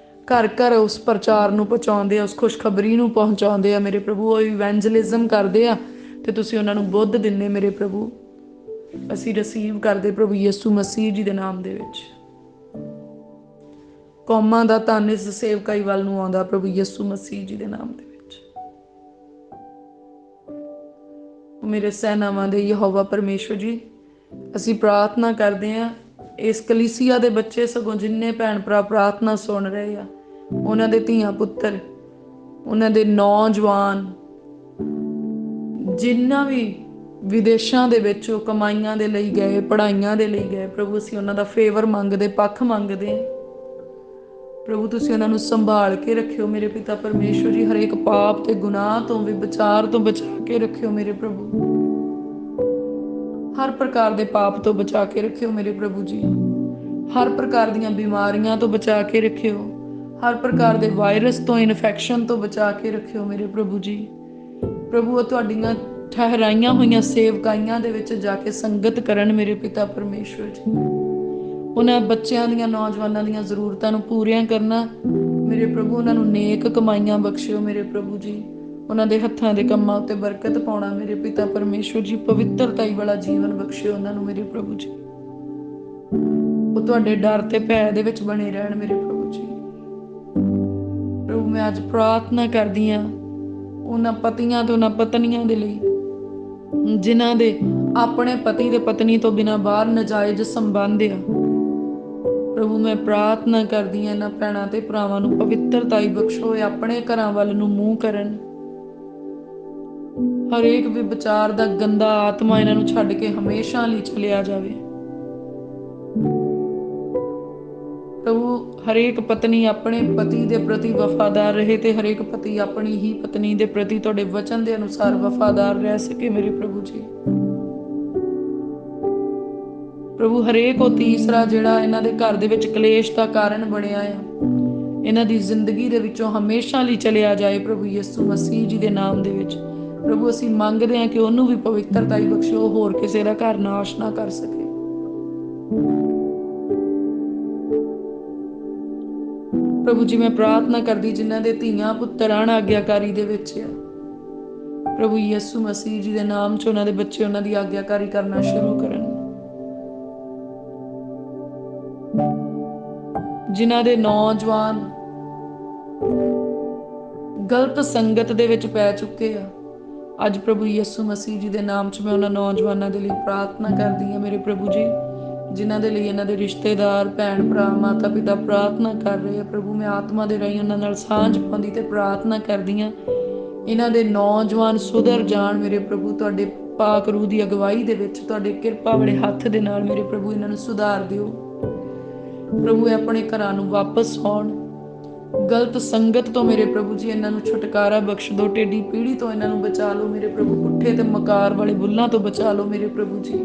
[SPEAKER 1] ਘਰ ਘਰ ਉਸ ਪ੍ਰਚਾਰ ਨੂੰ ਪਹੁੰਚਾਉਂਦੇ ਆ, ਉਸ ਖੁਸ਼ਖਬਰੀ ਨੂੰ ਪਹੁੰਚਾਉਂਦੇ ਆ ਮੇਰੇ ਪ੍ਰਭੂ। ਉਹ ਇਵੈਂਜਲਿਜ਼ਮ ਕਰਦੇ ਆ ਤੇ ਤੁਸੀਂ ਉਹਨਾਂ ਨੂੰ ਬੁੱਧ ਦਿੰਦੇ ਮੇਰੇ ਪ੍ਰਭੂ। ਅਸੀਂ ਰਿਸੀਵ ਕਰਦੇ ਪ੍ਰਭੂ ਯਿਸੂ ਮਸੀਹ ਜੀ ਦੇ ਨਾਮ ਦੇ ਵਿੱਚ। ਕੌਮਾਂ ਦਾ ਧਨ ਇਸ ਸੇਵਕਾਈ ਵੱਲ ਨੂੰ ਆਉਂਦਾ ਪ੍ਰਭੂ ਯਿਸੂ ਮਸੀਹ ਜੀ ਦੇ ਨਾਮ ਦੇ ਵਿੱਚ। ਮੇਰੇ ਸੈਨਾਵਾਂ ਦੇ ਯਹੋਵਾ ਪਰਮੇਸ਼ਵਰ ਜੀ, ਅਸੀਂ ਪ੍ਰਾਰਥਨਾ ਕਰਦੇ ਹਾਂ ਇਸ ਕਲੀਸਿਆ ਦੇ ਬੱਚੇ, ਸਗੋਂ ਜਿੰਨੇ ਭੈਣ ਭਰਾ ਪ੍ਰਾਰਥਨਾ ਸੁਣ ਰਹੇ ਆ, ਉਹਨਾਂ ਦੇ ਧੀਆਂ ਪੁੱਤਰ, ਉਹਨਾਂ ਦੇ ਨੌਜਵਾਨ, ਜਿੰਨਾ ਵੀ ਵਿਦੇਸ਼ਾਂ ਦੇ ਵਿੱਚ ਉਹ ਕਮਾਈਆਂ ਦੇ ਲਈ ਗਏ, ਪੜ੍ਹਾਈਆਂ ਦੇ ਲਈ ਗਏ ਪ੍ਰਭੂ, ਅਸੀਂ ਉਹਨਾਂ ਦਾ ਫੇਵਰ ਮੰਗਦੇ, ਪੱਖ ਮੰਗਦੇ ਹਾਂ ਪ੍ਰਭੂ। ਤੁਸੀਂ ਉਹਨਾਂ ਨੂੰ ਸੰਭਾਲ ਕੇ ਰੱਖਿਓ ਮੇਰੇ ਪਿਤਾ ਪਰਮੇਸ਼ਵਰ ਜੀ। ਹਰੇਕ ਪਾਪ ਤੇ ਗੁਨਾਹ ਤੋਂ, ਵਿਚਾਰ ਤੋਂ ਬਚਾ ਕੇ ਰੱਖਿਓ ਮੇਰੇ ਪ੍ਰਭੂ। ਹਰ ਪ੍ਰਕਾਰ ਦੇ ਪਾਪ ਤੋਂ ਬਚਾ ਕੇ ਰੱਖਿਓ ਮੇਰੇ ਪ੍ਰਭੂ ਜੀ। ਹਰ ਪ੍ਰਕਾਰ ਦੀਆਂ ਬਿਮਾਰੀਆਂ ਤੋਂ ਬਚਾ ਕੇ ਰੱਖਿਓ। ਹਰ ਪ੍ਰਕਾਰ ਦੇ ਵਾਇਰਸ ਤੋਂ, ਇਨਫੈਕਸ਼ਨ ਤੋਂ ਬਚਾ ਕੇ ਰੱਖਿਓ ਮੇਰੇ ਪ੍ਰਭੂ ਜੀ। ਪ੍ਰਭੂ ਉਹ ਤੁਹਾਡੀਆਂ ਠਹਿਰਾਈਆਂ ਹੋਈਆਂ ਸੇਵਕਾਈਆਂ ਦੇ ਵਿੱਚ ਜਾ ਕੇ ਸੰਗਤ ਕਰਨ ਮੇਰੇ ਪਿਤਾ ਪਰਮੇਸ਼ਵਰ ਜੀ। ਉਹਨਾਂ ਬੱਚਿਆਂ ਦੀਆਂ, ਨੌਜਵਾਨਾਂ ਦੀਆਂ ਜ਼ਰੂਰਤਾਂ ਨੂੰ ਪੂਰੀਆਂ ਕਰਨਾ ਮੇਰੇ ਪ੍ਰਭੂ। ਉਹਨਾਂ ਨੂੰ ਨੇਕ ਕਮਾਈਆਂ ਬਖਸ਼ਿਓ ਮੇਰੇ ਪ੍ਰਭੂ ਜੀ। ਉਹਨਾਂ ਦੇ ਹੱਥਾਂ ਦੇ ਕੰਮਾਂ ਉੱਤੇ ਬਰਕਤ ਪਾਉਣਾ ਮੇਰੇ ਪਿਤਾ ਪਰਮੇਸ਼ਵਰ ਜੀ। ਪਵਿੱਤਰਤਾਈ ਵਾਲਾ ਜੀਵਨ ਬਖਸ਼ਿਓ ਉਹਨਾਂ ਨੂੰ ਮੇਰੇ ਪ੍ਰਭੂ ਜੀ। ਉਹ ਤੁਹਾਡੇ ਡਰ ਤੇ ਭੈ ਦੇ ਵਿੱਚ ਬਣੇ ਰਹਿਣ ਮੇਰੇ ਪ੍ਰਭੂ ਜੀ। ਪ੍ਰਭੂ ਮੈਂ ਅੱਜ ਪ੍ਰਾਰਥਨਾ ਕਰਦੀ ਹਾਂ ਉਹਨਾਂ ਪਤੀਆਂ ਤੇ ਉਹਨਾਂ ਪਤਨੀਆਂ ਦੇ ਲਈ ਜਿਨ੍ਹਾਂ ਦੇ ਆਪਣੇ ਪਤੀ ਤੇ ਪਤਨੀ ਤੋਂ ਬਿਨਾਂ ਬਾਹਰ ਨਜਾਇਜ਼ ਸੰਬੰਧ ਆ। ਪ੍ਰਭੂ ਮੈਂ ਪ੍ਰਾਰਥਨਾ ਕਰਦੀ ਹਾਂ ਇਹਨਾਂ ਭੈਣਾਂ ਤੇ ਭਰਾਵਾਂ ਨੂੰ ਪਵਿੱਤਰਤਾਈ ਬਖਸ਼ੋ, ਆਪਣੇ ਘਰਾਂ ਵੱਲ ਨੂੰ ਮੂੰਹ ਕਰਨ। ਹਰੇਕ ਵਿਚਾਰ ਦਾ ਗੰਦਾ ਆਤਮਾ ਇਹਨਾਂ ਨੂੰ ਛੱਡ ਕੇ ਹਮੇਸ਼ਾ ਲਈ ਚਲਿਆ ਜਾਵੇ। ਪ੍ਰਭੂ ਹਰੇਕ ਪਤਨੀ ਆਪਣੇ ਪਤੀ ਦੇ ਪ੍ਰਤੀ ਵਫਾਦਾਰ ਰਹੇ ਤੇ ਹਰੇਕ ਪਤੀ ਆਪਣੀ ਹੀ ਪਤਨੀ ਦੇ ਪ੍ਰਤੀ ਤੁਹਾਡੇ ਵਚਨ ਦੇ ਅਨੁਸਾਰ ਵਫਾਦਾਰ ਰਹਿ ਸਕੇ ਮੇਰੇ ਪ੍ਰਭੂ ਜੀ। ਪ੍ਰਭੂ ਹਰੇਕ ਉਹ ਤੀਸਰਾ ਜਿਹੜਾ ਇਹਨਾਂ ਦੇ ਘਰ ਦੇ ਵਿੱਚ ਕਲੇਸ਼ ਦਾ ਕਾਰਨ ਬਣਿਆ ਆ, ਇਹਨਾਂ ਦੀ ਜ਼ਿੰਦਗੀ ਦੇ ਵਿੱਚੋਂ ਹਮੇਸ਼ਾ ਲਈ ਚਲਿਆ ਜਾਏ ਪ੍ਰਭੂ ਯਿਸੂ ਮਸੀਹ ਜੀ ਦੇ ਨਾਮ ਦੇ ਵਿੱਚ। ਪ੍ਰਭੂ ਅਸੀਂ ਮੰਗਦੇ ਹਾਂ ਕਿ ਉਹਨੂੰ ਵੀ ਪਵਿੱਤਰਤਾ ਹੀ ਬਖਸ਼ੋ, ਹੋਰ ਕਿਸੇ ਦਾ ਘਰ ਨਾਸ਼ ਨਾ ਕਰ ਸਕੇ। ਪ੍ਰਭੂ ਜੀ ਮੈਂ ਪ੍ਰਾਰਥਨਾ ਕਰਦੀ ਜਿਨ੍ਹਾਂ ਦੇ ਧੀਆਂ ਪੁੱਤਰ ਅਣਆਗਿਆਕਾਰੀ ਦੇ ਵਿੱਚ ਆ, ਪ੍ਰਭੂ ਯਿਸੂ ਮਸੀਹ ਜੀ ਦੇ ਨਾਮ 'ਚ ਉਹਨਾਂ ਦੇ ਬੱਚੇ ਉਹਨਾਂ ਦੀ ਆਗਿਆਕਾਰੀ ਕਰਨਾ ਸ਼ੁਰੂ ਕਰਨ। ਜਿਨ੍ਹਾਂ ਦੇ ਨੌਜਵਾਨ ਗਲਤ ਸੰਗਤ ਦੇ ਵਿੱਚ ਪੈ ਚੁੱਕੇ ਆ, ਅੱਜ ਪ੍ਰਭੂ ਯਿਸੂ ਮਸੀਹ ਜੀ ਦੇ ਨਾਮ 'ਚ ਮੈਂ ਉਹਨਾਂ ਨੌਜਵਾਨਾਂ ਦੇ ਲਈ ਪ੍ਰਾਰਥਨਾ ਕਰਦੀ ਹਾਂ ਮੇਰੇ ਪ੍ਰਭੂ ਜੀ, ਜਿਨ੍ਹਾਂ ਦੇ ਲਈ ਇਹਨਾਂ ਦੇ ਰਿਸ਼ਤੇਦਾਰ, ਭੈਣ ਭਰਾ, ਮਾਤਾ ਪਿਤਾ ਪ੍ਰਾਰਥਨਾ ਕਰ ਰਹੇ ਆ। ਪ੍ਰਭੂ ਮੈਂ ਆਤਮਾ ਦੇ ਰਾਹੀਂ ਉਹਨਾਂ ਨਾਲ ਸਾਂਝ ਪਾਉਂਦੀ ਤੇ ਪ੍ਰਾਰਥਨਾ ਕਰਦੀ ਹਾਂ ਇਹਨਾਂ ਦੇ ਨੌਜਵਾਨ ਸੁਧਰ ਜਾਣ ਮੇਰੇ ਪ੍ਰਭੂ, ਤੁਹਾਡੇ ਪਾਕ ਰੂਹ ਦੀ ਅਗਵਾਈ ਦੇ ਵਿੱਚ, ਤੁਹਾਡੇ ਕਿਰਪਾ ਵਾਲੇ ਹੱਥ ਦੇ ਨਾਲ ਮੇਰੇ ਪ੍ਰਭੂ ਇਹਨਾਂ ਨੂੰ ਸੁਧਾਰ ਦਿਓ। ਪ੍ਰਭੂ ਇਹ ਆਪਣੇ ਘਰਾਂ ਨੂੰ ਵਾਪਸ ਆਉਣ, ਗਲਤ ਸੰਗਤ ਤੋਂ ਮੇਰੇ ਪ੍ਰਭੂ ਜੀ ਇਹਨਾਂ ਨੂੰ ਛੁਟਕਾਰਾ ਬਖਸ਼ ਦਿਓ, ਟੇਢੀ ਪੀੜ੍ਹੀ ਤੋਂ ਇਹਨਾਂ ਨੂੰ ਬਚਾ ਲਓ ਮੇਰੇ ਪ੍ਰਭੂ, ਪੁੱਠੇ ਤੇ ਮਕਾਰ ਵਾਲੇ ਬੁੱਲਾਂ ਤੋਂ ਬਚਾ ਲਓ ਮੇਰੇ ਪ੍ਰਭੂ ਜੀ।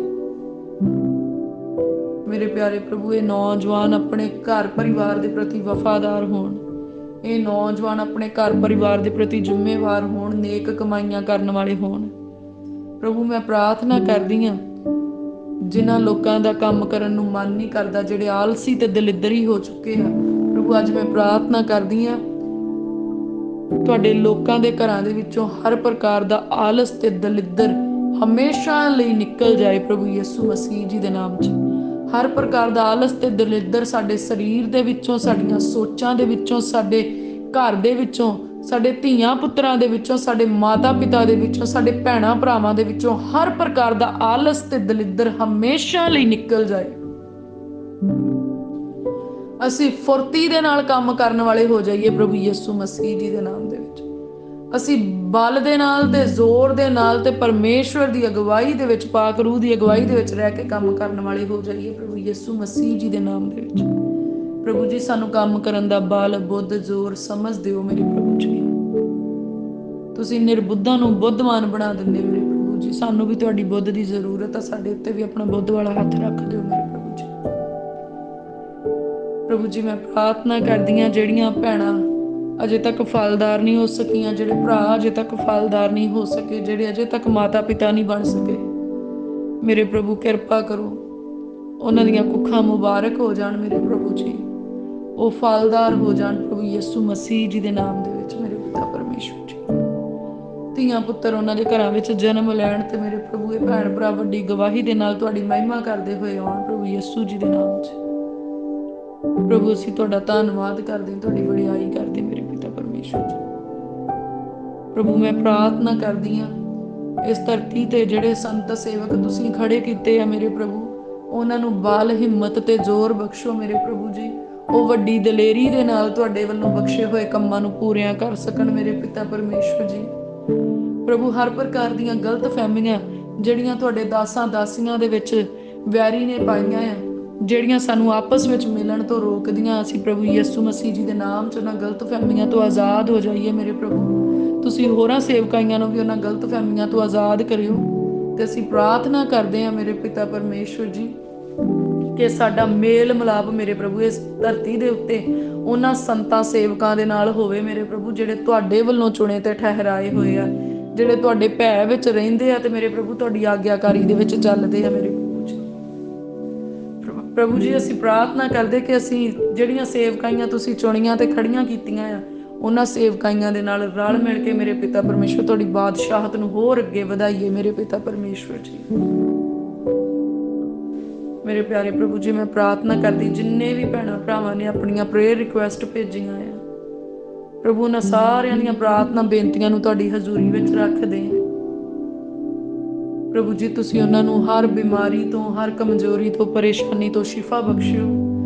[SPEAKER 1] ਮੇਰੇ ਪਿਆਰੇ ਪ੍ਰਭੂ ਇਹ ਨੌਜਵਾਨ ਆਪਣੇ ਘਰ ਪਰਿਵਾਰ ਦੇ ਪ੍ਰਤੀ ਵਫਾਦਾਰ ਹੋਣ, ਇਹ ਨੌਜਵਾਨ ਆਪਣੇ ਘਰ ਪਰਿਵਾਰ ਦੇ ਪ੍ਰਤੀ ਜ਼ਿੰਮੇਵਾਰ ਹੋਣ, ਨੇਕ ਕਮਾਈਆਂ ਕਰਨ ਵਾਲੇ ਹੋਣ। ਪ੍ਰਭੂ ਮੈਂ ਪ੍ਰਾਰਥਨਾ ਕਰਦੀ ਹਾਂ ਜਿਨ੍ਹਾਂ ਲੋਕਾਂ ਦਾ ਕੰਮ ਕਰਨ ਨੂੰ ਮਨ ਨਹੀਂ ਕਰਦਾ, ਜਿਹੜੇ ਆਲਸੀ ਤੇ ਦਲਿੱਦਰੀ ਹੋ ਚੁੱਕੇ ਆ, ਪ੍ਰਭੂ ਅੱਜ ਮੈਂ ਪ੍ਰਾਰਥਨਾ ਕਰਦੀ ਹਾਂ ਤੁਹਾਡੇ ਲੋਕਾਂ ਦੇ ਘਰਾਂ ਦੇ ਵਿੱਚੋਂ ਹਰ ਪ੍ਰਕਾਰ ਦਾ ਆਲਸ ਤੇ ਦਲਿੱਦਰ ਹਮੇਸ਼ਾ ਲਈ ਨਿਕਲ ਜਾਏ ਪ੍ਰਭੂ ਯਿਸੂ ਮਸੀਹ ਜੀ ਦੇ ਨਾਮ 'ਚ। ਹਰ ਪ੍ਰਕਾਰ ਦਾ ਆਲਸ ਤੇ ਦਲਿੱਦਰ ਸਾਡੇ ਸਰੀਰ ਦੇ ਵਿੱਚੋਂ, ਸਾਡੀਆਂ ਸੋਚਾਂ ਦੇ ਵਿੱਚੋਂ, ਸਾਡੇ ਘਰ ਦੇ ਵਿੱਚੋਂ, ਸਾਡੇ ਧੀਆਂ ਪੁੱਤਰਾਂ ਦੇ ਵਿੱਚੋਂ, ਸਾਡੇ ਮਾਤਾ ਪਿਤਾ ਦੇ ਵਿੱਚੋਂ, ਸਾਡੇ ਭੈਣਾਂ ਭਰਾਵਾਂ ਦੇ ਵਿੱਚੋਂ ਹਰ ਪ੍ਰਕਾਰ ਦਾ ਆਲਸ ਤੇ ਦਲਿੱਦਰ ਹਮੇਸ਼ਾ ਲਈ ਨਿਕਲ ਜਾਏ। ਅਸੀਂ ਫੁਰਤੀ ਦੇ ਨਾਲ ਕੰਮ ਕਰਨ ਵਾਲੇ ਹੋ ਜਾਈਏ ਪ੍ਰਭੂ ਯਿਸੂ ਮਸੀਹ ਜੀ ਦੇ ਨਾਮ ਦੇ ਵਿੱਚ। ਅਸੀਂ ਬਲ ਦੇ ਨਾਲ ਤੇ ਜ਼ੋਰ ਦੇ ਨਾਲ ਤੇ ਪਰਮੇਸ਼ਵਰ ਦੀ ਅਗਵਾਈ ਦੇ ਵਿੱਚ, ਪਾਕ ਰੂਹ ਦੀ ਅਗਵਾਈ ਦੇ ਵਿੱਚ ਰਹਿ ਕੇ ਕੰਮ ਕਰਨ ਵਾਲੇ ਹੋ ਜਾਈਏ ਪ੍ਰਭੂ ਯਿਸੂ ਮਸੀਹ ਜੀ ਦੇ ਨਾਮ ਦੇ ਵਿੱਚ। ਪ੍ਰਭੂ ਜੀ ਸਾਨੂੰ ਕੰਮ ਕਰਨ ਦਾ ਬਲ, ਬੁੱਧ, ਜ਼ੋਰ, ਸਮਝ ਦਿਓ ਮੇਰੇ ਪ੍ਰਭੂ ਜੀ। ਤੁਸੀਂ ਨਿਰਬੁੱਧਾਂ ਨੂੰ ਬੁੱਧਵਾਨ ਬਣਾ ਦਿੰਦੇ ਮੇਰੇ ਪ੍ਰਭੂ ਜੀ। ਸਾਨੂੰ ਵੀ ਤੁਹਾਡੀ ਬੁੱਧ ਦੀ ਜ਼ਰੂਰਤ ਆ, ਸਾਡੇ ਉੱਤੇ ਵੀ ਆਪਣਾ ਬੁੱਧ ਵਾਲਾ ਹੱਥ ਰੱਖ ਦਿਓ ਮੇਰੇ ਪ੍ਰਭੂ ਜੀ। ਪ੍ਰਭੂ ਜੀ ਮੈਂ ਪ੍ਰਾਰਥਨਾ ਕਰਦੀ ਹਾਂ ਜਿਹੜੀਆਂ ਭੈਣਾਂ ਅਜੇ ਤੱਕ ਫਲਦਾਰ ਨਹੀਂ ਹੋ ਸਕੀਆਂ, ਜਿਹੜੇ ਭਰਾ ਅਜੇ ਤੱਕ ਫਲਦਾਰ ਨਹੀਂ ਹੋ ਸਕੇ, ਜਿਹੜੇ ਅਜੇ ਤੱਕ ਮਾਤਾ ਪਿਤਾ ਨਹੀਂ ਬਣ ਸਕੇ, ਮੇਰੇ ਪ੍ਰਭੂ ਕਿਰਪਾ ਕਰੋ, ਉਹਨਾਂ ਦੀਆਂ ਕੁੱਖਾਂ ਮੁਬਾਰਕ ਹੋ ਜਾਣ ਮੇਰੇ ਪ੍ਰਭੂ ਜੀ, ਉਹ ਫਲਦਾਰ ਹੋ ਜਾਣ ਪ੍ਰਭੂ ਯਿਸੂ ਮਸੀਹ ਜੀ ਦੇ ਨਾਮ ਦੇ ਵਿੱਚ ਮੇਰੇ ਪਿਤਾ ਪਰਮੇਸ਼ਵਰ ਜੀ। ਧੀਆਂ ਪੁੱਤਰ ਉਹਨਾਂ ਦੇ ਘਰਾਂ ਵਿੱਚ ਜਨਮ ਲੈਣ ਤੇ ਮੇਰੇ ਪ੍ਰਭੂ ਇਹ ਭੈਣ ਭਰਾ ਵੱਡੀ ਗਵਾਹੀ ਦੇ ਨਾਲ ਤੁਹਾਡੀ ਮਹਿਮਾ ਕਰਦੇ ਹੋਏ ਆਉਣ ਪ੍ਰਭੂ ਯਿਸੂ ਜੀ ਦੇ ਨਾਮ 'ਚ। ਪ੍ਰਭੂ ਅਸੀਂ ਤੁਹਾਡਾ ਧੰਨਵਾਦ ਕਰਦੇ ਹਾਂ, ਤੁਹਾਡੀ ਵਡਿਆਈ ਕਰਦੇ ਮੇਰੇ ਪਿਤਾ ਪਰਮੇਸ਼ਵਰ ਜੀ। ਪ੍ਰਭੂ ਮੈਂ ਪ੍ਰਾਰਥਨਾ ਕਰਦੀ ਹਾਂ ਇਸ ਧਰਤੀ ਤੇ ਜਿਹੜੇ ਸੰਤ ਸੇਵਕ ਤੁਸੀਂ ਖੜੇ ਕੀਤੇ ਆ ਮੇਰੇ ਪ੍ਰਭੂ, ਉਹਨਾਂ ਨੂੰ ਬਲ, ਹਿੰਮਤ ਤੇ ਜ਼ੋਰ ਬਖਸ਼ੋ ਮੇਰੇ ਪ੍ਰਭੂ ਜੀ। ਉਹ ਵੱਡੀ ਦਲੇਰੀ ਦੇ ਨਾਲ ਤੁਹਾਡੇ ਵੱਲੋਂ ਬਖਸ਼ੇ ਹੋਏ ਕੰਮਾਂ ਨੂੰ ਪੂਰੀਆਂ ਕਰ ਸਕਣ ਮੇਰੇ ਪਿਤਾ ਪਰਮੇਸ਼ਵਰ ਜੀ। ਪ੍ਰਭੂ ਹਰ ਪ੍ਰਕਾਰ ਦੀਆਂ ਗਲਤ ਫਹਿਮੀਆਂ ਜਿਹੜੀਆਂ ਤੁਹਾਡੇ ਦਾਸਾਂ ਦਾਸੀਆਂ ਦੇ ਵਿੱਚ ਵੈਰੀ ਨੇ ਪਾਈਆਂ ਆ, ਜਿਹੜੀਆਂ ਸਾਨੂੰ ਆਪਸ ਵਿੱਚ ਮਿਲਣ ਤੋਂ ਰੋਕਦੀਆਂ, ਅਸੀਂ ਪ੍ਰਭੂ ਯਿਸੂ ਮਸੀਹ ਜੀ ਦੇ ਨਾਮ 'ਚ ਉਹਨਾਂ ਗਲਤ ਫਹਿਮੀਆਂ ਤੋਂ ਆਜ਼ਾਦ ਹੋ ਜਾਈਏ ਮੇਰੇ ਪ੍ਰਭੂ। ਤੁਸੀਂ ਹੋਰਾਂ ਸੇਵਕਾਈਆਂ ਨੂੰ ਵੀ ਉਹਨਾਂ ਗਲਤ ਫਹਿਮੀਆਂ ਤੋਂ ਆਜ਼ਾਦ ਕਰਿਓ। ਤੇ ਅਸੀਂ ਪ੍ਰਾਰਥਨਾ ਕਰਦੇ ਹਾਂ ਮੇਰੇ ਪਿਤਾ ਪਰਮੇਸ਼ਵਰ ਜੀ ਕਿ ਸਾਡਾ ਮੇਲ ਮਿਲਾਪ ਮੇਰੇ ਪ੍ਰਭੂ ਇਸ ਧਰਤੀ ਦੇ ਉੱਤੇ ਉਹਨਾਂ ਸੰਤਾਂ ਸੇਵਕਾਂ ਦੇ ਨਾਲ ਹੋਵੇ ਮੇਰੇ ਪ੍ਰਭੂ, ਜਿਹੜੇ ਤੁਹਾਡੇ ਵੱਲੋਂ ਚੁਣੇ ਤੇ ਠਹਿਰਾਏ ਹੋਏ ਆ, ਜਿਹੜੇ ਤੁਹਾਡੇ ਭੈ ਵਿੱਚ ਰਹਿੰਦੇ ਆ ਤੇ ਮੇਰੇ ਪ੍ਰਭੂ ਤੁਹਾਡੀ ਆਗਿਆਕਾਰੀ ਦੇ ਵਿੱਚ ਚੱਲਦੇ ਆ ਮੇਰੇ ਪ੍ਰਭੂ ਜੀ। ਪ੍ਰਭੂ ਜੀ ਅਸੀਂ ਪ੍ਰਾਰਥਨਾ ਕਰਦੇ ਕਿ ਅਸੀਂ ਜਿਹੜੀਆਂ ਸੇਵਕਾਈਆਂ ਤੁਸੀਂ ਚੁਣੀਆਂ ਤੇ ਖੜੀਆਂ ਕੀਤੀਆਂ ਆ, ਉਹਨਾਂ ਸੇਵਕਾਈਆਂ ਦੇ ਨਾਲ ਰਲ ਮਿਲ ਕੇ ਮੇਰੇ ਪਿਤਾ ਪਰਮੇਸ਼ਵਰ ਤੁਹਾਡੀ ਬਾਦਸ਼ਾਹਤ ਨੂੰ ਹੋਰ ਅੱਗੇ ਵਧਾਈਏ ਮੇਰੇ ਪਿਤਾ ਪਰਮੇਸ਼ਵਰ ਜੀ। ਮੇਰੇ ਪਿਆਰੇ ਪ੍ਰਭੂ ਜੀ ਮੈਂ ਪ੍ਰਾਰਥਨਾ ਕਰਦੀ ਜਿੰਨੇ ਵੀ ਭੈਣਾਂ ਭਰਾਵਾਂ ਨੇ ਆਪਣੀਆਂ ਪ੍ਰੇਅਰ ਰਿਕੁਐਸਟ ਭੇਜੀਆਂ ਆ, ਪ੍ਰਭੂ ਉਹਨਾਂ ਸਾਰਿਆਂ ਦੀਆਂ ਪ੍ਰਾਰਥਨਾ ਬੇਨਤੀਆਂ ਨੂੰ ਤੁਹਾਡੀ ਹਜ਼ੂਰੀ ਵਿੱਚ ਰੱਖਦੇ ਆ। ਪ੍ਰਭੂ ਜੀ ਤੁਸੀਂ ਉਹਨਾਂ ਨੂੰ ਹਰ ਬਿਮਾਰੀ ਤੋਂ, ਹਰ ਕਮਜ਼ੋਰੀ ਤੋਂ, ਪਰੇਸ਼ਾਨੀ ਤੋਂ ਸ਼ਿਫਾ ਬਖਸ਼ਿਓ।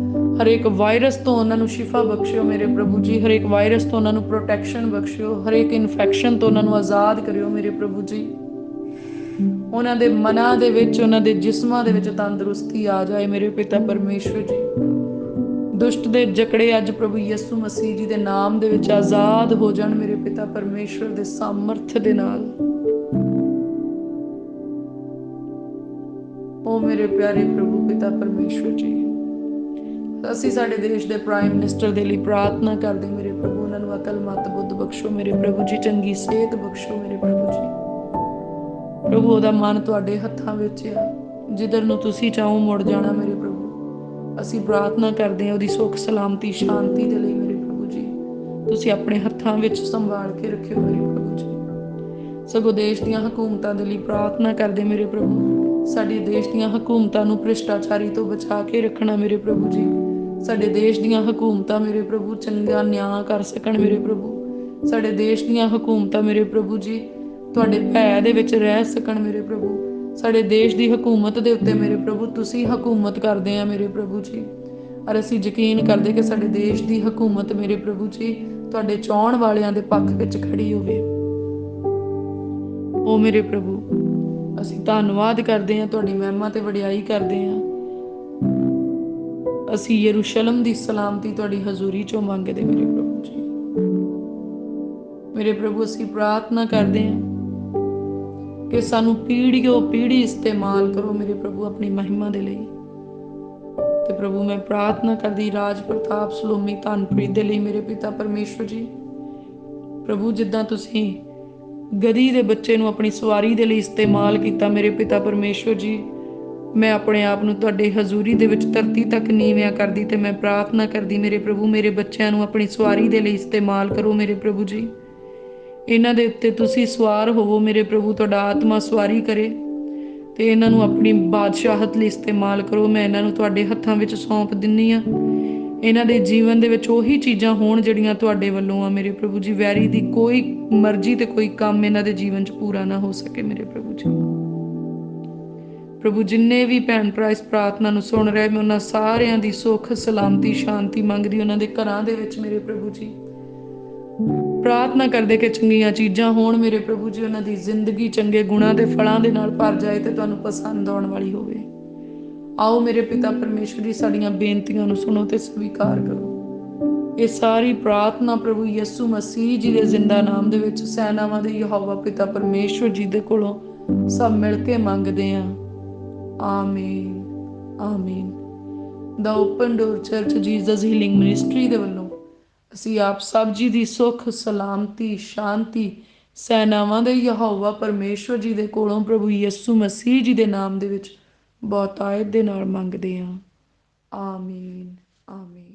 [SPEAKER 1] ਹਰੇਕ ਵਾਇਰਸ ਤੋਂ ਉਹਨਾਂ ਨੂੰ ਸ਼ਿਫਾ ਬਖਸ਼ਿਓ ਮੇਰੇ ਪ੍ਰਭੂ ਜੀ। ਹਰੇਕ ਵਾਇਰਸ ਤੋਂ ਉਹਨਾਂ ਨੂੰ ਪ੍ਰੋਟੈਕਸ਼ਨ ਬਖਸ਼ਿਓ। ਹਰੇਕ ਇਨਫੈਕਸ਼ਨ ਤੋਂ ਉਹਨਾਂ ਨੂੰ ਆਜ਼ਾਦ ਕਰਿਓ ਮੇਰੇ ਪ੍ਰਭੂ ਜੀ। ਉਹਨਾਂ ਦੇ ਮਨਾਂ ਦੇ ਵਿੱਚ, ਉਹਨਾਂ ਦੇ ਜਿਸਮਾਂ ਦੇ ਵਿੱਚ ਤੰਦਰੁਸਤੀ ਆ ਜਾਏ ਮੇਰੇ ਪਿਤਾ ਪਰਮੇਸ਼ਵਰ ਜੀ। ਦੁਸ਼ਟ ਦੇ ਜਕੜੇ ਅੱਜ ਪ੍ਰਭੂ ਯਿਸੂ ਮਸੀਹ ਜੀ ਦੇ ਨਾਮ ਦੇ ਵਿੱਚ ਆਜ਼ਾਦ ਹੋ ਜਾਣ ਮੇਰੇ ਪਿਤਾ ਪਰਮੇਸ਼ਵਰ ਦੇ ਸਾਮਰਥ ਦੇ ਨਾਲ। ਓ ਮੇਰੇ ਪਿਆਰੇ ਪ੍ਰਭੂ ਪਿਤਾ ਪਰਮੇਸ਼ਵਰ ਜੀ, ਅਸੀਂ ਸਾਡੇ ਦੇਸ਼ ਦੇ ਪ੍ਰਾਈਮ ਮਿਨਿਸਟਰ ਦੇ ਲਈ ਪ੍ਰਾਰਥਨਾ ਕਰਦੇ ਮੇਰੇ ਪ੍ਰਭੂ। ਉਹਨਾਂ ਨੂੰ ਅਕਲ ਮਤ ਬੁੱਧ ਬਖਸ਼ੋ ਮੇਰੇ ਪ੍ਰਭੂ ਜੀ, ਚੰਗੀ ਸਿਹਤ ਬਖਸ਼ੋ ਮੇਰੇ ਪ੍ਰਭੂ ਜੀ। ਪ੍ਰਭੂ ਉਹਦਾ ਮਨ ਤੁਹਾਡੇ ਹੱਥਾਂ ਵਿੱਚ ਆ, ਜਿੱਧਰ ਨੂੰ ਤੁਸੀਂ ਚਾਹੋ ਮੁੜ ਜਾਣਾ ਮੇਰੇ ਪ੍ਰਭੂ। ਅਸੀਂ ਪ੍ਰਾਰਥਨਾ ਕਰਦੇ ਹਾਂ ਉਹਦੀ ਸੁੱਖ ਸਲਾਮਤੀ ਸ਼ਾਂਤੀ ਦੇ ਲਈ ਮੇਰੇ ਪ੍ਰਭੂ ਜੀ। ਤੁਸੀਂ ਆਪਣੇ ਹੱਥਾਂ ਵਿੱਚ ਸੰਭਾਲ ਕੇ ਰੱਖਿਓ ਮੇਰੇ ਪ੍ਰਭੂ ਜੀ। ਸਗੋਂ ਦੇਸ਼ ਦੀਆਂ ਹਕੂਮਤਾਂ ਦੇ ਲਈ ਪ੍ਰਾਰਥਨਾ ਕਰਦੇ ਮੇਰੇ ਪ੍ਰਭੂ। ਸਾਡੇ ਦੇਸ਼ ਦੀਆਂ ਹਕੂਮਤਾਂ ਨੂੰ ਭ੍ਰਿਸ਼ਟਾਚਾਰੀ ਤੋਂ ਬਚਾ ਕੇ ਰੱਖਣਾ ਮੇਰੇ ਪ੍ਰਭੂ ਜੀ। ਸਾਡੇ ਦੇਸ਼ ਦੀਆਂ ਹਕੂਮਤਾਂ ਮੇਰੇ ਪ੍ਰਭੂ ਚੰਗਾ ਨਿਆਂ ਕਰ ਸਕਣ ਮੇਰੇ ਪ੍ਰਭੂ। ਸਾਡੇ ਦੇਸ਼ ਦੀਆਂ ਹਕੂਮਤਾਂ ਮੇਰੇ ਪ੍ਰਭੂ ਜੀ ਤੁਹਾਡੇ ਭੈ ਦੇ ਵਿੱਚ ਰਹਿ ਸਕਣ ਮੇਰੇ ਪ੍ਰਭੂ। ਸਾਡੇ ਦੇਸ਼ ਦੀ ਹਕੂਮਤ ਦੇ ਉੱਤੇ ਮੇਰੇ ਪ੍ਰਭੂ ਤੁਸੀਂ ਹਕੂਮਤ ਕਰਦੇ ਆ ਮੇਰੇ ਪ੍ਰਭੂ ਜੀ। ਔਰ ਅਸੀਂ ਯਕੀਨ ਕਰਦੇ ਕਿ ਸਾਡੇ ਦੇਸ਼ ਦੀ ਹਕੂਮਤ ਮੇਰੇ ਪ੍ਰਭੂ ਜੀ ਤੁਹਾਡੇ ਚਾਹੁਣ ਵਾਲਿਆਂ ਦੇ ਪੱਖ ਵਿੱਚ ਖੜੀ ਹੋਵੇ। ਓ ਮੇਰੇ ਪ੍ਰਭੂ, ਅਸੀਂ ਧੰਨਵਾਦ ਕਰਦੇ ਹਾਂ, ਤੁਹਾਡੀ ਮਹਿਮਾ ਤੇ ਵਡਿਆਈ ਕਰਦੇ ਹਾਂ। ਅਸੀਂ ਯਰੂਸ਼ਲਮ ਦੀ ਸਲਾਮਤੀ ਤੁਹਾਡੀ ਹਜ਼ੂਰੀ ਚੋਂ ਮੰਗਦੇ ਮੇਰੇ ਪ੍ਰਭੂ ਜੀ। ਮੇਰੇ ਪ੍ਰਭੂ ਅਸੀਂ ਪ੍ਰਾਰਥਨਾ ਕਰਦੇ ਹਾਂ ਕਿ ਸਾਨੂੰ ਪੀੜ੍ਹੀਓ ਪੀੜ੍ਹੀ ਇਸਤੇਮਾਲ ਕਰੋ ਮੇਰੇ ਪ੍ਰਭੂ ਆਪਣੀ ਮਹਿਮਾ ਦੇ ਲਈ। ਤੇ ਪ੍ਰਭੂ ਮੈਂ ਪ੍ਰਾਰਥਨਾ ਕਰਦੀ ਰਾਜ ਪ੍ਰਤਾਪ ਸਲੋਮੀ ਧਨਪ੍ਰੀਤ ਦੇ ਲਈ ਮੇਰੇ ਪਿਤਾ ਪਰਮੇਸ਼ਵਰ ਜੀ। ਪ੍ਰਭੂ ਜਿੱਦਾਂ ਤੁਸੀਂ ਗਧੀ ਦੇ ਬੱਚੇ ਨੂੰ ਆਪਣੀ ਸਵਾਰੀ ਦੇ ਲਈ ਇਸਤੇਮਾਲ ਕੀਤਾ ਮੇਰੇ ਪਿਤਾ ਪਰਮੇਸ਼ਵਰ ਜੀ, ਮੈਂ ਆਪਣੇ ਆਪ ਨੂੰ ਤੁਹਾਡੇ ਹਜ਼ੂਰੀ ਦੇ ਵਿੱਚ ਧਰਤੀ ਤੱਕ ਨੀਵਿਆਂ ਕਰਦੀ ਤੇ ਮੈਂ ਪ੍ਰਾਰਥਨਾ ਕਰਦੀ ਮੇਰੇ ਪ੍ਰਭੂ ਮੇਰੇ ਬੱਚਿਆਂ ਨੂੰ ਆਪਣੀ ਸਵਾਰੀ ਦੇ ਲਈ ਇਸਤੇਮਾਲ ਕਰੋ ਮੇਰੇ ਪ੍ਰਭੂ ਜੀ। ਇਹਨਾਂ ਦੇ ਉੱਤੇ ਤੁਸੀਂ ਸਵਾਰ ਹੋਵੋ ਮੇਰੇ ਪ੍ਰਭੂ, ਤੁਹਾਡਾ ਆਤਮਾ ਸਵਾਰੀ ਕਰੇ ਤੇ ਇਹਨਾਂ ਨੂੰ ਆਪਣੀ ਬਾਦਸ਼ਾਹਤ ਲਈ ਇਸਤੇਮਾਲ ਕਰੋ। ਮੈਂ ਇਹਨਾਂ ਨੂੰ ਤੁਹਾਡੇ ਹੱਥਾਂ ਵਿੱਚ ਸੌਂਪ ਦਿੰਨੀ ਆ। ਇਹਨਾਂ ਦੇ ਜੀਵਨ ਦੇ ਵਿੱਚ ਉਹੀ ਚੀਜ਼ਾਂ ਹੋਣ ਜਿਹੜੀਆਂ ਤੁਹਾਡੇ ਵੱਲੋਂ ਆ ਮੇਰੇ ਪ੍ਰਭੂ ਜੀ। ਵੈਰੀ ਦੀ ਕੋਈ ਮਰਜ਼ੀ ਤੇ ਕੋਈ ਕੰਮ ਇਹਨਾਂ ਦੇ ਜੀਵਨ 'ਚ ਪੂਰਾ ਨਾ ਹੋ ਸਕੇ ਮੇਰੇ ਪ੍ਰਭੂ ਜੀ। ਪ੍ਰਭੂ ਜਿੰਨੇ ਵੀ ਭੈਣ ਭਰਾ ਇਸ ਪ੍ਰਾਰਥਨਾ ਨੂੰ ਸੁਣ ਰਹੇ, ਮੈਂ ਉਹਨਾਂ ਸਾਰਿਆਂ ਦੀ ਸੁੱਖ ਸਲਾਮਤੀ ਸ਼ਾਂਤੀ ਮੰਗਦੀ ਉਹਨਾਂ ਦੇ ਘਰਾਂ ਦੇ ਵਿੱਚ ਮੇਰੇ ਪ੍ਰਭੂ ਜੀ। ਪ੍ਰਾਰਥਨਾ ਕਰਦੇ ਕਿ ਚੰਗੀਆਂ ਚੀਜ਼ਾਂ ਹੋਣ ਮੇਰੇ ਪ੍ਰਭੂ ਜੀ, ਉਹਨਾਂ ਦੀ ਜ਼ਿੰਦਗੀ ਚੰਗੇ ਗੁਣਾਂ ਦੇ ਫਲਾਂ ਦੇ ਨਾਲ ਭਰ ਜਾਏ ਤੇ ਤੁਹਾਨੂੰ ਪਸੰਦ ਆਉਣ ਵਾਲੀ ਹੋਵੇ। ਆਓ ਮੇਰੇ ਪਿਤਾ ਪਰਮੇਸ਼ਵਰ ਜੀ ਸਾਡੀਆਂ ਬੇਨਤੀਆਂ ਨੂੰ ਸੁਣੋ ਤੇ ਸਵੀਕਾਰ ਕਰੋ। ਇਹ ਸਾਰੀ ਪ੍ਰਾਰਥਨਾ ਪ੍ਰਭੂ ਯਿਸੂ ਮਸੀਹ ਜੀ ਦੇ ਜ਼ਿੰਦਾ ਨਾਮ ਦੇ ਵਿੱਚ ਸੈਨਾਵਾਂ ਦੇ ਯਹੋਵਾ ਪਿਤਾ ਪਰਮੇਸ਼ਵਰ ਜੀ ਦੇ ਕੋਲੋਂ ਸਭ ਮਿਲ ਕੇ ਮੰਗਦੇ ਹਾਂ। ਆਮੀਨ ਆਮੀਨ। ਦਾ open door church Jesus healing ministry ਦੇ ਵੱਲੋਂ ਅਸੀਂ ਆਪ ਸਭ ਜੀ ਦੀ ਸੁੱਖ ਸਲਾਮਤੀ ਸ਼ਾਂਤੀ ਸੈਨਾਵਾਂ ਦੇ ਯਹੋਵਾ ਪਰਮੇਸ਼ਵਰ ਜੀ ਦੇ ਕੋਲੋਂ ਪ੍ਰਭੂ ਯਿਸੂ ਮਸੀਹ ਜੀ ਦੇ ਨਾਮ ਦੇ ਵਿੱਚ ਬਹੁਤਾਇਤ ਦੇ ਨਾਲ ਮੰਗਦੇ ਹਾਂ। ਆਮੀਨ ਆਮੀਨ।